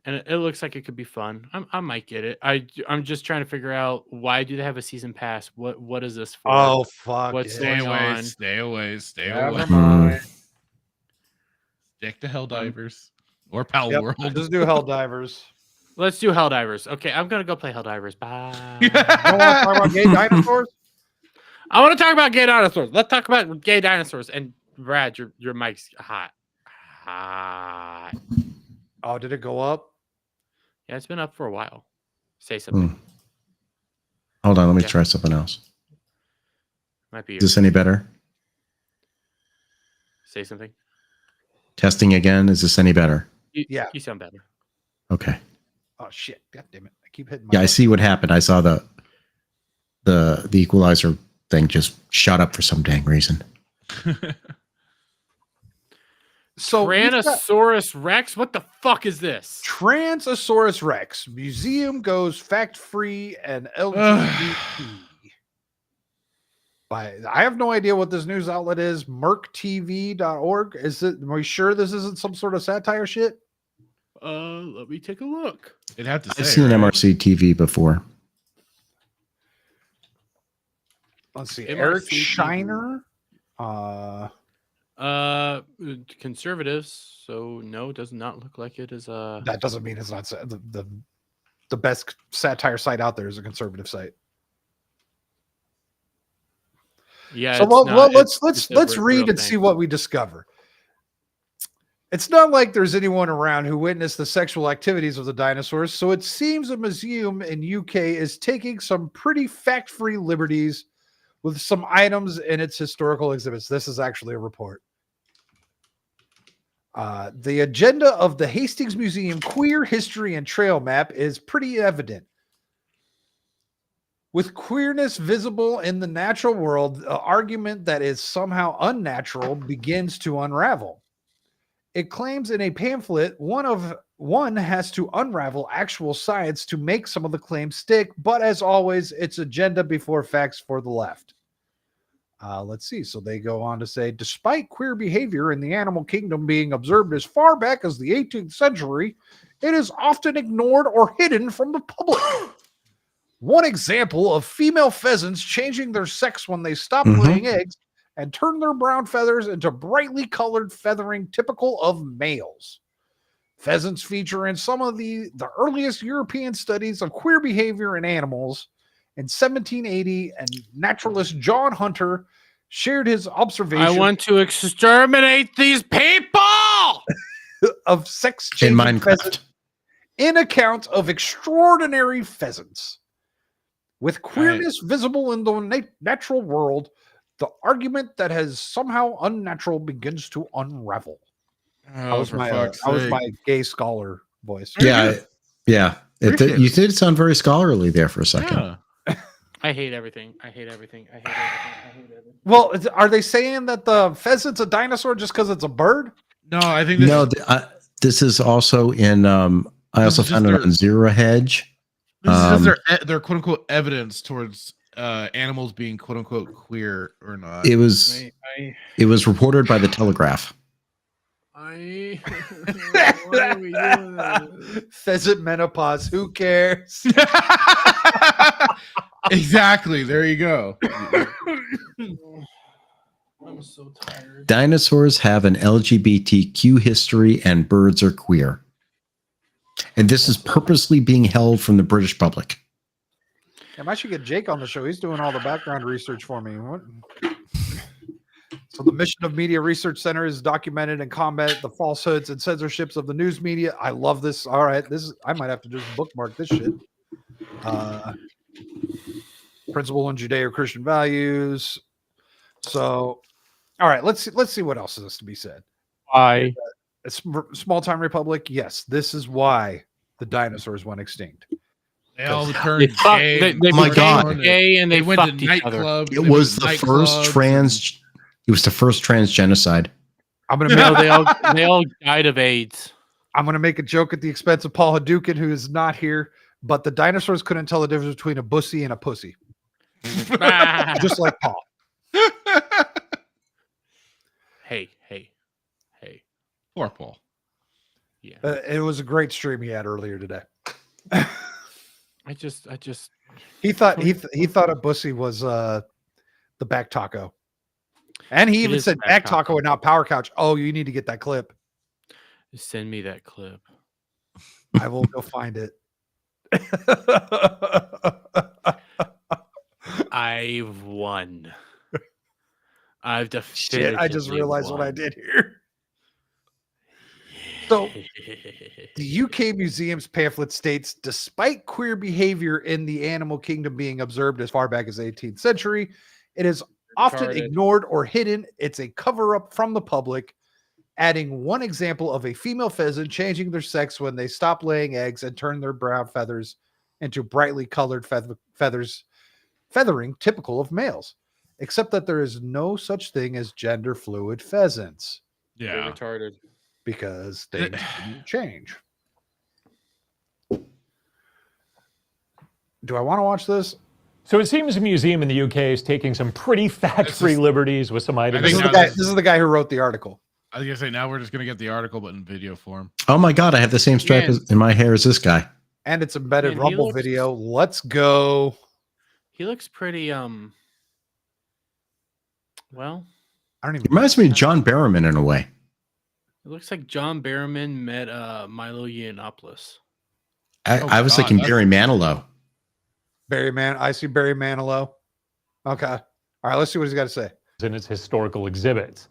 and it looks like it could be fun. I might get it. I'm just trying to figure out why do they have a season pass? What is this for? Oh fuck! What's Stay going away! on? Stay away! Stay Never away! mind. Stick to Helldivers or Pal World. Just do Helldivers. Let's do Helldivers. Okay, I'm gonna go play Helldivers. Bye. You don't want to talk about gay dinosaurs? I want to talk about gay dinosaurs. Let's talk about gay dinosaurs. And Brad, your mic's hot. Hot. Oh, did it go up? Yeah, it's been up for a while. Say something. Hold on, let me try something else. Might be. Is this any better? Say something. Testing again. Is this any better? Yeah. You sound better. Okay. Oh shit! God damn it! I keep hitting. Yeah, I see what happened. I saw the equalizer thing just shot up for some dang reason. So Tyrannosaurus Rex. What the fuck is this? Tyrannosaurus Rex museum goes fact-free and LGBT. I have no idea what this news outlet is. merktv.org. Are we sure this isn't some sort of satire shit? Let me take a look. It had to say. I've seen MRC TV before. Let's see. MRC Eric TV. Shiner. Conservatives. So no, it does not look like it is. That doesn't mean it's not the best satire site out there is a conservative site. Yeah. So let's read and see what we discover. It's not like there's anyone around who witnessed the sexual activities of the dinosaurs, so it seems a museum in UK is taking some pretty fact-free liberties with some items in its historical exhibits. This is actually a report. The agenda of the Hastings Museum Queer History and Trail Map is pretty evident. With queerness visible in the natural world, the argument that is somehow unnatural begins to unravel. It claims in a pamphlet one has to unravel actual science to make some of the claims stick, but as always, it's agenda before facts for the left. Let's see. So they go on to say, despite queer behavior in the animal kingdom being observed as far back as the 18th century, it is often ignored or hidden from the public. One example of female pheasants changing their sex when they stop laying eggs and turn their brown feathers into brightly colored feathering typical of males. Pheasants feature in some of the earliest European studies of queer behavior in animals. In 1780, and naturalist John Hunter shared his observation. I want to exterminate these people of sex changing in Minecraft in account of extraordinary pheasants. With queerness visible in the natural world, the argument that has somehow unnatural begins to unravel. That was my gay scholar voice. Yeah. You did sound very scholarly there for a second. Yeah. I hate everything. I hate everything. I hate everything. I hate everything. Well, are they saying that the pheasant's a dinosaur just because it's a bird? No, I think this is also in. I also found it on Zero Hedge. This is just their quote unquote evidence towards animals being quote unquote queer or not. It was reported by the Telegraph. Why are we doing that? Pheasant menopause. Who cares? Exactly. There you go. I'm so tired. Dinosaurs have an LGBTQ history and birds are queer. And this is purposely being held from the British public. I should get Jake on the show. He's doing all the background research for me. What? So the mission of Media Research Center is documented and combat the falsehoods and censorships of the news media. I love this. All right, I might have to just bookmark this shit. Principle and Judeo-Christian values. So, all right, let's see what else is to be said. Why? A small time republic. Yes, this is why the dinosaurs went extinct. They all They turned fuck- gay. they Oh my God. became gay and they went to fucked each other. nightclubs. It was the first trans. It was the first trans genocide. I'm gonna No, make, they all died of AIDS. I'm gonna make a joke at the expense of Paul Hadouken, who is not here. But the dinosaurs couldn't tell the difference between a bussy and a pussy, just like Paul. Hey. Poor Paul. Yeah. It was a great stream he had earlier today. I just He thought a bussy was the back taco, and he It even is said back back taco. taco and not power couch. Oh, you need to get that clip. send me that clip. I will go find it. I've won. I've Shit, I just definitively realized what I won. did here. So the UK Museum's pamphlet states, despite queer behavior in the animal kingdom being observed as far back as the 18th century, it is often Retarded. ignored or hidden. It's a cover-up from the public, adding one example of a female pheasant changing their sex when they stop laying eggs and turn their brown feathers into brightly colored feathers, feathering typical of males, except that there is no such thing as gender fluid pheasants They're Yeah. retarded. because things didn't change. Do I want to watch this? So it seems a museum in the UK is taking some pretty fact-free This is- liberties with some items. think This is, now the guy, this- this is the guy who wrote the article. I was gonna say now we're just gonna get the article, but in video form. Oh my God, I have the same stripe Man. in my hair as this guy. And it's embedded Man, he Rumble looks- video. Let's go. He looks pretty well, I don't even Reminds me of John Barrowman in a way. it looks like John Barrowman met Milo Yiannopoulos. I was God, thinking that's- Barry Manilow. Barry Man. I see Barry Manilow. Okay. All right, let's see what he's got to say. in its historical exhibits.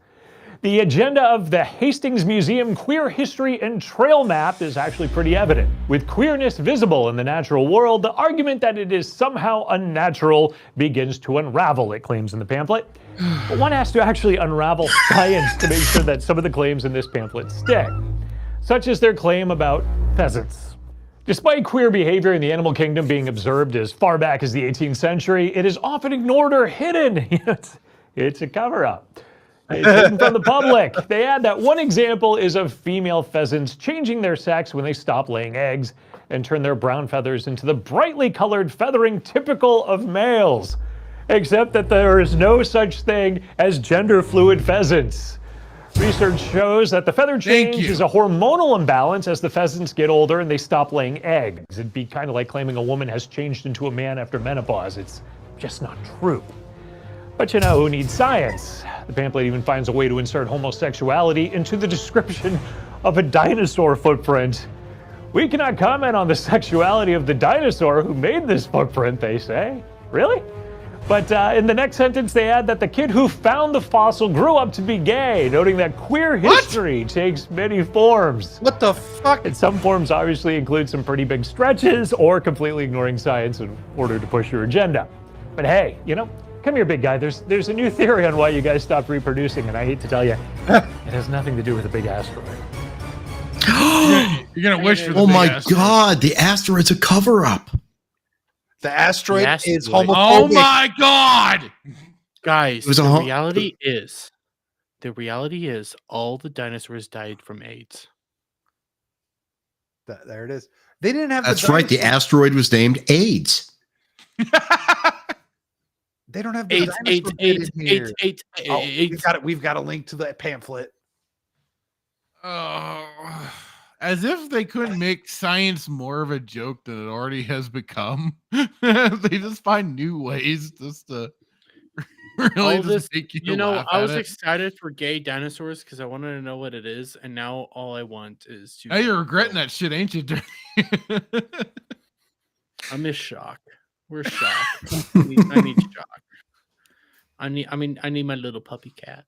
The agenda of the Hastings Museum Queer History and Trail Map is actually pretty evident. With queerness visible in the natural world, the argument that it is somehow unnatural begins to unravel, it claims in the pamphlet. But one has to actually unravel science to make sure that some of the claims in this pamphlet stick, such as their claim about pheasants. Despite queer behavior in the animal kingdom being observed as far back as the 18th century, it is often ignored or hidden. It's a cover-up. It's hidden from the public. They add that one example is of female pheasants changing their sex when they stop laying eggs and turn their brown feathers into the brightly colored feathering typical of males, except that there is no such thing as gender fluid pheasants. Research shows that the feather change you. is a hormonal imbalance as the pheasants get older and they stop laying eggs. It'd be kind of like claiming a woman has changed into a man after menopause. It's just not true. But you know who needs science? The pamphlet even finds a way to insert homosexuality into the description of a dinosaur footprint. We cannot comment on the sexuality of the dinosaur who made this footprint, they say. Really? But in the next sentence, they add that the kid who found the fossil grew up to be gay, noting that queer history takes many forms. What the fuck? And some forms obviously include some pretty big stretches or completely ignoring science in order to push your agenda. But hey, you know, come here, big guy. There's a new theory on why you guys stopped reproducing, and I hate to tell you, it has nothing to do with a big asteroid. You're gonna wish for the Oh big my asteroid. God, the asteroid's a cover-up. The asteroid The is asteroid. homophobic. Oh my God! Guys, It was a the ho- reality is all the dinosaurs died from AIDS. There it is. They didn't have That's the right. The dinosaur- asteroid was named AIDS. They don't have the AIDS, dinosaur bit in here. Oh, AIDS. we've got a link to the pamphlet. Oh, as if they couldn't make science more of a joke than it already has become. They just find new ways just to. really all just this, make you, you know, laugh I at was it? excited for gay dinosaurs because I wanted to know what it is, and now all I want is to. Now you're regretting that shit, ain't you? I miss shock. Where's shock? I need shock. I need my little puppy cat.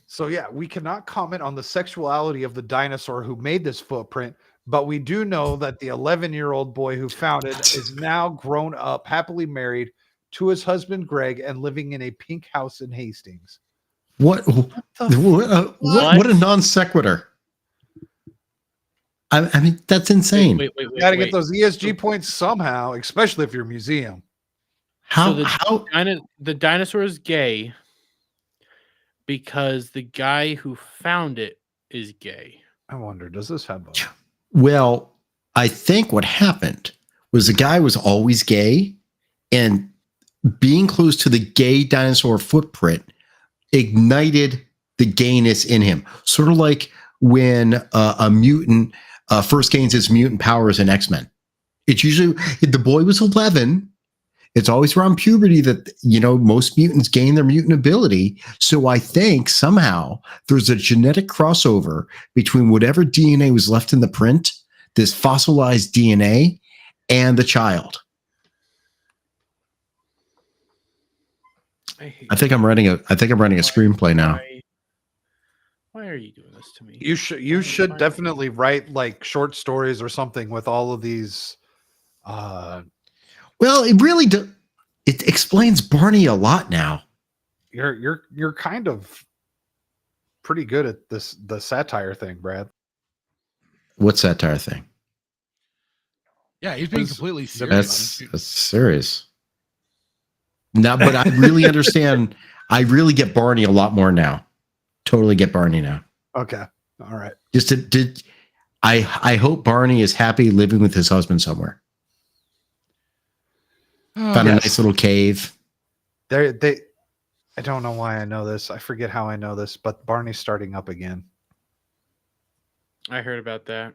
So yeah, we cannot comment on the sexuality of the dinosaur who made this footprint, but we do know that the 11-year-old boy who found it is now grown up, happily married to his husband Greg, and living in a pink house in Hastings. What a non sequitur. I mean, that's insane. Wait. Got to get those ESG points somehow, especially if you're a museum. How The dinosaur is gay because the guy who found it is gay. I wonder, does this have a... Well, I think what happened was the guy was always gay, and being close to the gay dinosaur footprint ignited the gayness in him. Sort of like when a mutant first gains his mutant powers in X-Men. It's usually, the boy was 11. It's always around puberty that, you know, most mutants gain their mutant ability. So I think somehow there's a genetic crossover between whatever DNA was left in the print, this fossilized DNA, and the child. I think I'm writing a screenplay now. Why are you doing this to me? You should definitely write like short stories or something with all of these. Well, it really it explains Barney a lot now. You're kind of pretty good at the satire thing, Brad. What satire thing? Yeah, he's being completely serious. That's serious. No, but I really understand. I really get Barney a lot more now. Totally get Barney now. Okay. All right. I hope Barney is happy living with his husband somewhere. Found a nice little cave. I don't know why I know this. I forget how I know this, but Barney's starting up again. I heard about that.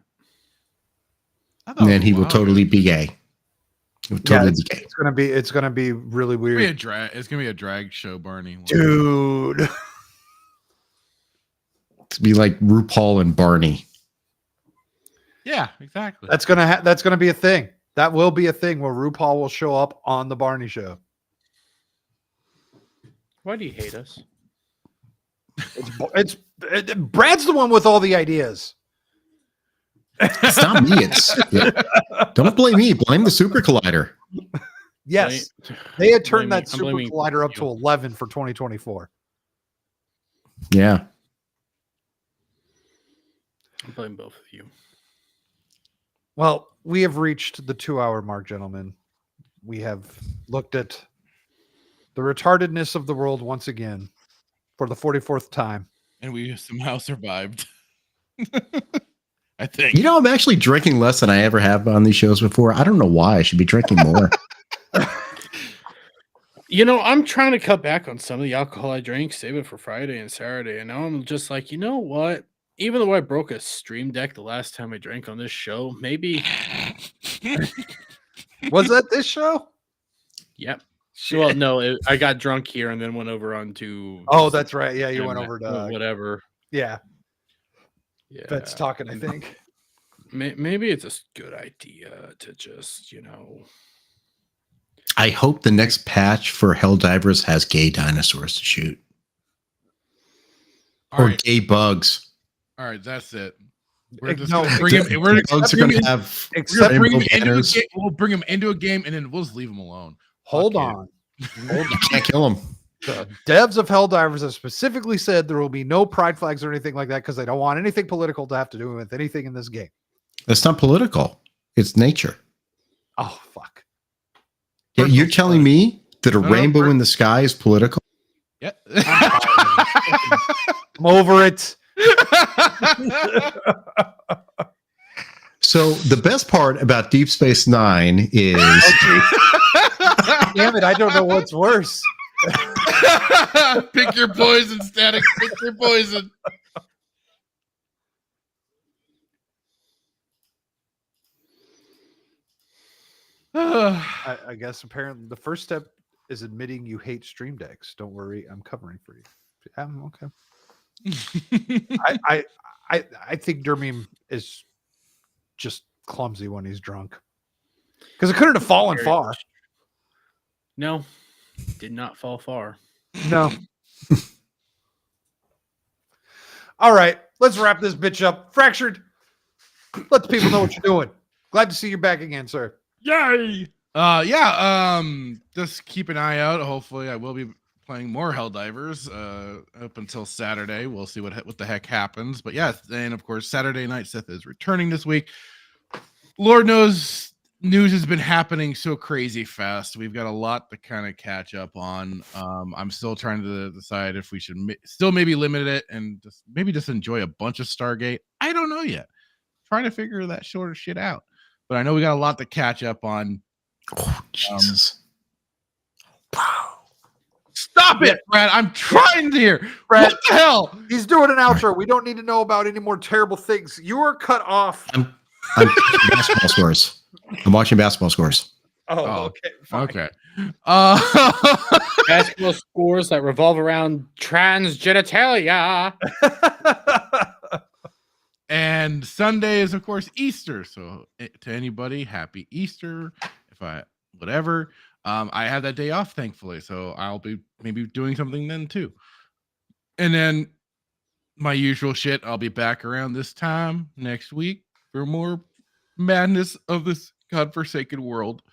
And then he will totally be gay. He will totally be gay. It's gonna be really weird. It's gonna be a drag show, Barney. Dude. To be like RuPaul and Barney. Yeah, exactly. That's gonna be a thing. That will be a thing where RuPaul will show up on the Barney show. Why do you hate us? It's Brad's the one with all the ideas. It's not me. Don't blame me. Blame the Super Collider. Yes, they had turned that Super Collider up to 11 for 2024. Yeah. I blame both of you. Well, we have reached the 2-hour mark, gentlemen. We have looked at the retardedness of the world once again for the 44th time. And we somehow survived. I think. You know, I'm actually drinking less than I ever have on these shows before. I don't know why. I should be drinking more. You know, I'm trying to cut back on some of the alcohol I drink, save it for Friday and Saturday. And now I'm just like, you know what? Even though I broke a stream deck the last time I drank on this show, maybe. Was that this show? Yep. Well, no, I got drunk here and then went over onto. Oh, that's right. Yeah, you went over to whatever. Yeah. Yeah. That's talking, I think. Maybe it's a good idea to just, you know. I hope the next patch for Helldivers has gay dinosaurs to shoot. Or gay bugs. All right, that's it. We're just No, gonna bring him. We're bugs are going to have. gonna bring him into a game. We'll bring him into a game, and then we'll just leave him alone. Hold on. You can't kill them. The devs of Helldivers have specifically said there will be no pride flags or anything like that because they don't want anything political to have to do with anything in this game. That's not political. It's nature. Oh, fuck. Yeah, you're telling me that a rainbow in the sky is political? Yeah. I'm over it. So the best part about Deep Space Nine is damn it, I don't know what's worse. Pick your poison, Static. Pick your poison. I guess apparently the first step is admitting you hate stream decks. Don't worry, I'm covering for you. Okay. I think Dermeme is just clumsy when he's drunk. Because it couldn't have fallen far. No, did not fall far. No. All right, let's wrap this bitch up. Fractured. Let the people know what you're doing. Glad to see you back again, sir. Yay! Just keep an eye out. Hopefully, I will be playing more Helldivers up until Saturday. We'll see what the heck happens. But yeah, and of course, Saturday night, Seth is returning this week. Lord knows news has been happening so crazy fast. We've got a lot to kind of catch up on. I'm still trying to decide if we should still maybe limit it and just enjoy a bunch of Stargate. I don't know yet. Trying to figure that sort of shit out. But I know we got a lot to catch up on. Oh, Jesus. Stop it, Brad. I'm trying to hear. Brad, what the hell? He's doing an outro. We don't need to know about any more terrible things. You are cut off. I'm basketball scores. I'm watching basketball scores. Oh, okay. Fine. Okay. Basketball scores that revolve around trans genitalia. And Sunday is, of course, Easter. So to anybody, happy Easter. Whatever. I had that day off, thankfully. So I'll be maybe doing something then too. And then my usual shit, I'll be back around this time next week for more madness of this godforsaken world.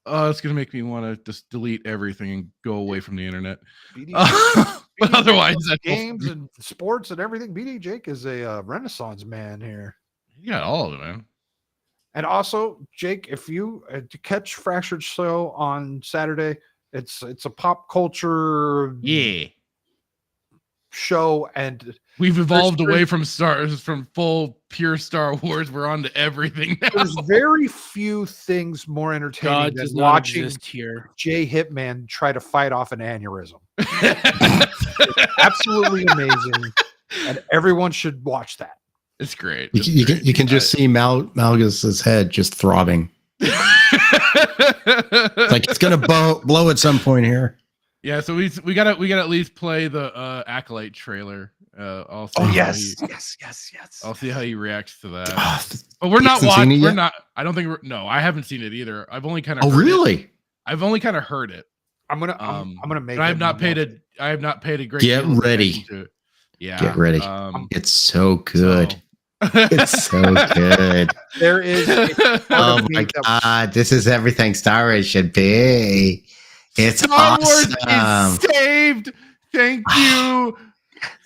It's going to make me want to just delete everything and go away from the internet. But otherwise, games and sports and everything. BD Jake is a Renaissance man here. You got all of it, man. And also, Jake, if you to catch Fractured Show on Saturday, it's a pop culture show, and we've evolved away from full pure Star Wars. We're on to everything now. There's very few things more entertaining than watching Jay Hitman try to fight off an aneurysm. It's absolutely amazing, and everyone should watch that. It's great. You can just see Malgus's head just throbbing. It's like it's gonna blow at some point here. Yeah, so we gotta at least play the Acolyte trailer. I'll see yes. I'll see how he reacts to that. But we're not watching. We're not. I don't think. I haven't seen it either. I've only kind of. Oh, really? I've only kind of heard it. I'm gonna make. I have not paid a great. Get ready. Yeah, get ready. It's so good. It's so good. There is. Oh my god! This is everything Star Wars should be. It's Star awesome. Wars is saved. Thank you,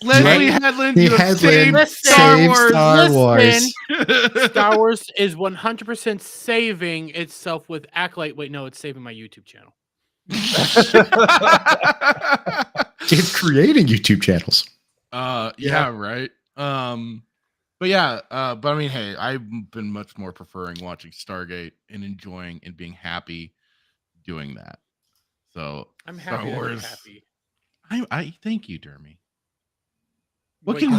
Leslie Headland. You have saved Star Wars. Star Wars is 100% saving itself with Acolyte. Wait, no, it's saving my YouTube channel. It's creating YouTube channels. Yeah, right. But yeah, but I mean, hey, I've been much more preferring watching Stargate and enjoying and being happy doing that. So I'm happy. Star Wars. Happy. I thank you, Dermy. What can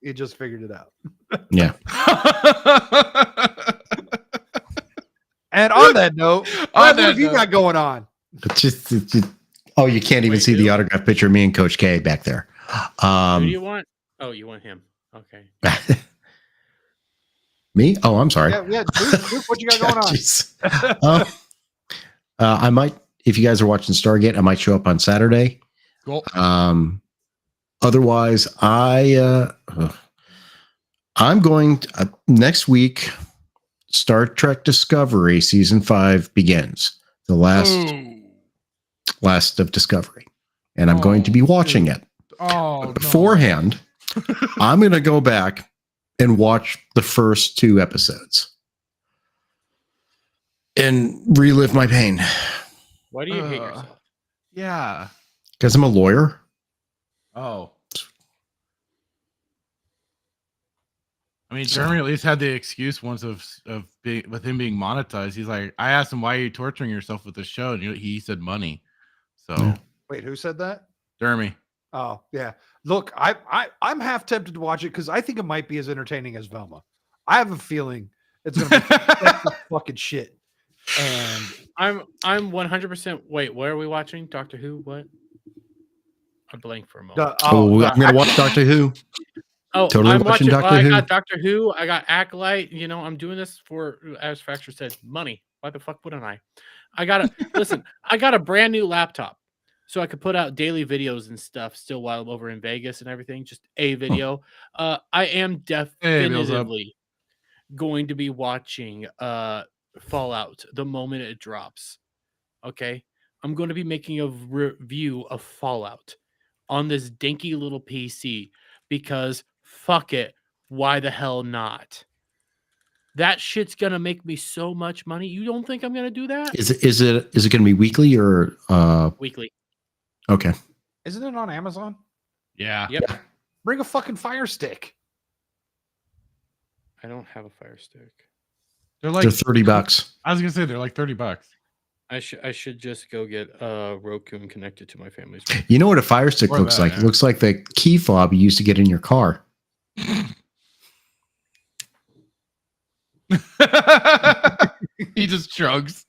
you just figured it out? Yeah. And on that note, what have you got going on? It's just you can't even see the autograph picture of me and Coach K back there. Who do you want? Oh, you want him? Okay. Me? Oh, I'm sorry. Yeah. Luke, what you got going on? I might, if you guys are watching Stargate, I might show up on Saturday. Cool. Otherwise, I'm going next week. Star Trek Discovery season 5 begins. The last of Discovery, and I'm going to be watching it. But beforehand, I'm going to go back and watch the first 2 episodes and relive my pain. Why do you hate yourself? Yeah, because I'm a lawyer. Oh. I mean, Jeremy at least had the excuse once of being with him being monetized. He's like, I asked him, why are you torturing yourself with the show? And he said money. So wait, who said that? Jeremy. Oh yeah. Look, I'm half tempted to watch it because I think it might be as entertaining as Velma. I have a feeling it's gonna be fucking shit. And I'm 100%. Wait, what are we watching? Doctor Who? What? I blanked for a moment. I'm gonna watch Doctor Who. Oh, Totally I'm watching watching. Doctor I Who. got Doctor Who. I got Acolyte. You know, I'm doing this for, as Fracture said, money. Why the fuck wouldn't I? I got listen. I got a brand new laptop, so I could put out daily videos and stuff. Still, while I'm over in Vegas and everything, just a video. I am definitively going to be watching Fallout the moment it drops. Okay, I'm going to be making a review of Fallout on this dinky little PC because fuck it, why the hell not? That shit's gonna make me so much money. You don't think I'm gonna do that? Is it gonna be weekly or Weekly. okay? Isn't it on Amazon? Yeah. Yep. Bring a fucking Fire Stick. I don't have a Fire Stick. They're like They're $30. I was gonna say they're like $30. I should just go get Roku and connect it to my family's. You know what a Fire Stick Or looks that, like? yeah. It looks like the key fob you used to get in your car. He just shrugs.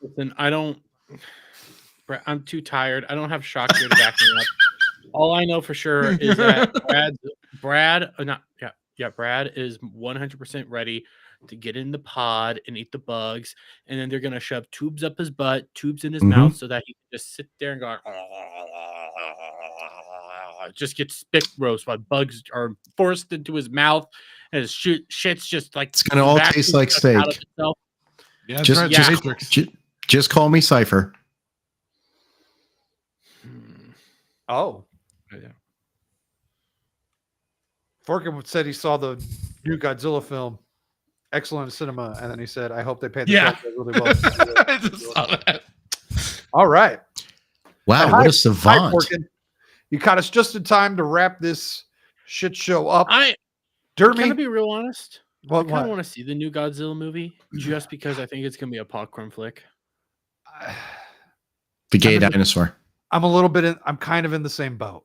Listen, I'm too tired. I don't have shock here to back me up. All I know for sure is that Brad is 100% ready to get in the pod and eat the bugs, and then they're gonna shove tubes up his butt, tubes in his mouth, so that he can just sit there and go, just get spit roast while bugs are forced into his mouth, and his shit's just like It's gonna all taste like steak. Yeah, Just- right, just- the Matrix. Just call me Cypher. Oh. Yeah. Forkin said he saw the new Godzilla film. Excellent cinema. And then he said, I hope they paid the Yeah. price really well. I just saw that. All right. Wow, Hi- what a Hi, savant! Forkin. You caught us just in time to wrap this shit show up. Can I Dermy, be real honest? what, I kind what? of want to see the new Godzilla movie just because I think it's gonna be a popcorn flick. The gay I'm in the- dinosaur. I'm kind of in the same boat.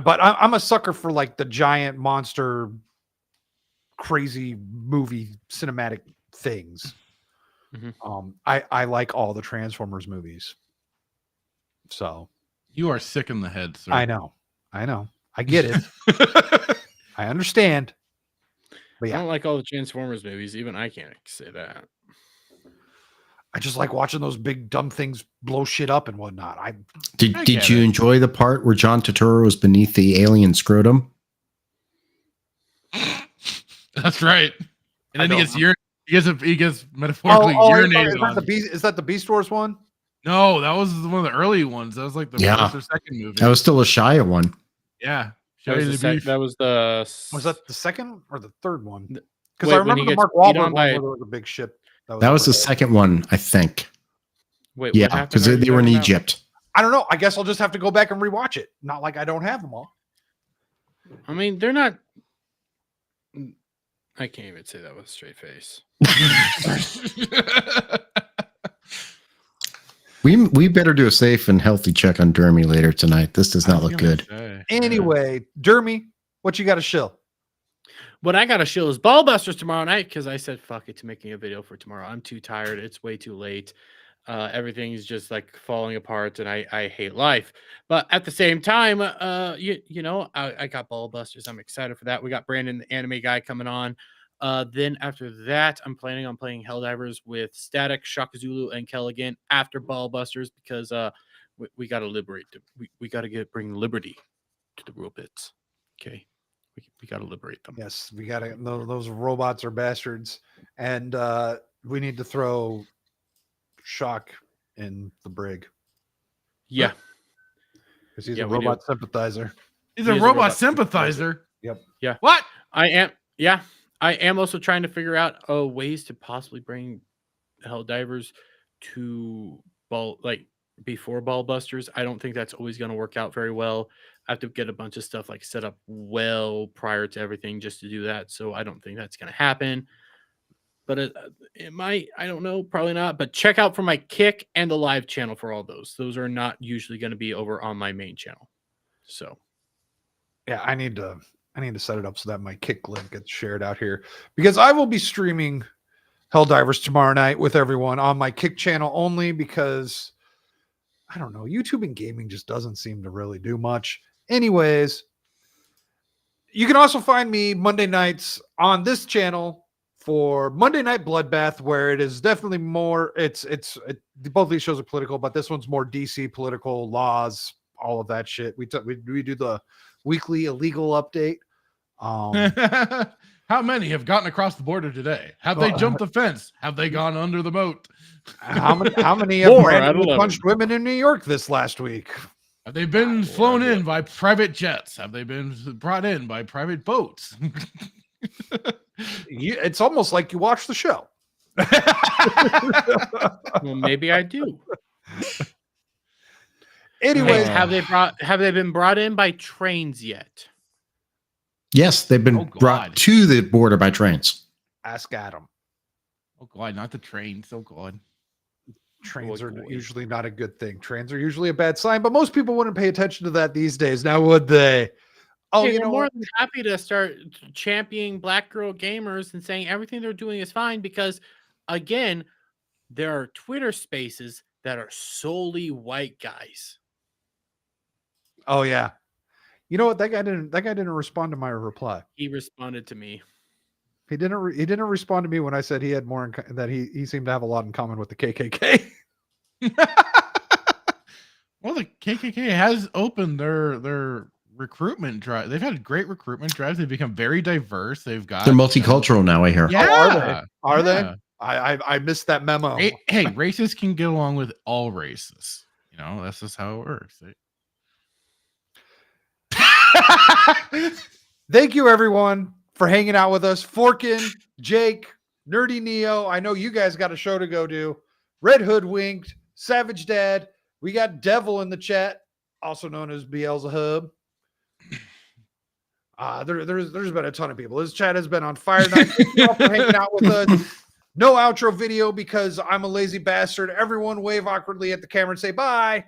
But I'm a sucker for like the giant monster, crazy movie cinematic things. Mhm. I like all the Transformers movies. So You are sick in the head, sir. I know. I get it. I understand. But I yeah, don't like all the Transformers movies. Even I can't say that. I just like watching those big dumb things blow shit up and whatnot. Did get you it. enjoy the part where John Turturro was beneath the alien scrotum? That's right. And I then he don't gets he gets metaphorically urinated on. is that the Beast Wars one? No, that was one of the early ones. That was like the Yeah. first or second movie. That was still a Shia one. yeah. That was, that was the. Was that the second or the third one? Wait, Because I when he remember the gets Mark beat Wahlberg on one by- where there was a big ship. That was the first. second one, I think. Wait, Yeah, what happened? because Are they you were in talking about? Egypt. I don't know. I guess I'll just have to go back and rewatch it. Not like I don't have them all. I mean, they're not. I can't even say that with a straight face. We better do a safe and healthy check on Dermy later tonight. This does not look good. Anyway, Dermy, what you got to shill? What I got to show is Ballbusters tomorrow night because I said fuck it to making a video for tomorrow. I'm too tired. It's way too late. Everything's just like falling apart, and I hate life. But at the same time, you know, I got Ballbusters. I'm excited for that. We got Brandon, the anime guy, coming on. Then after that, I'm planning on playing Helldivers with Static, Shaka Zulu, and Kelligan after Ballbusters because we got to liberate them. We got to bring liberty to the robots. Okay, we got to liberate them. Yes, we got to. Those robots are bastards, and we need to throw Shock in the brig Yeah. because he's Yeah, a we do. robot sympathizer. He's He a is a robot robot sympathizer. Yep. Yeah. What? I am. Yeah, I am also trying to figure out ways to possibly bring Helldivers to before Ballbusters. I don't think that's always going to work out very well. I have to get a bunch of stuff like set up well prior to everything just to do that. So I don't think that's going to happen. But it might. I don't know. Probably not. But check out for my Kick and the live channel for all those. Those are not usually going to be over on my main channel. So Yeah, I need to I need to set it up so that my Kick link gets shared out here, because I will be streaming Helldivers tomorrow night with everyone on my Kick channel only, because I don't know, YouTube and gaming just doesn't seem to really do much. Anyways, you can also find me Monday nights on this channel for Monday Night Bloodbath, where it is definitely more, both these shows are political, but this one's more DC political laws, all of that shit. We do the weekly illegal update. How many have gotten across the border today? Have they jumped the fence? Have they gone under the moat? How many have More, randomly punched women in New York this last week? Have they been flown in by private jets? Have they been brought in by private boats? It's almost like you watch the show. Well, maybe I do. Anyways, Have they been brought in by trains yet? Yes, they've been brought to the border by trains. ask Adam. Oh God, not the trains. Oh God. Trains are usually not a good thing. Trains are usually a bad sign, but most people wouldn't pay attention to that these days. Now, would they? Oh, Hey, you we're know more what? than happy to start championing black girl gamers and saying everything they're doing is fine, because again, there are Twitter spaces that are solely white guys. Oh yeah. You know what? That guy didn't respond to my reply. He responded to me. He didn't respond to me when I said he had more that he seemed to have a lot in common with the KKK. Well, the KKK has opened their recruitment drive. They've had great recruitment drives. They've become very diverse. They've got They're multicultural now, I hear. Yeah, Are they? yeah. I missed that memo. Hey, races can get along with all races. You know, that's just how it works. Thank you, everyone, for hanging out with us. Forkin, Jake, Nerdy Neo. I know you guys got a show to go do. Red Hoodwinked, Savage Dad. We got Devil in the chat, also known as Beelzebub. There's been a ton of people. This chat has been on fire tonight. Thank you all for hanging out with us. No outro video because I'm a lazy bastard. Everyone wave awkwardly at the camera and say bye.